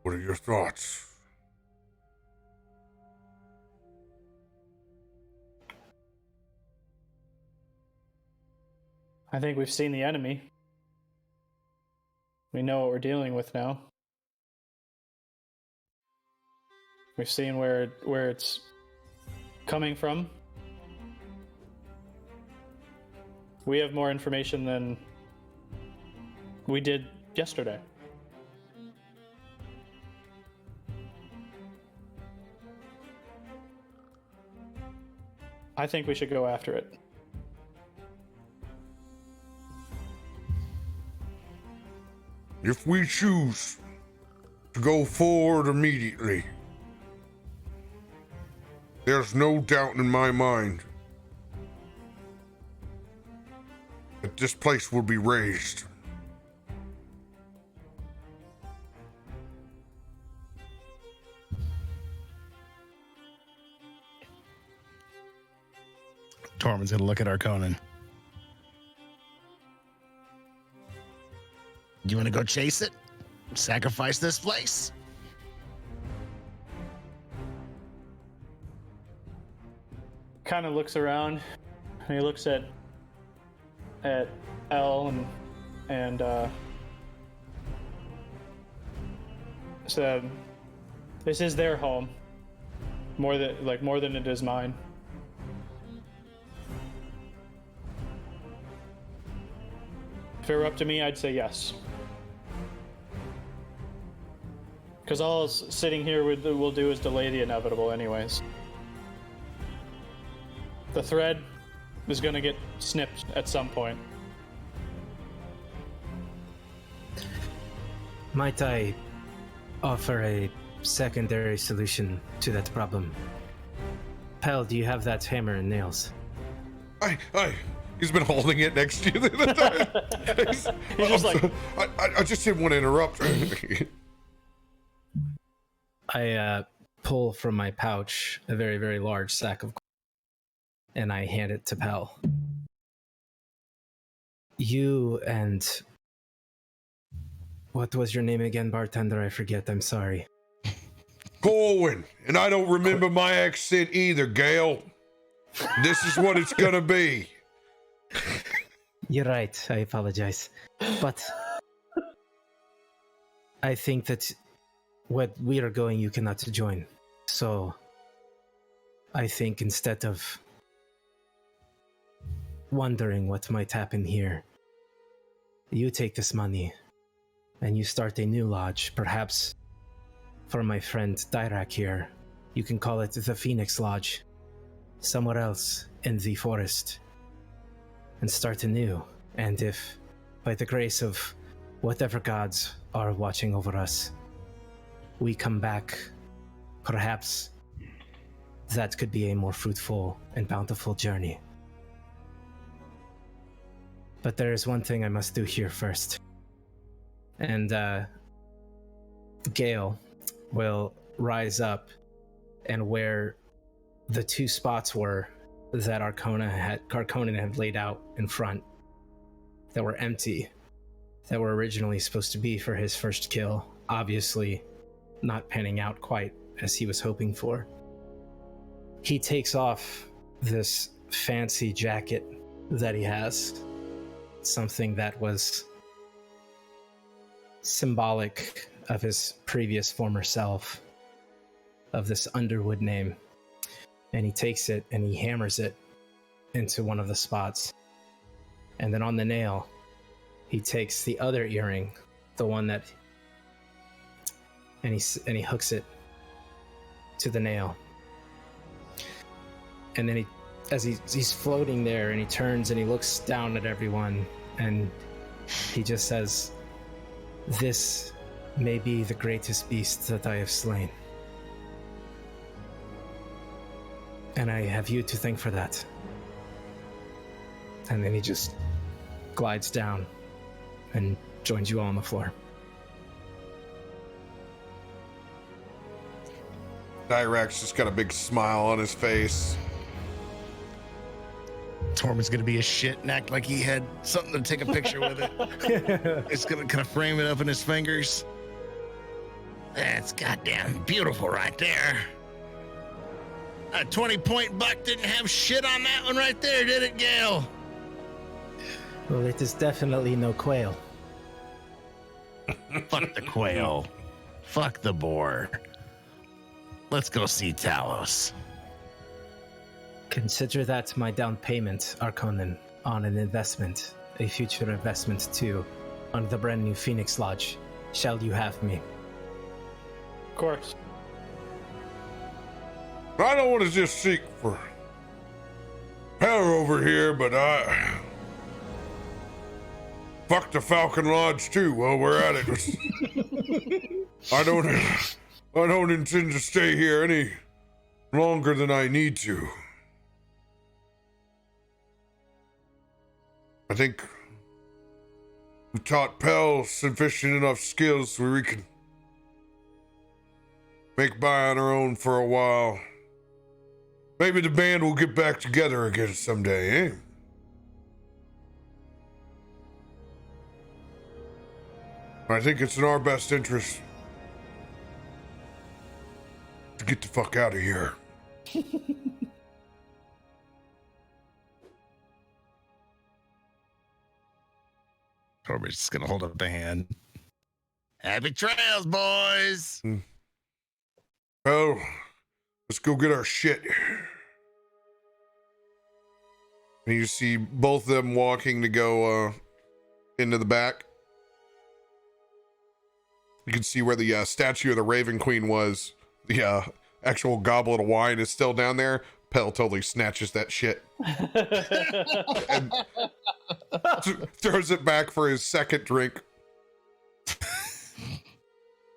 what are your thoughts? I think we've seen the enemy. We know what we're dealing with now. We've seen where it's coming from. We have more information than we did yesterday. I think we should go after it. If we choose to go forward immediately, there's no doubt in my mind that this place will be razed. Tormund's gonna look at Arkonan. You wanna go chase it? Sacrifice this place? Kind of looks around, and he looks at Elle and said, "This is their home, more than it is mine. If it were up to me, I'd say yes. Because all sitting here will do is delay the inevitable anyways. The thread is going to get snipped at some point. Might I offer a secondary solution to that problem? Pell, do you have that hammer and nails? He's been holding it next to you the other time. He's just like... I just didn't want to interrupt. I pull from my pouch a very, very large sack of, and I hand it to Pell. You and... What was your name again, bartender? I forget, I'm sorry. Corwin, and I don't remember my accent either, Gail. This is what it's gonna be. You're right, I apologize. But I think that where we are going, you cannot join. So I think instead of wondering what might happen here, you take this money and you start a new lodge, perhaps for my friend Dirakt here. You can call it the Phoenix Lodge, somewhere else in the forest, and start anew. And if, by the grace of whatever gods are watching over us, we come back, perhaps that could be a more fruitful and bountiful journey. But there is one thing I must do here first. And Gale will rise up, and where the two spots were that Arkonan had laid out in front that were empty, that were originally supposed to be for his first kill, obviously not panning out quite as he was hoping for. He takes off this fancy jacket that he has, something that was symbolic of his previous former self, of this Underwood name, and he takes it and he hammers it into one of the spots. And then on the nail, he takes the other earring, the one that, and he hooks it to the nail. And then as he's floating there, and he turns and he looks down at everyone, and he just says, "This may be the greatest beast that I have slain. And I have you to thank for that." And then he just glides down and joins you all on the floor. Dirakt's just got a big smile on his face. Tormund's gonna be a shit and act like he had something to take a picture with it. It's gonna kind of frame it up in his fingers. That's goddamn beautiful right there. A 20-point buck didn't have shit on that one right there, did it, Gale? Well, it is definitely no quail. Fuck the quail. Fuck the boar. Let's go see Talos. Consider that my down payment, Arkonan, on an investment, a future investment too, on the brand new Phoenix Lodge. Shall you have me? Of course. I don't want to just seek for power over here, but fuck the Falcon Lodge too while we're at it. I don't intend to stay here any longer than I need to. I think we taught Pell sufficient enough skills where we can make by on our own for a while. Maybe the band will get back together again someday, eh? I think it's in our best interest to get the fuck out of here. Tormund's just gonna hold up a hand. Happy trails, boys. Oh, let's go get our shit. And you see both of them walking to go into the back. You can see where the statue of the Raven Queen was. The actual goblet of wine is still down there. Pell totally snatches that shit and throws it back for his second drink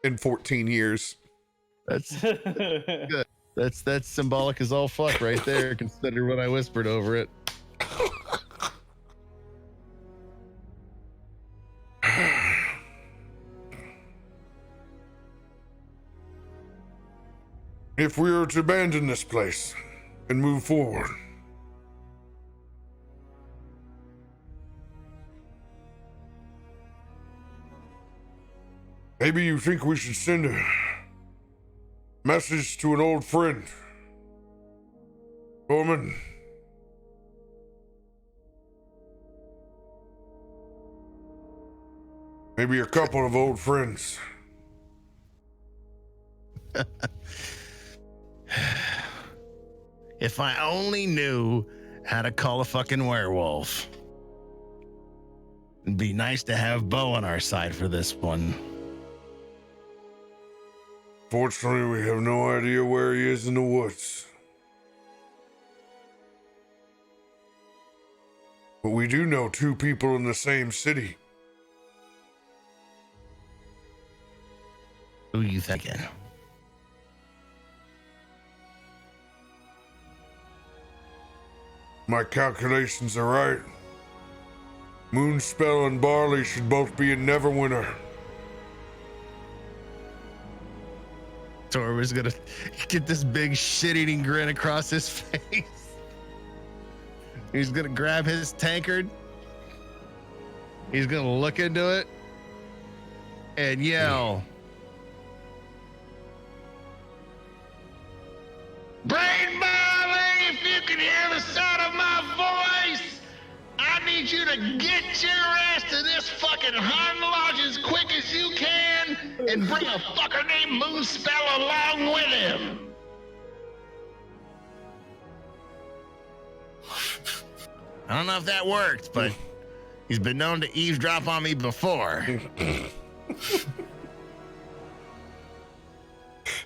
in 14 years. That's good. That's symbolic as all fuck right there. Consider what I whispered over it. If we were to abandon this place and move forward, maybe you think we should send a message to an old friend. Tormund. Maybe a couple of old friends. If I only knew how to call a fucking werewolf. It'd be nice to have Bo on our side for this one. Fortunately, we have no idea where he is in the woods. But we do know two people in the same city. Who you thinking? My calculations are right. Moonspell and Barley should both be in Neverwinter. Tormund's gonna get this big shit-eating grin across his face. He's gonna grab his tankard. He's gonna look into it and yell, "Brain Barley, if you can hear the sound of my voice, I need you to get your ass to this fucking Hun Lodge as quick as you can and bring a fucker named Moonspell along with him." I don't know if that worked, but he's been known to eavesdrop on me before.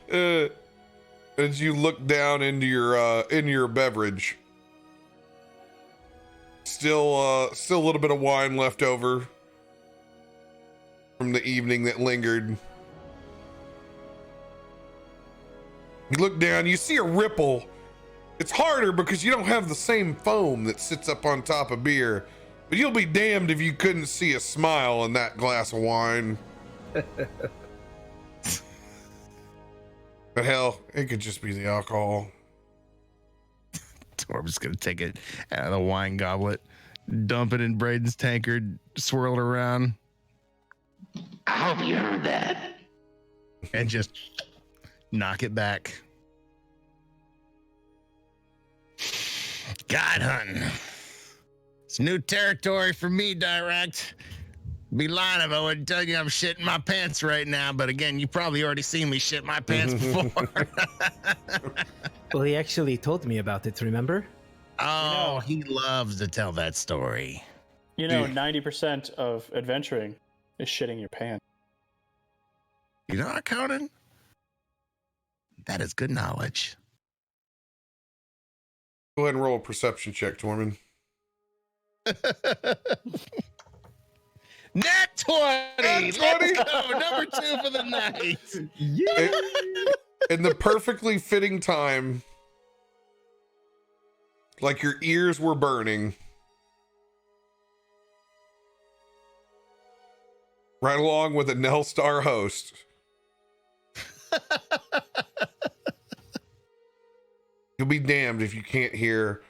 As you look down into your beverage, still a little bit of wine left over from the evening that lingered. You look down, you see a ripple. It's harder because you don't have the same foam that sits up on top of beer, but you'll be damned if you couldn't see a smile in that glass of wine. But hell, it could just be the alcohol. Tormund's gonna take it out of the wine goblet, dump it in Braden's tankard, swirl it around. I hope you heard that. And just knock it back. God hunting. It's new territory for me, Dirakt. Be lying if I wouldn't tell you I'm shitting my pants right now, but again, you probably already seen me shit my pants before. Well, he actually told me about it, remember? Oh, he loves to tell that story. 90% of adventuring is shitting your pants. You know what, Conan? That is good knowledge. Go ahead and roll a perception check, Tormund. Nat 20! Nat 20? Let's go. Number 2 for the night. Yeah. In the perfectly fitting time, like your ears were burning, right along with a Nelstar host. You'll be damned if you can't hear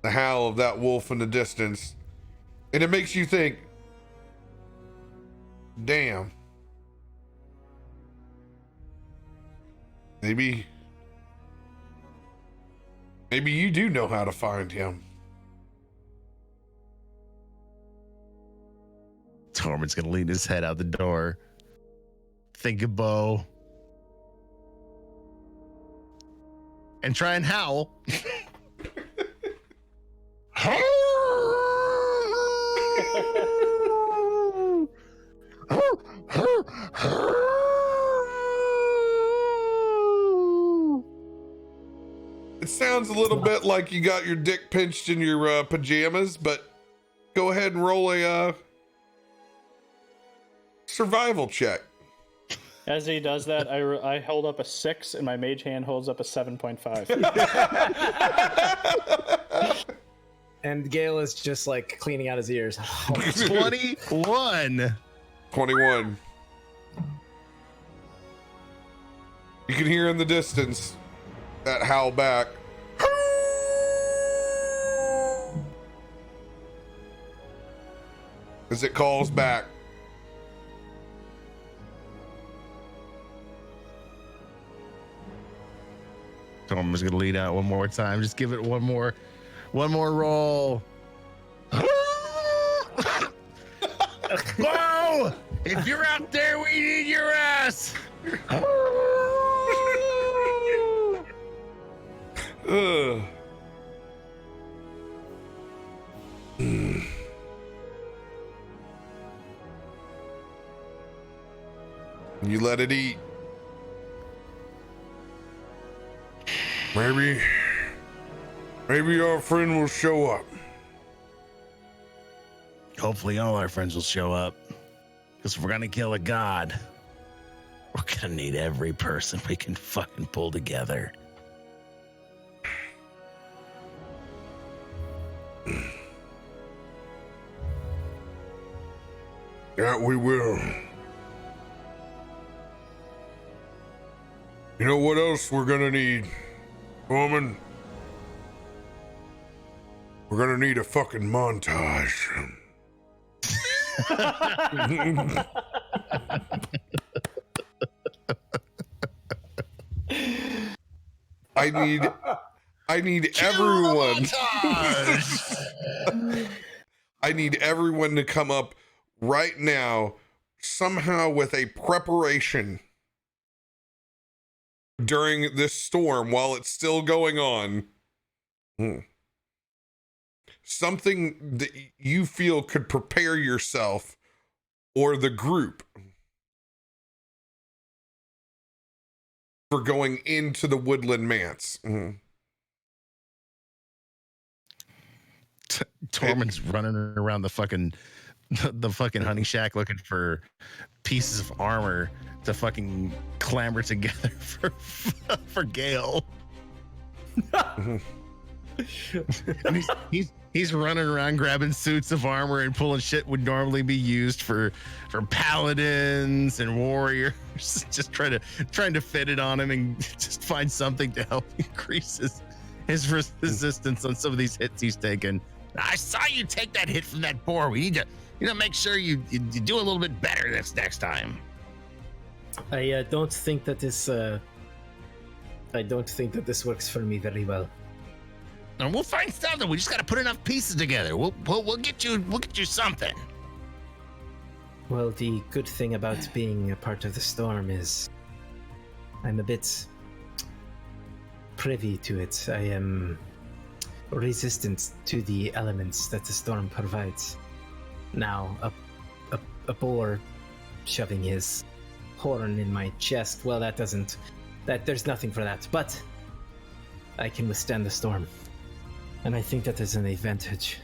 the howl of that wolf in the distance, and it makes you think, damn, maybe you do know how to find him. Tormund's gonna lean his head out the door, think a bow, and try and howl. It sounds a little bit like you got your dick pinched in your pajamas, but go ahead and roll a survival check. As he does that, I hold up a 6, and my mage hand holds up a 7.5. And Gale is just like cleaning out his ears. 21. 21. You can hear in the distance that howl back. As it calls back. I'm just gonna lead out one more time. Just give it one more roll. Whoa! If you're out there, we need your ass. Ugh. You let it eat. Maybe our friend will show up. Hopefully all our friends will show up. Because if we're gonna kill a god, we're gonna need every person we can fucking pull together. Yeah, we will. You know what else we're gonna need, woman? We're gonna need a fucking montage. I need everyone. I need everyone to come up right now, somehow with a preparation during this storm while it's still going on. Something that you feel could prepare yourself or the group for going into the woodland manse. Tormund's running around the fucking hunting shack looking for pieces of armor to fucking clamber together for Gale. And he's running around grabbing suits of armor and pulling shit would normally be used for paladins and warriors. Just trying to fit it on him and just find something to help increase his resistance on some of these hits he's taken. I saw you take that hit from that boar. We need to make sure you do a little bit better this next time. I don't think that this works for me very well. And we'll find something. We just got to put enough pieces together. We'll get you something. Well, the good thing about being a part of the storm is I'm a bit privy to it. I am resistant to the elements that the storm provides. Now, a boar shoving his horn in my chest, well, there's nothing for that, but I can withstand the storm. And I think that is an advantage.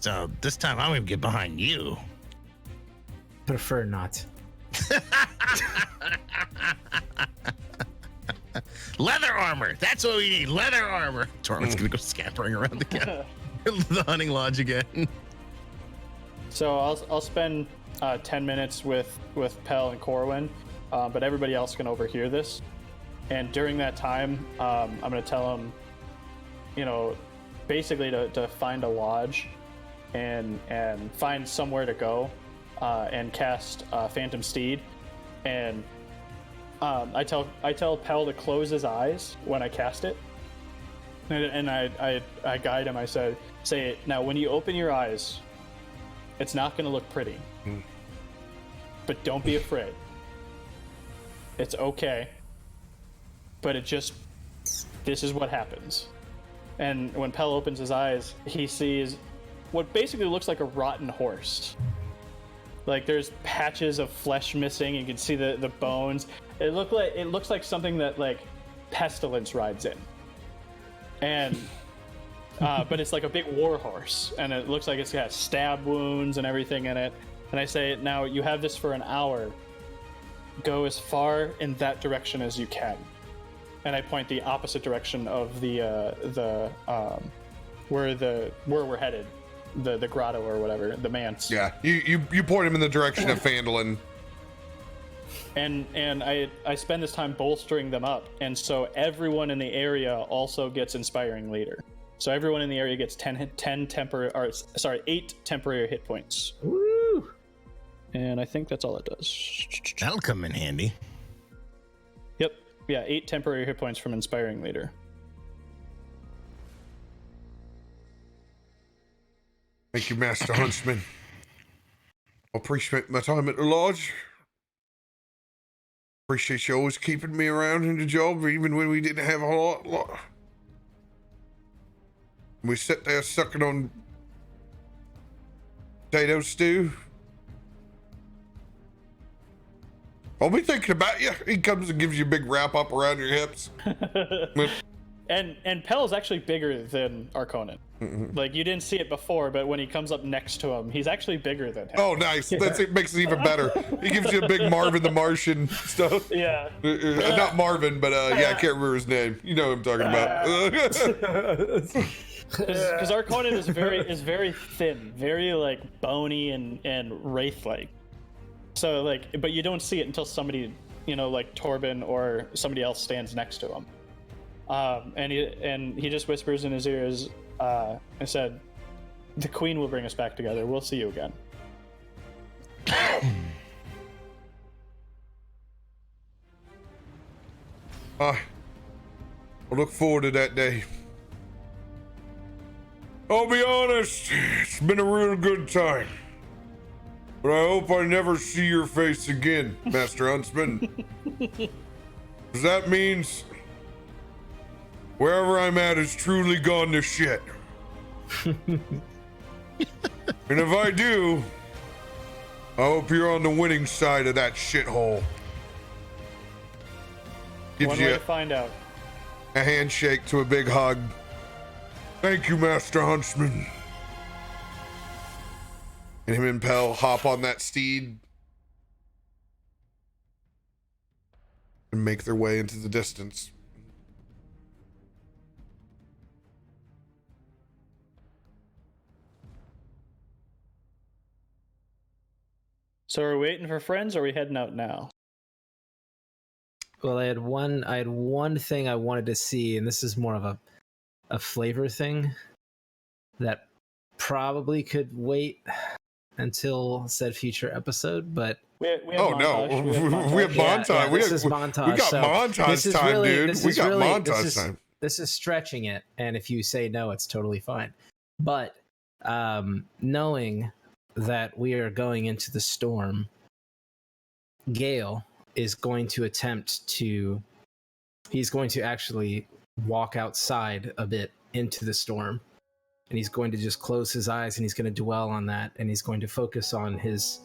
So this time I'm going to get behind you. Prefer not. Leather armor. That's what we need. Leather armor. Tormund's going to go scampering around the hunting lodge again. So I'll spend 10 minutes with Pell and Corwin, but everybody else can overhear this. And during that time, I'm going to tell them, basically to find a lodge and find somewhere to go and cast Phantom Steed. And I tell Pell to close his eyes when I cast it. And I guide him. I say it now. When you open your eyes, it's not going to look pretty. but don't be afraid. It's okay. But this is what happens. And when Pell opens his eyes, he sees what basically looks like a rotten horse. Like there's patches of flesh missing. You can see the bones. It looks like something that like Pestilence rides in. And but it's like a big war horse, and it looks like it's got stab wounds and everything in it. And I say, now you have this for an hour. Go as far in that direction as you can. And I point the opposite direction of where we're headed, the grotto or whatever, the manse. Yeah, you point him in the direction of Phandalin. And I spend this time bolstering them up, and so everyone in the area also gets Inspiring Leader. So everyone in the area gets 8 temporary hit points. Woo! And I think that's all it does. That'll come in handy. Yep. Yeah, 8 temporary hit points from Inspiring Leader. Thank you, Master Huntsman. I appreciate my time at the lodge. Appreciate you always keeping me around in the job, even when we didn't have a lot. We sit there sucking on potato stew. I'll be thinking about you. He comes and gives you a big wrap up around your hips. And Pell's actually bigger than Arkonan. Mm-hmm. Like you didn't see it before, but when he comes up next to him, he's actually bigger than him. Oh, nice. It makes it even better. He gives you a big Marvin the Martian stuff. Yeah. Not Marvin, but yeah, I can't remember his name. You know what I'm talking about. Because Arkonan is very thin, very like bony and wraith-like. So like, but you don't see it until somebody, like Tormund or somebody else stands next to him. And he just whispers in his ears, and said, "The Queen will bring us back together. We'll see you again." I look forward to that day. I'll be honest, it's been a real good time. But I hope I never see your face again, Master Huntsman. Because that means wherever I'm at is truly gone to shit. And if I do, I hope you're on the winning side of that shithole. Gives One you way to find out. a handshake to a big hug. Thank you, Master Huntsman. And him and Pell hop on that steed and make their way into the distance. So are we waiting for friends, or are we heading out now? Well, I had one thing I wanted to see, and this is more of a flavor thing that probably could wait until said future episode, but we have oh montage. no, we have montage. Yeah, we this is montage. We got So montage time, dude. We got montage time. This is stretching it, and if you say no, it's totally fine. But knowing that we are going into the storm, Gale is going to he's going to actually walk outside a bit into the storm, and he's going to just close his eyes, and he's going to dwell on that, and he's going to focus on his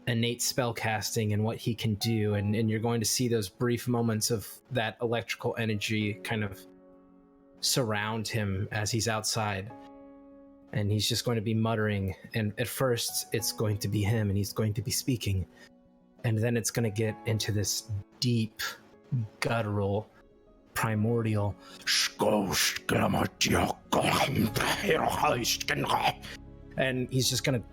innate spell casting and what he can do, and you're going to see those brief moments of that electrical energy kind of surround him as he's outside, and he's just going to be muttering, and at first it's going to be him, and he's going to be speaking, and then it's going to get into this deep, guttural, primordial, and he's just going to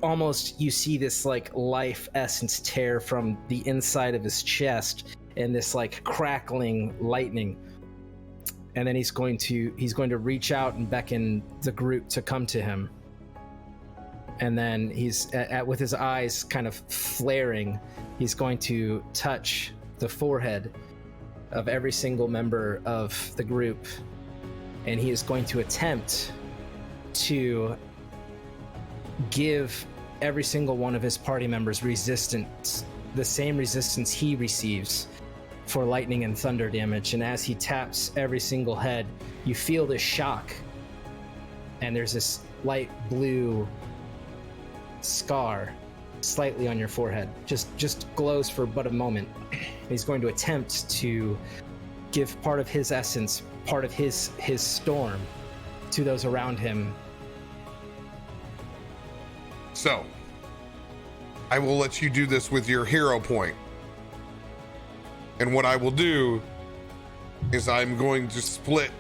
almost, you see this like life essence tear from the inside of his chest, and this like crackling lightning, and then he's going to reach out and beckon the group to come to him, and then he's with his eyes kind of flaring, he's going to touch the forehead of every single member of the group, and he is going to attempt to give every single one of his party members resistance, the same resistance he receives for lightning and thunder damage. And as he taps every single head, you feel this shock, and there's this light blue scar slightly on your forehead. Just glows for but a moment. He's going to attempt to give part of his essence, part of his storm to those around him. So, I will let you do this with your hero point. And what I will do is I'm going to split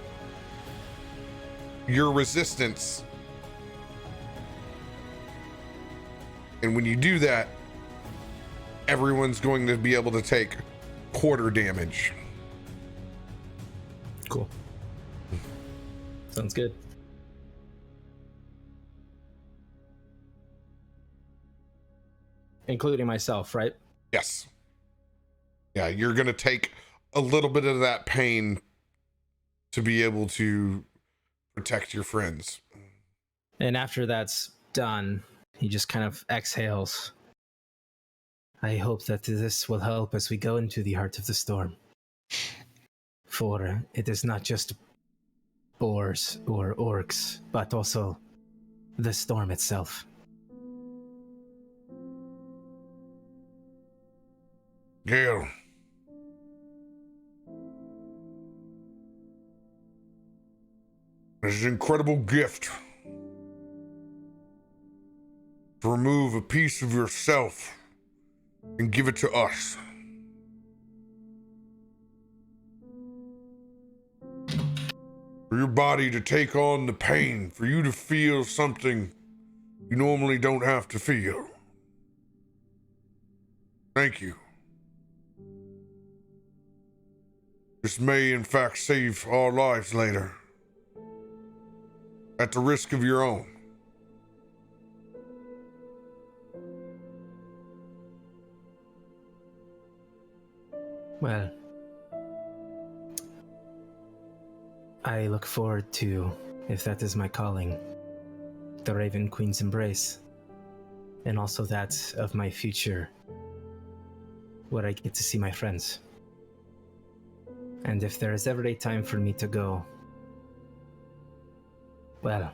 your resistance. And when you do that, everyone's going to be able to take quarter damage. Cool. Sounds good. Including myself, right? Yes. Yeah, you're going to take a little bit of that pain to be able to protect your friends. And after that's done, he just kind of exhales. I hope that this will help as we go into the heart of the storm. For it is not just boars or orcs, but also the storm itself. Gale. It's an incredible gift to remove a piece of yourself and give it to us. For your body to take on the pain, for you to feel something you normally don't have to feel. Thank you. This may, in fact, save our lives later. At the risk of your own. Well, I look forward to, if that is my calling, the Raven Queen's embrace, and also that of my future, where I get to see my friends. And if there is ever a time for me to go, well,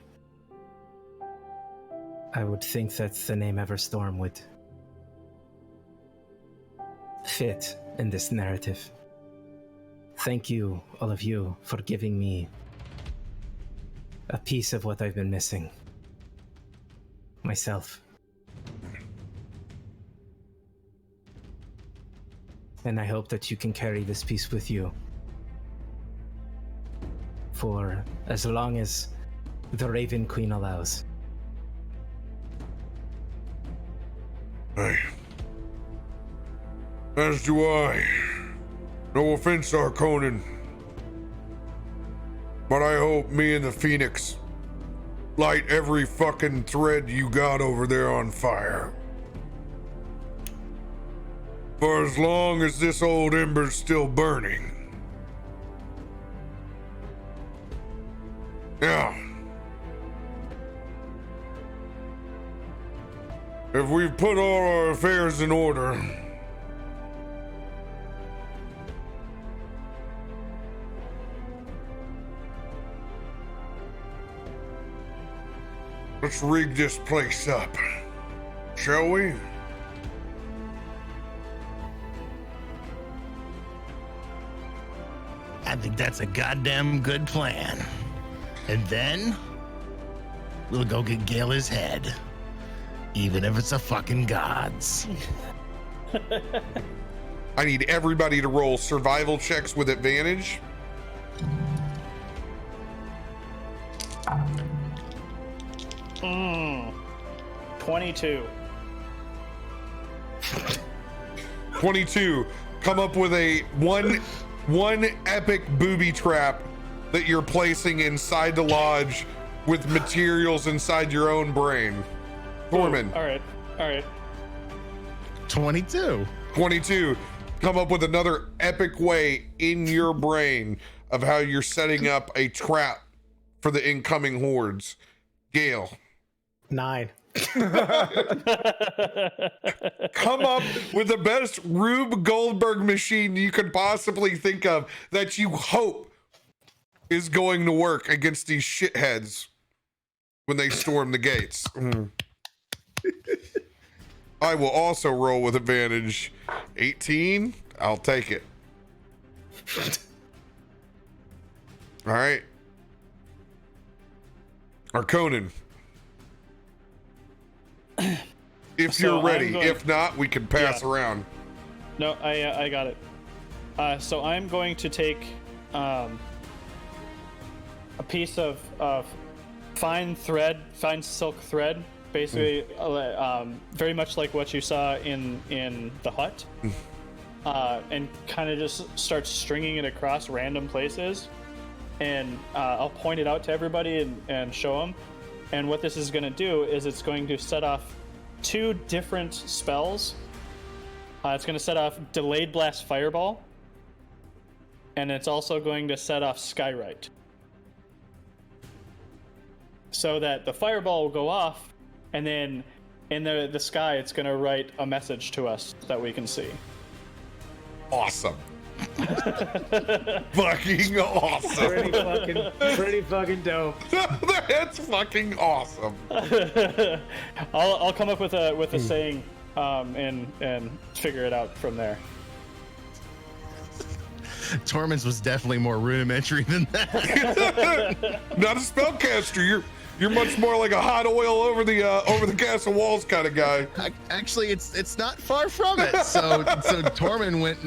I would think that the name Everstorm would fit in this narrative. Thank you, all of you, for giving me a piece of what I've been missing. Myself. And I hope that you can carry this piece with you for as long as the Raven Queen allows. Hey. As do I. No offense, Arkonan. But I hope me and the Phoenix light every fucking thread you got over there on fire. For as long as this old ember's still burning. Yeah. If we've put all our affairs in order, let's rig this place up, shall we? I think that's a goddamn good plan. And then we'll go get Gale's head, even if it's a fucking god's. I need everybody to roll survival checks with advantage. Mm. 22. 22. Come up with a one epic booby trap that you're placing inside the lodge with materials inside your own brain. Tormund. All right. 22. 22. Come up with another epic way in your brain of how you're setting up a trap for the incoming hordes. Gale. 9. Come up with the best Rube Goldberg machine you could possibly think of that you hope is going to work against these shitheads when they storm the gates. I will also roll with advantage. 18. I'll take it. All right. Arkonan. If So you're ready. I'm going- If not, we can pass around. No, I got it. So I'm going to take a piece of fine silk thread, basically very much like what you saw in the hut, and kind of just start stringing it across random places, and I'll point it out to everybody and show them. And what this is going to do is it's going to set off 2 different spells. It's going to set off Delayed Blast Fireball, and it's also going to set off Skywrite. So that the fireball will go off, and then in the sky, it's going to write a message to us that we can see. Awesome. Fucking awesome. Pretty fucking dope. That's fucking awesome. I'll come up with a saying and figure it out from there. Tormund's was definitely more rudimentary than that. Not a spellcaster. You're much more like a hot oil over the castle walls kind of guy. Actually, it's not far from it. So Tormund went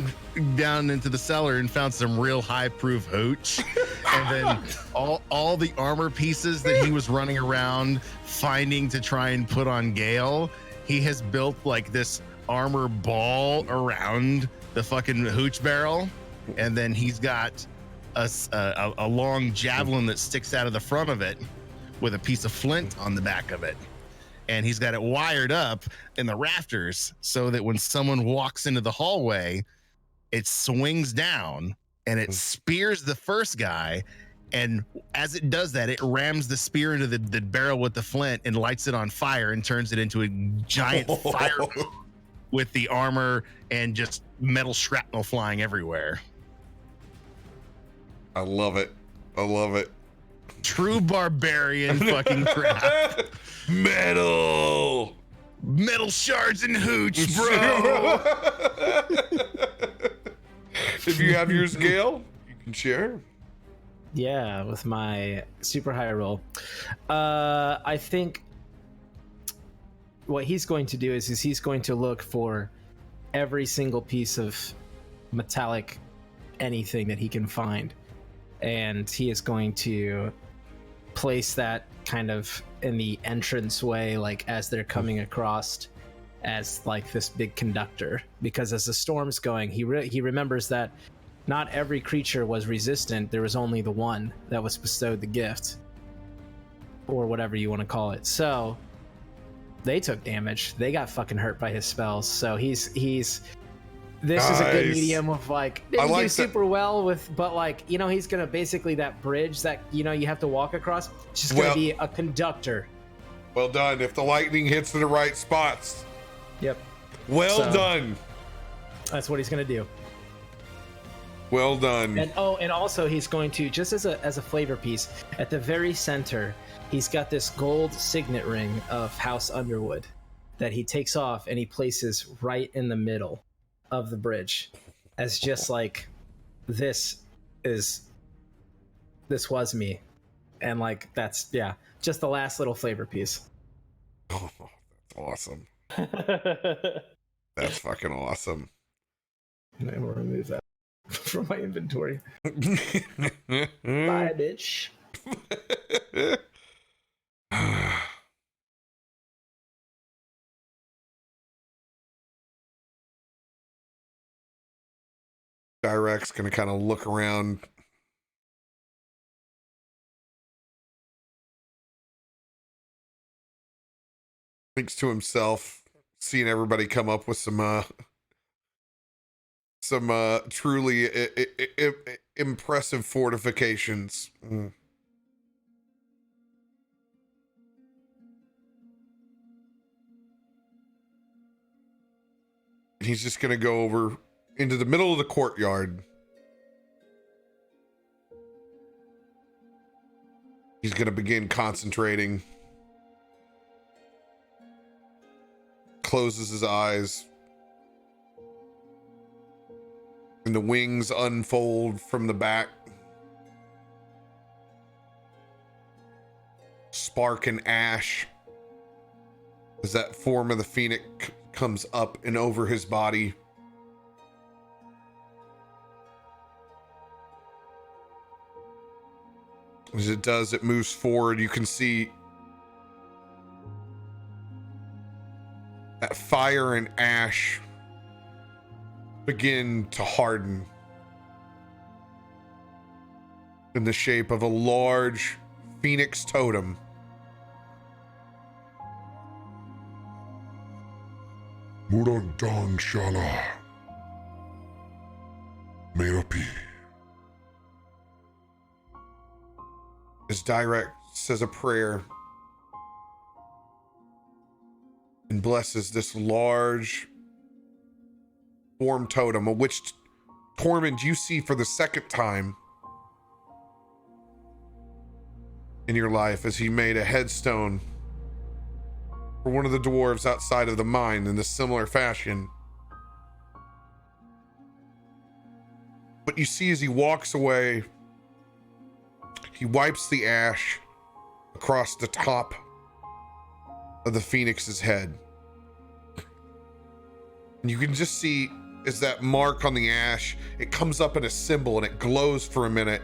down into the cellar and found some real high proof hooch, and then all the armor pieces that he was running around finding to try and put on Gale, he has built like this armor ball around the fucking hooch barrel, and then he's got a long javelin that sticks out of the front of it, with a piece of flint on the back of it. And he's got it wired up in the rafters so that when someone walks into the hallway, it swings down and it spears the first guy. And as it does that, it rams the spear into the barrel with the flint and lights it on fire and turns it into a giant fire with the armor and just metal shrapnel flying everywhere. I love it. I love it. True barbarian fucking crap. Metal Shards and hooch, bro. If you have yours, Gale, you can share. Yeah, with my super high roll. I think what he's going to do is he's going to look for every single piece of metallic anything that he can find. And he is going to place that kind of in the entranceway, like as they're coming across, as like this big conductor. Because as the storm's going, he remembers that not every creature was resistant. There was only the one that was bestowed the gift, or whatever you want to call it. So they took damage. They got fucking hurt by his spells. So he's this is a good medium of like, didn't do super well with, but like, you know, he's gonna basically that bridge that, you know, you have to walk across. It's just gonna be a conductor. Well done. If the lightning hits in the right spots. Yep. Well done. That's what he's gonna do. Well done. And and also he's going to, just as a flavor piece, at the very center, he's got this gold signet ring of House Underwood that he takes off and he places right in the middle of the bridge, as just like, this was me. And like, that's just the last little flavor piece. Oh, that's awesome. That's fucking awesome. And I will remove that from my inventory. Bye, bitch. Direkt's gonna kind of look around. Thinks to himself, seeing everybody come up with some truly impressive fortifications. he's just going to go over into the middle of the courtyard. He's going to begin concentrating. Closes his eyes. And the wings unfold from the back. Spark and ash as that form of the phoenix comes up and over his body. As it does, it moves forward. You can see that fire and ash begin to harden in the shape of a large phoenix totem. Muran Dong Shala. Meropi. As Dirakt says a prayer and blesses this large form totem, of which Tormund you see for the second time in your life, as he made a headstone for one of the dwarves outside of the mine in a similar fashion. But you see as he walks away, he wipes the ash across the top of the phoenix's head. And you can just see as that mark on the ash, it comes up in a symbol and it glows for a minute.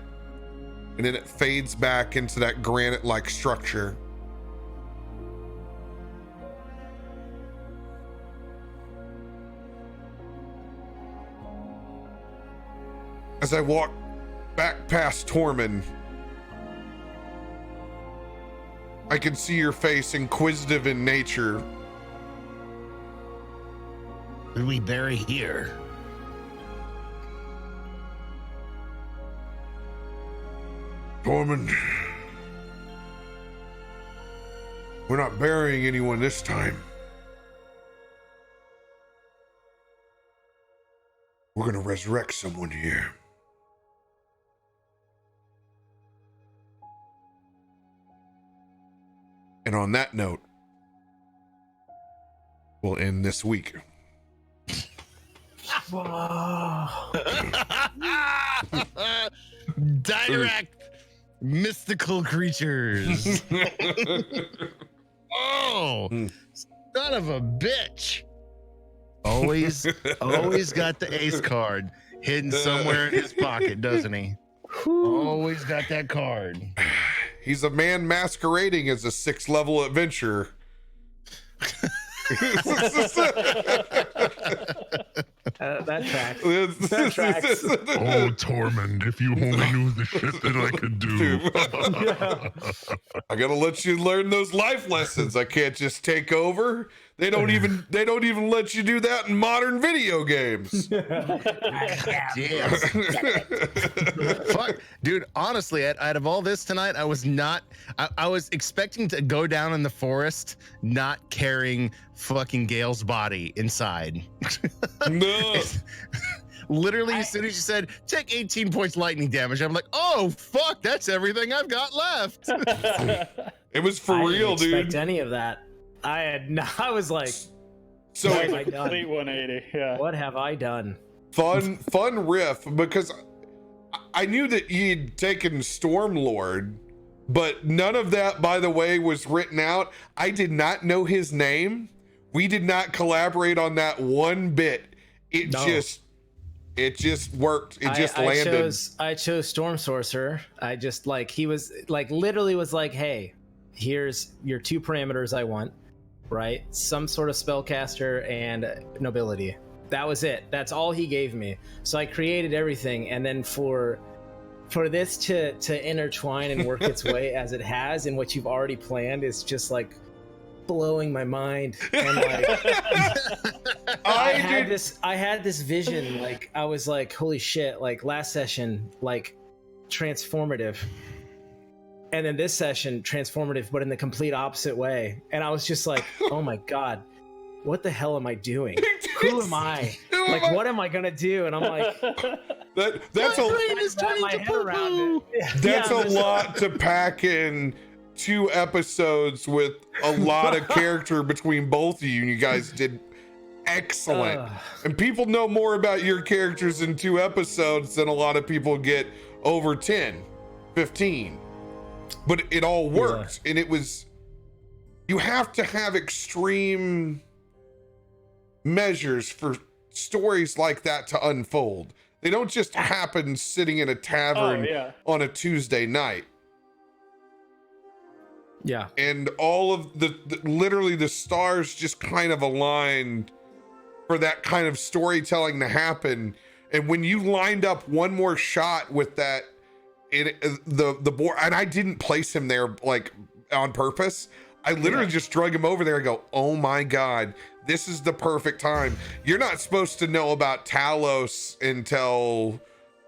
And then it fades back into that granite-like structure. As I walk back past Tormund, I can see your face, inquisitive in nature. What do we bury here? Tormund. We're not burying anyone this time. We're gonna resurrect someone here. And on that note, we'll end this week. Direkt mystical creatures. Oh, son of a bitch. Always got the ace card hidden somewhere in his pocket, doesn't he? Always got that card. He's a man masquerading as a 6th level adventurer. That tracks. That tracks. Oh, Tormund, if you only knew the shit that I could do. I gotta let you learn those life lessons. I can't just take over. They don't even let you do that in modern video games. Yes. Fuck, dude. Honestly, out of all this tonight, I was expecting to go down in the forest, not carrying fucking Gale's body inside. No. Literally, as soon as you said take 18 points lightning damage, I'm like, oh fuck, that's everything I've got left. It was for real, I didn't expect dude. any of that. I was like, So what have I done? Complete 180. Yeah. What have I done? fun riff, because I knew that you'd taken Stormlord, but none of that, by the way, was written out. I did not know his name. We did not collaborate on that one bit. It just worked. It just landed. I chose Storm Sorcerer. I just he was literally was like, hey, here's your 2 parameters I want, right? Some sort of spellcaster and nobility. That was it. That's all he gave me. So I created everything, and then for this to intertwine and work its way as it has in what you've already planned is just blowing my mind. And I had this vision, I was like, holy shit, last session, transformative, and then this session transformative, but in the complete opposite way. And I was just like, oh my god, what the hell am I doing? Who am I? Like, what am I gonna do? And I'm like, that's a lot to pack in 2 episodes with a lot of character between both of you. And you guys did excellent. And people know more about your characters in 2 episodes than a lot of people get over 10, 15. But it all worked. And it was, you have to have extreme measures for stories like that to unfold. They don't just happen sitting in a tavern on a Tuesday night. Yeah. And all of the literally the stars just kind of aligned for that kind of storytelling to happen. And when you lined up one more shot with that, the board, and I didn't place him there like on purpose. I literally just drug him over there and go, oh my God, this is the perfect time. You're not supposed to know about Talos until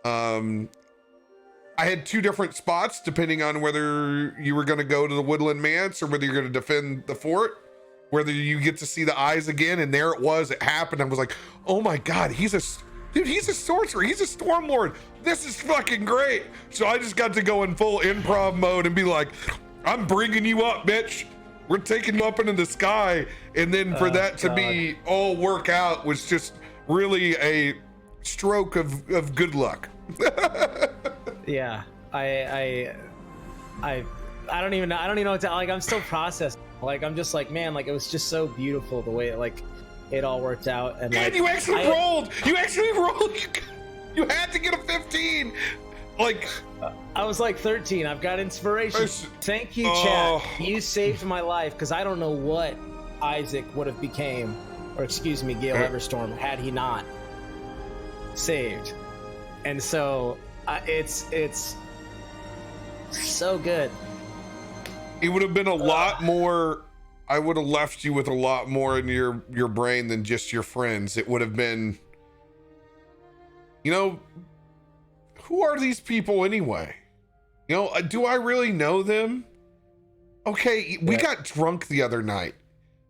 I had 2 different spots depending on whether you were going to go to the Woodland Manse or whether you're going to defend the fort, whether you get to see the eyes again. And there it was, it happened. I was like, oh my God, he's a sorcerer, he's a Stormlord. This is fucking great. So I just got to go in full improv mode and be like, I'm bringing you up, bitch. We're taking you up into the sky. And then for that to be all work out was just really a stroke of good luck. Yeah, I don't even know what to, like, I'm still processing. Like, I'm just like, man, like, it was just so beautiful the way it all worked out. And like, you actually rolled. You had to get a 15. Like, I was like 13. I've got inspiration. Thank you, chat. You saved my life, because I don't know what Isaac would have became, or excuse me, Gale Everstorm, had he not saved. And so it's so good. It would have been a lot more. I would have left you with a lot more in your brain than just your friends. It would have been, you know, who are these people anyway? You know, do I really know them? Okay, we got drunk the other night.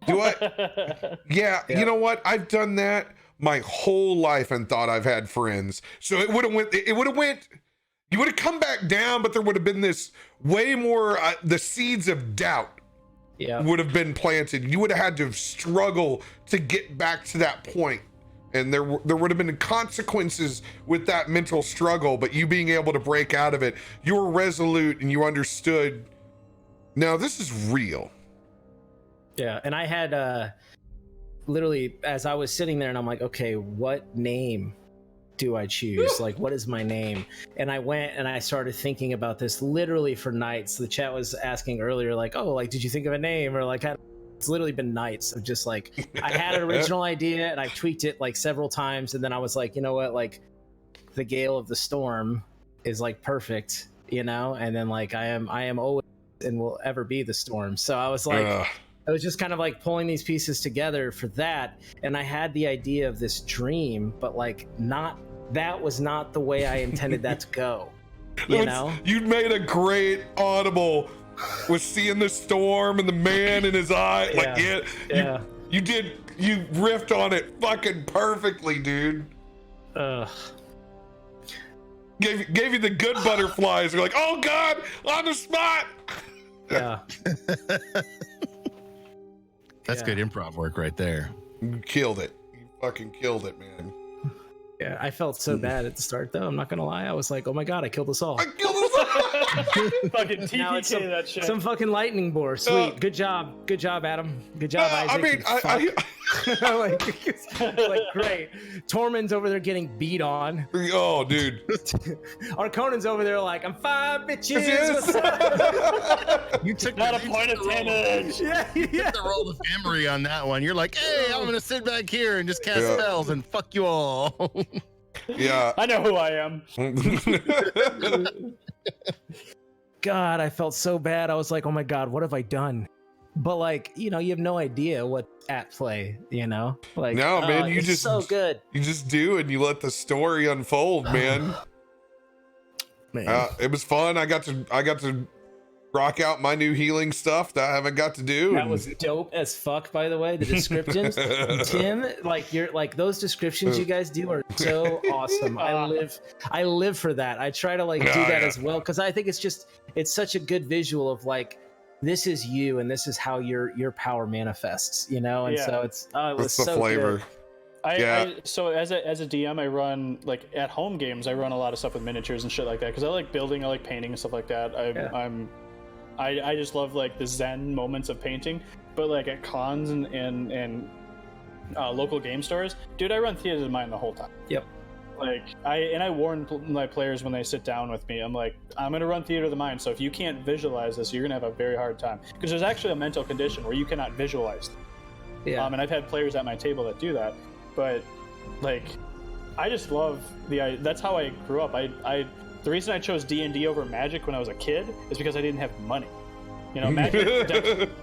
Do I? Yeah, you know what? I've done that my whole life and thought I've had friends. So it would have went, you would have come back down, but there would have been this way more, the seeds of doubt would have been planted. You would have had to struggle to get back to that point. And there would have been consequences with that mental struggle, but you being able to break out of it, you were resolute and you understood, no, this is real. Yeah, and I had literally, as I was sitting there and I'm like, okay, what name do I choose? Like, what is my name? And I went and I started thinking about this literally for nights. The chat was asking earlier, like, oh, like, did you think of a name? Or like, it's literally been nights of just like, I had an original idea and I tweaked it like several times. And then I was like, you know what? Like, the Gale of the Storm is like perfect, you know? And then like, I am always and will ever be the storm. So I was like, I was just kind of like pulling these pieces together for that. And I had the idea of this dream, but like that was not the way I intended that to go. You know? You made a great audible with seeing the storm and the man in his eye. Like, you riffed on it fucking perfectly, dude. Gave you the good butterflies. You're like, oh God, on the spot. Yeah. That's good improv work right there. You killed it. You fucking killed it, man. Yeah, I felt so bad at the start, though. I'm not gonna lie. I was like, "Oh my God, I killed us all." I killed us all. Fucking TPK that shit. Some fucking lightning bore. Sweet. Good job, Adam. Good job, Isaac. I mean, like great. Tormund's over there getting beat on. Oh, dude. Arkonan's over there like, I'm fine, bitches. You took not a point of damage. Yeah. You took the roll of memory on that one. You're like, hey, I'm gonna sit back here and just cast spells and fuck you all. Yeah. I know who I am. God, I felt so bad. I was like, oh my God, what have I done? But like, you know, you have no idea what's at play, you know? Like, no, man, you just so good. You just do, and you let the story unfold, man. Man. It was fun. I got to rock out my new healing stuff that I haven't got to do. That was dope as fuck, by the way. The descriptions, Tim, like those descriptions you guys do are so awesome. I live for that. I try to do that as well because I think it's such a good visual of like this is you and this is how your power manifests, you know. And so it was the so flavor. Good. So as a DM, I run like at home games. I run a lot of stuff with miniatures and shit like that because I like building, I like painting and stuff like that. I just love like the zen moments of painting. But like at cons and local game stores, dude, I run Theater of the Mind the whole time. Yep. Like I warn my players when they sit down with me. I'm like, I'm gonna run Theater of the Mind. So if you can't visualize this, you're gonna have a very hard time because there's actually a mental condition where you cannot visualize. Yeah. And I've had players at my table that do that. But like, I just love that's how I grew up. The reason I chose D&D over Magic when I was a kid is because I didn't have money. You know,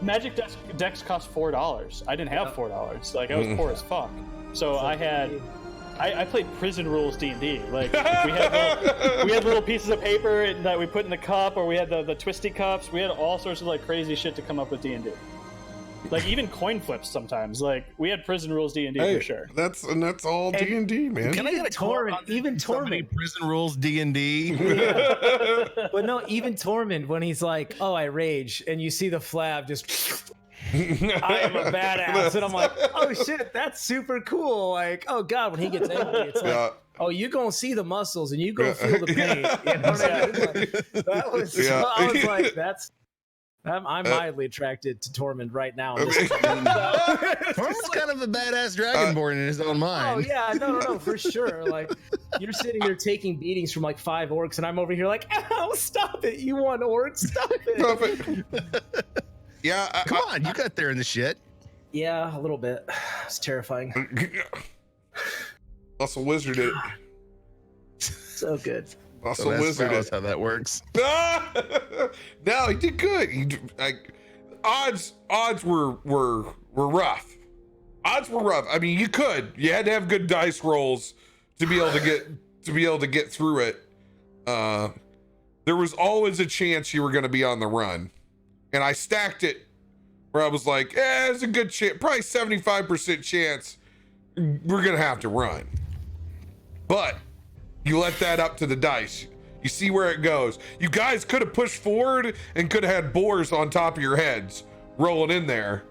Magic decks cost $4. I didn't have $4. Like I was poor as fuck. So I played Prison Rules D&D. Like we had little pieces of paper that we put in the cup, or we had the twisty cups. We had all sorts of like crazy shit to come up with D&D. Like even coin flips sometimes. Like we had Prison Rules D&D for sure. That's all D&D, man. Can I get a Tormund? Even Tormund. Prison Rules D&D. Yeah. But no, even Tormund when he's like, "Oh, I rage," and you see the flab just. I am a badass, and I'm like, oh shit, that's super cool. Like, oh god, when he gets angry, it's like, oh, you gonna see the muscles and you gonna feel the pain. You know what I mean? Like, that was, I was like, I'm mildly attracted to Tormund right now. Tormund's kind of a badass dragonborn in his own mind. Oh yeah, no, for sure. Like, you're sitting there taking beatings from like 5 orcs, and I'm over here like, ow, stop it! You want orcs? Stop it! Stop it. Yeah, come on, you got there in the shit. Yeah, a little bit. It's terrifying. Muscle Wizard it. So good. Muscle Wizard That's how that works. No, he did good. Odds were rough. Odds were rough. I mean, you had to have good dice rolls to be able to get through it. There was always a chance you were going to be on the run. And I stacked it where I was like, there's a good chance, probably 75% chance we're going to have to run. But you let that up to the dice. You see where it goes. You guys could have pushed forward and could have had boars on top of your heads rolling in there.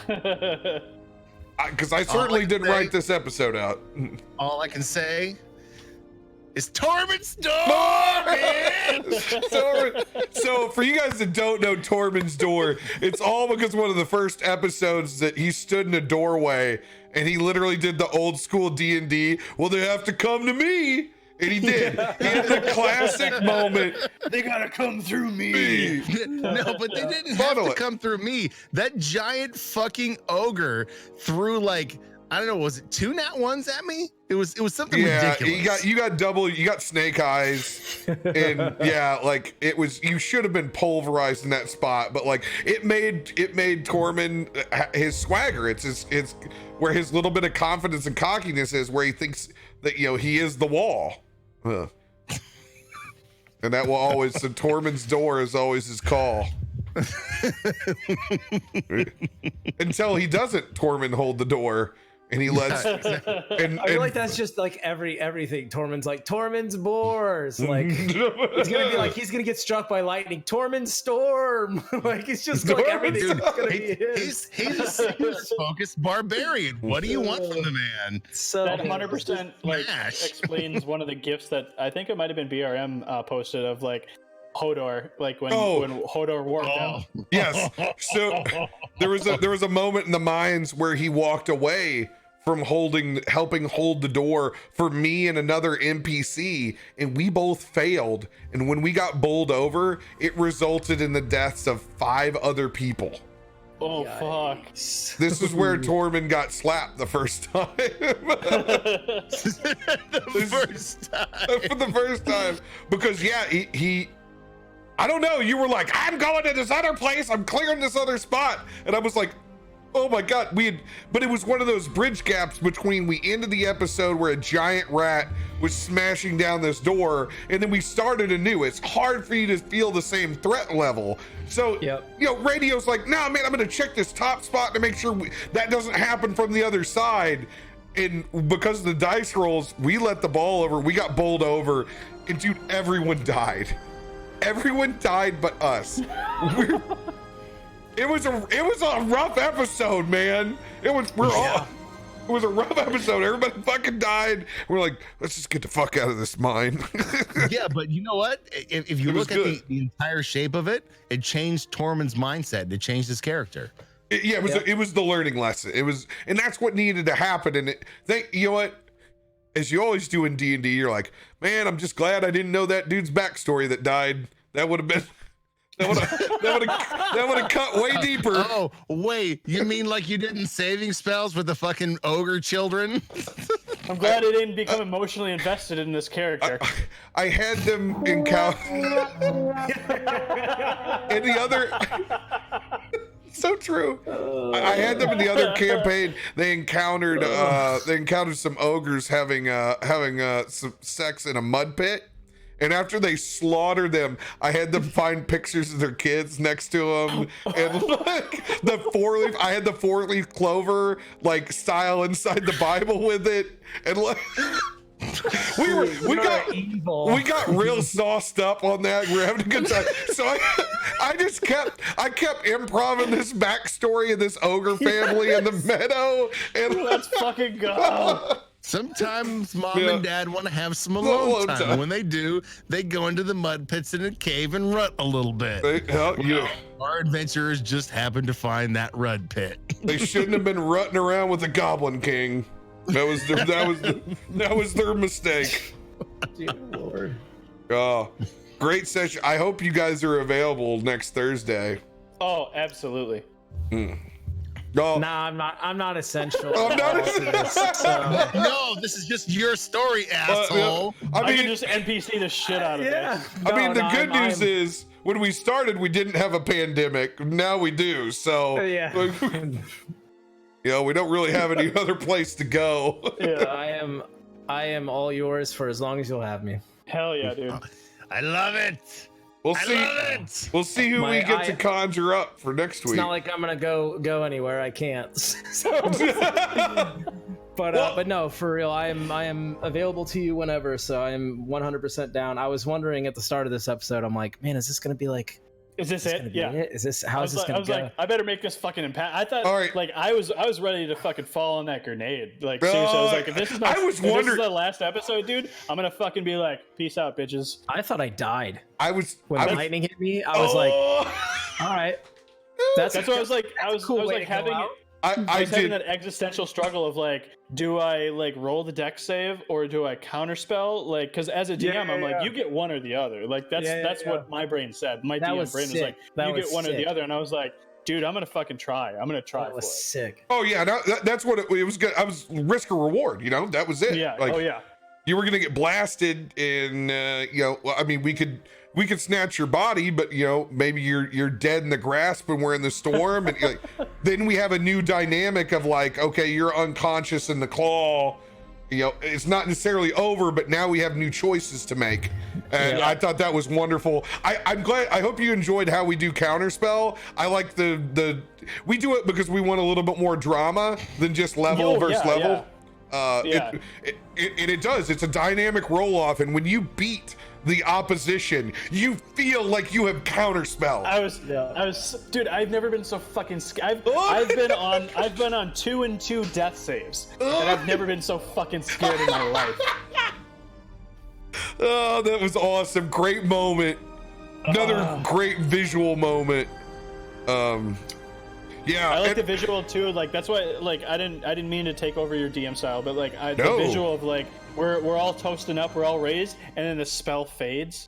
Because I certainly didn't write this episode out. All I can say is Tormund's door! So for you guys that don't know Tormund's door, it's all because one of the first episodes that he stood in a doorway and he literally did the old school D&D. Well, they have to come to me. And he did. He had the classic moment. They gotta come through me. No, but they didn't have to come through me. That giant fucking ogre threw like, I don't know, was it 2 nat 1s at me? It was something ridiculous. You got snake eyes, and like it was. You should have been pulverized in that spot, but like it made Tormund his swagger. It's where his little bit of confidence and cockiness is, where he thinks that he is the wall. And that will always. So Tormund's door is always his call. Until he doesn't, Tormund hold the door. And he lets. And I feel like that's just like everything. Tormund's like Tormund's boars. Like he's gonna get struck by lightning. Tormund's storm. Like it's just like everything's gonna be his. He's a single-focused barbarian. What do you want from the man? So that 100% like explains one of the gifts that I think it might have been BRM posted of like Hodor, like when Hodor warped out. Yes. So there was a moment in the mines where he walked away from helping hold the door for me and another NPC, and we both failed. And when we got bowled over, it resulted in the deaths of 5 other people. Oh, fuck. This is where Tormund got slapped the first time. For the first time. Because he I don't know, you were like, I'm going to this other place, I'm clearing this other spot. And I was like, Oh my God, but it was one of those bridge gaps between we ended the episode where a giant rat was smashing down this door, and then we started anew. It's hard for you to feel the same threat level. So, radio's like, nah, man, I'm gonna check this top spot to make sure that doesn't happen from the other side. And because of the dice rolls, we let the ball over, we got bowled over, and dude, everyone died. Everyone died but us. It was a rough episode, man. It was a rough episode. Everybody fucking died. We're like, let's just get the fuck out of this mine. Yeah, but you know what? If you look at the entire shape of it, it changed Tormund's mindset. It changed his character. It was the learning lesson. And that's what needed to happen. And you know what? As you always do in D&D, you're like, man, I'm just glad I didn't know that dude's backstory that died. That would have been. That would have cut way deeper. Oh, wait. You mean like you didn't saving spells with the fucking ogre children? I'm glad I didn't become emotionally invested in this character. I had them encounter. And the other. So true. I had them in the other campaign. They encountered some ogres having some sex in a mud pit. And after they slaughtered them, I had them find pictures of their kids next to them, and like I had the 4-leaf clover like style inside the Bible with it, and like we got real sauced up on that. We're having a good time. So I kept improvising this backstory of this ogre family in the meadow, and let's fucking go. Sometimes mom and dad want to have some alone time. When they do, they go into the mud pits in a cave and rut a little bit. Our adventurers just happened to find that rut pit. They shouldn't have been rutting around with the Goblin King. That was their mistake. Dear Lord. Great session. I hope you guys are available next Thursday. Oh, absolutely. No, I'm not essential. I'm not essential. No, this is just your story, asshole. I can just NPC the shit out of it. The good news is when we started, we didn't have a pandemic. Now we do. So we don't really have any other place to go. I am all yours for as long as you'll have me. Hell yeah, dude. I love it. We'll see who we get to conjure up for next week. It's not like I'm gonna go anywhere. I can't. But no, for real, I am available to you whenever. So I am 100% down. I was wondering at the start of this episode, I'm like, man, is this gonna be like? Is this it? Yeah. Is this how is this gonna go? Like, I better make this fucking impact. I thought, like, I was ready to fucking fall on that grenade. Like, seriously, I was like, if this is this is the last episode, dude, I'm gonna fucking be like, peace out, bitches. I thought I died. When lightning hit me, I was like, all right. That's what I was like. I was like having it. I was having that existential struggle of like, do I like roll the deck save or do I counterspell? Like, because as a DM, I'm like, you get one or the other. Like that's what my brain said. My DM brain was like, you get one or the other, and I was like, dude, I'm gonna fucking try. I'm gonna try. That was sick. Oh yeah, that's what it was. Good. I was risk or reward. That was it. Yeah. Like, you were gonna get blasted, and I mean, we could snatch your body, but maybe you're dead in the grasp and we're in the storm, and then we have a new dynamic of like, okay, you're unconscious in the claw. It's not necessarily over, but now we have new choices to make, and I thought that was wonderful. I'm glad. I hope you enjoyed how we do counterspell. I like the we do it because we want a little bit more drama than just level versus level. It does. It's a dynamic roll off, and when you beat the opposition, you feel like you have counterspell. I was, dude. I've never been so fucking scared. I've been on 2-2 death saves, and I've never been so fucking scared in my life. Oh, that was awesome! Great moment. Another great visual moment. I like the visual too. Like that's why, like I didn't mean to take over your DM style, but like the visual of like we're all toasting up, we're all raised, and then the spell fades,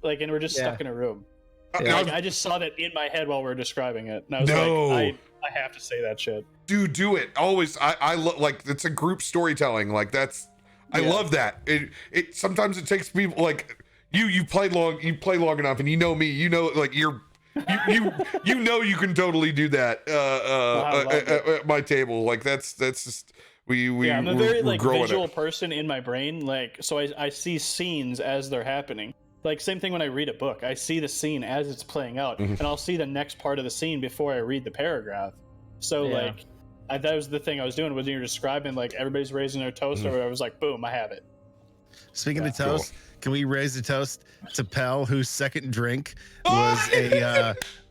like, and we're just stuck in a room. Like, I just saw that in my head while we were describing it, and I was like, I have to say that shit. Dude, do it always. I love, like, it's a group storytelling. Like I love that. It sometimes it takes people like you play long enough, and me, like you know you can totally do that at my table. Like that's just I'm a very like growing visual it. person in my brain. Like so I see scenes as they're happening. Like same thing when I read a book. I see the scene as it's playing out, and I'll see the next part of the scene before I read the paragraph. So like that was the thing I was doing when you were describing like everybody's raising their toast, or I was like, boom, I have it. Speaking of toast, can we raise a toast to Pell, whose second drink was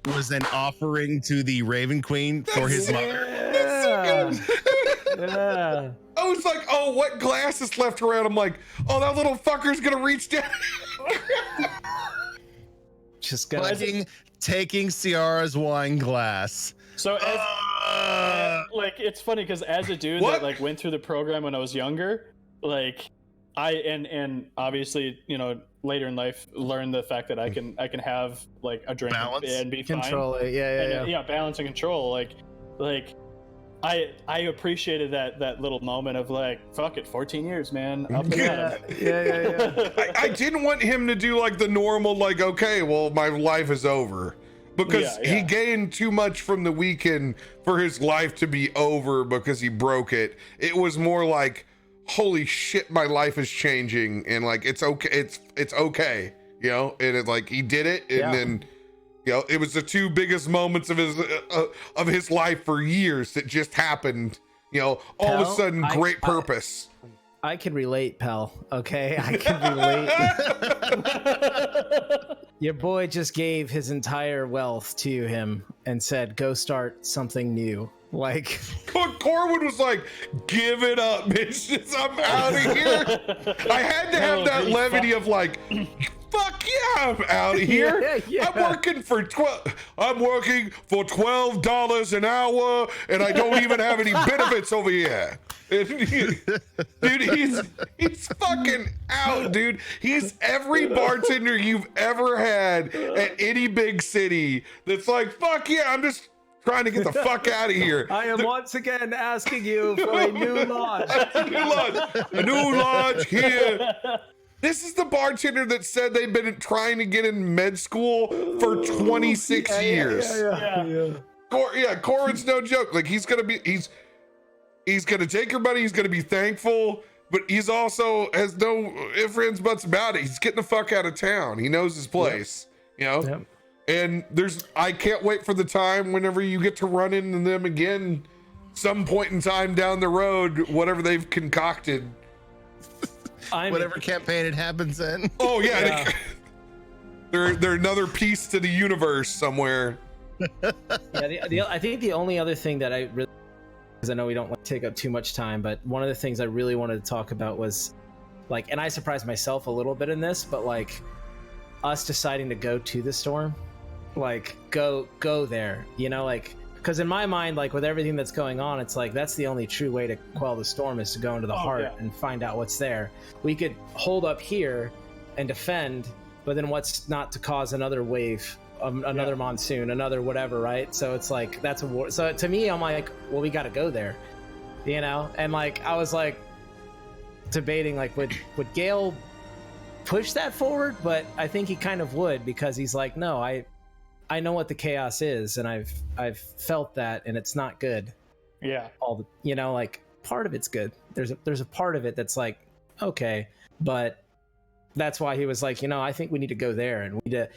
was an offering to the Raven Queen for his mother? Yeah. I was like, oh, what glass is left around? I'm like, oh, that little fucker's gonna reach down. Just gonna Taking Ciara's wine glass. So as like it's funny because as a dude that like went through the program when I was younger, like I and obviously later in life learned the fact that I can have like a drink and be control fine. It. Yeah. Balance and control. Like I appreciated that little moment of like, fuck it, 14 years, man. Up and at 'em. Yeah. I didn't want him to do like the normal, like, okay, well, my life is over. Because he gained too much from the weekend for his life to be over because he broke it. It was more like, holy shit, my life is changing, and like it's okay, it's okay, and it's like he did it, and then it was the two biggest moments of his life for years that just happened. All of a sudden, great purpose. I can relate, pal. Okay, I can relate. Your boy just gave his entire wealth to him and said, "Go start something new." Like Corwin was like, "Give it up, bitch! I'm out of here." I had to have that levity of like, "Fuck yeah, I'm out of here." I'm working for $12 an hour, and I don't even have any benefits over here. Dude, he's fucking out, dude. He's every bartender you've ever had at any big city that's like, fuck yeah, I'm just trying to get the fuck out of here. I am once again asking you for a new lodge. A new lodge here. This is the bartender that said they've been trying to get in med school for 26 years. Corwin's no joke. Like he's gonna take your money. He's gonna be thankful, but he's also has no ifs, ands, buts about it. He's getting the fuck out of town. He knows his place, And I can't wait for the time whenever you get to run into them again, some point in time down the road, whatever they've concocted. Whatever campaign it happens in. Oh yeah. They're another piece to the universe somewhere. I think the only other thing that I really, because I know we don't want to take up too much time, but one of the things I really wanted to talk about was like, and I surprised myself a little bit in this, but like us deciding to go to the storm, like go there, like, because in my mind, like with everything that's going on, it's like that's the only true way to quell the storm is to go into the heart and find out what's there. We could hold up here and defend, but then what's not to cause another wave, another monsoon, another whatever, right? So it's like that's a war. So to me, I'm like, well, we got to go there, and like I was like debating like would Gale push that forward, but I think he kind of would, because he's like, no, I know what the chaos is, and I've felt that, and it's not good. Yeah. Like part of it's good. There's a part of it that's like, okay, but that's why he was like, I think we need to go there, and we need to.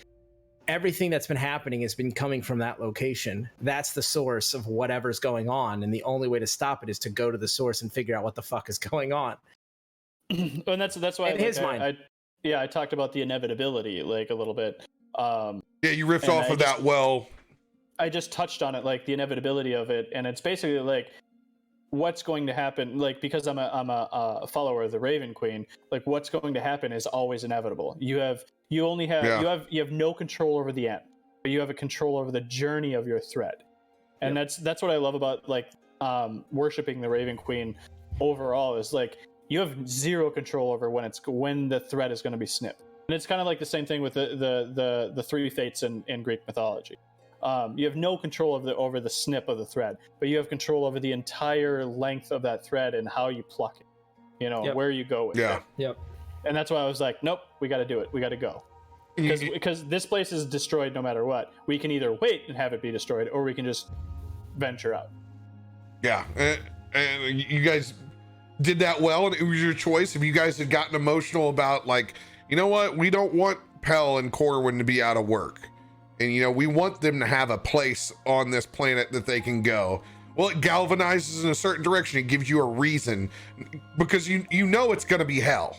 Everything that's been happening has been coming from that location. That's the source of whatever's going on, and the only way to stop it is to go to the source and figure out what the fuck is going on. And that's why in his mind. I talked about the inevitability like a little bit. You riffed off of that. Well, I just touched on it, like the inevitability of it, and it's basically like what's going to happen. Like because I'm a follower of the Raven Queen. Like what's going to happen is always inevitable. You have no control over the end, but you have a control over the journey of your thread, and that's what I love about like worshiping the Raven Queen. Overall, is like you have zero control over when the thread is going to be snipped. And it's kind of like the same thing with the three fates in Greek mythology. You have no control over the snip of the thread, but you have control over the entire length of that thread and how you pluck it. Where you go with it. Yep. And that's why I was like, nope, we got to do it. We got to go. because this place is destroyed no matter what. We can either wait and have it be destroyed, or we can just venture out. Yeah, and you guys did that well, and it was your choice. If you guys had gotten emotional about, like, you know what, we don't want Pell and Corwin to be out of work, and you know, we want them to have a place on this planet that they can go. Well, it galvanizes in a certain direction. It gives you a reason, because you know it's going to be hell.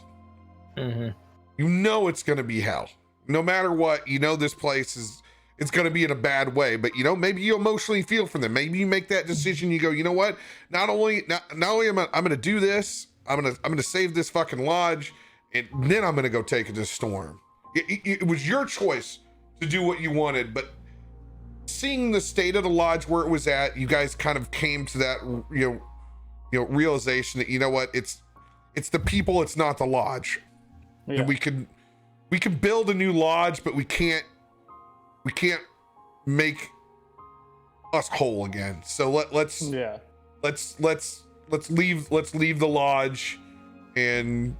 Mm-hmm. You know it's going to be hell. No matter what, you know this place is, it's going to be in a bad way, but you know, maybe you emotionally feel for them. Maybe you make that decision. You go, you know what? Not only am I'm going to do this, I'm going to save this fucking lodge, and then I'm going to go take it to Storm. It was your choice to do what you wanted, but seeing the state of the lodge where it was at, you guys kind of came to that, you know, realization that, you know what, it's the people, it's not the lodge. Yeah. And we can build a new lodge, but we can't make us whole again. So let's leave the lodge and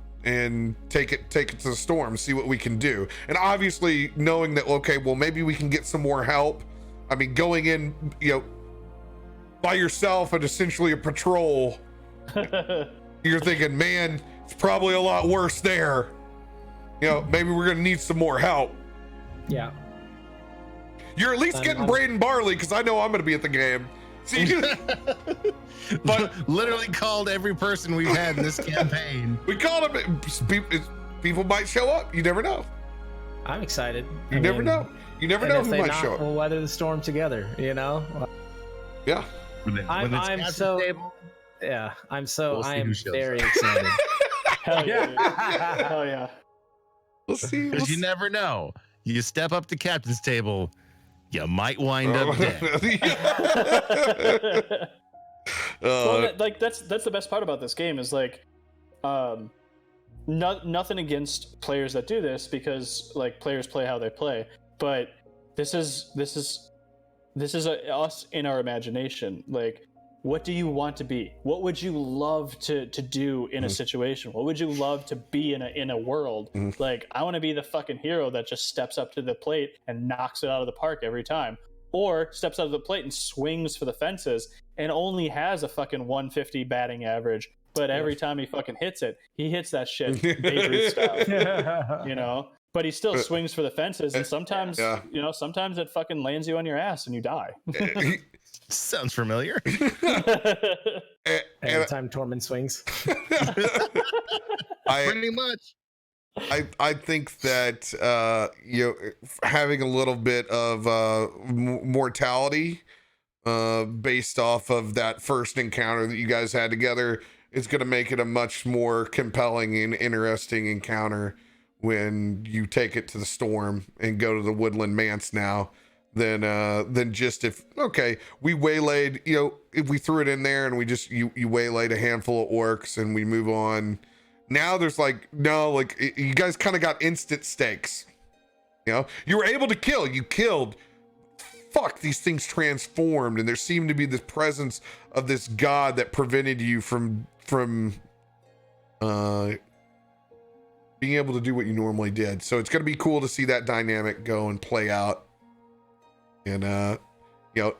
take it to the Storm, see what we can do. And obviously knowing that, okay, well, maybe we can get some more help. I mean, going in, you know, by yourself and essentially a patrol, you're thinking, man, it's probably a lot worse there. You know, maybe we're gonna need some more help. Yeah. You're at least getting Braden Barley, because I know I'm gonna be at the game. See, but literally called every person we've had in this campaign. We called him. People might show up. You never know. I'm excited. You never know. You never know who might show up. We'll weather the storm together. You know. Yeah. I'm very excited. Hell yeah. Hell yeah. We'll see. Because you never know. You step up to captain's table, you might wind up dead. Well, like that's the best part about this game is like, nothing against players that do this, because like players play how they play, but this is us in our imagination. Like, what do you want to be? What would you love to do in a situation? What would you love to be in a world? Like, I want to be the fucking hero that just steps up to the plate and knocks it out of the park every time, or steps out of the plate and swings for the fences and only has a fucking 150 batting average, but every time he fucking hits it, he hits that shit Babe Ruth style. You know, but he still swings for the fences, and sometimes you know, sometimes it fucking lands you on your ass and you die. Sounds familiar. Every time Tormund swings. Pretty much. I think that you know, having a little bit of mortality based off of that first encounter that you guys had together is going to make it a much more compelling and interesting encounter when you take it to the Storm and go to the Woodland Manse now. Than just if, okay, we waylaid, you know, if we threw it in there and we just, you waylaid a handful of orcs and we move on. Now there's like, no, like you guys kind of got instant stakes. You know, you were able to kill, you killed, fuck, these things transformed, and there seemed to be this presence of this god that prevented you from being able to do what you normally did. So it's going to be cool to see that dynamic go and play out. And you know,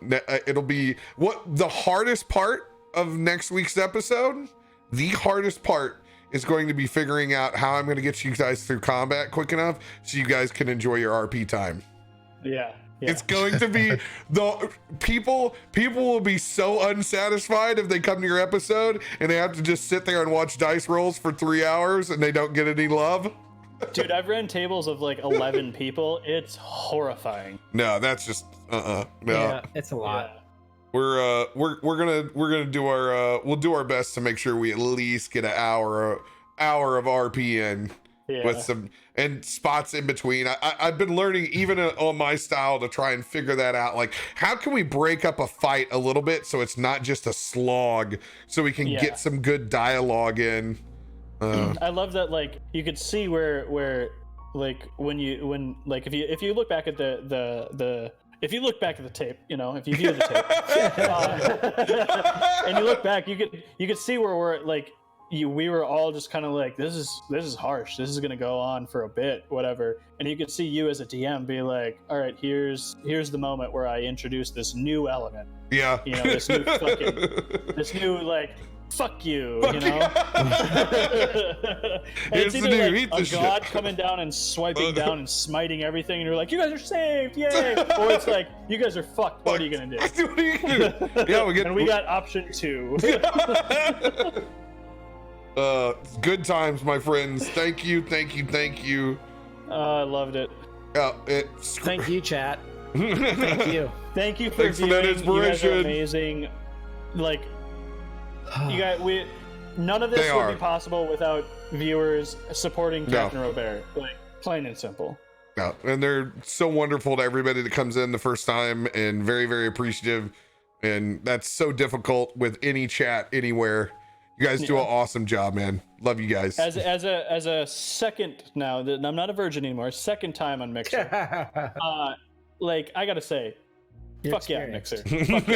it'll be what the hardest part of next week's episode. The hardest part is going to be figuring out how I'm going to get you guys through combat quick enough so you guys can enjoy your RP time. Yeah. It's going to be the people will be so unsatisfied if they come to your episode and they have to just sit there and watch dice rolls for 3 hours and they don't get any love. Dude, I've ran tables of like 11 people. It's horrifying. No, that's just no. Yeah, it's a lot. Yeah. We're gonna do our we'll do our best to make sure we at least get an hour of RP in with some and spots in between. I've been learning even on my style to try and figure that out. Like, how can we break up a fight a little bit so it's not just a slog, so we can get some good dialogue in. I love that, like, you could see where like when like if you look back at the if you look back at the tape, you know, if you view the tape and you look back, you could see where we're like, we were all just kind of like, this is harsh. This is gonna go on for a bit, whatever. And you could see you as a DM be like, all right, here's the moment where I introduce this new element. Yeah. You know, this new like, fuck you, you know? And Here's it's the either new, like eat the a shit. god coming down and swiping down and smiting everything, and you're like, you guys are saved, yay! Or it's like, you guys are fucked, what are you gonna do? What are you gonna do? Yeah, And we got option 2. Good times, my friends. Thank you. I loved it. Thank you, chat. Thank you. Thank you for Thanks for viewing. that inspiration. You guys are amazing. Like, none of this They would are. be possible without viewers supporting No. CaptainRoBear. Like, plain and simple. Yeah, and they're so wonderful to everybody that comes in the first time, and very, very appreciative. And that's so difficult with any chat anywhere. You guys do an awesome job, man. Love you guys. As a second now, that I'm not a virgin anymore. Second time on Mixer. Like, I gotta say, You're fuck yeah, experienced. Mixer. Fuck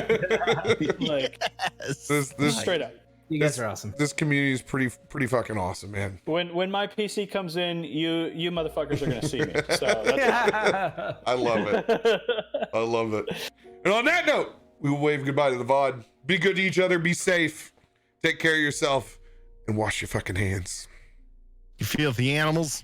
yeah. Like, This straight up. You guys are awesome. This community is pretty fucking awesome, man. When my PC comes in, you motherfuckers are gonna see me. So that's I love it. I love it. And on that note, we will wave goodbye to the VOD. Be good to each other. Be safe. Take care of yourself. And wash your fucking hands. You filthy animals.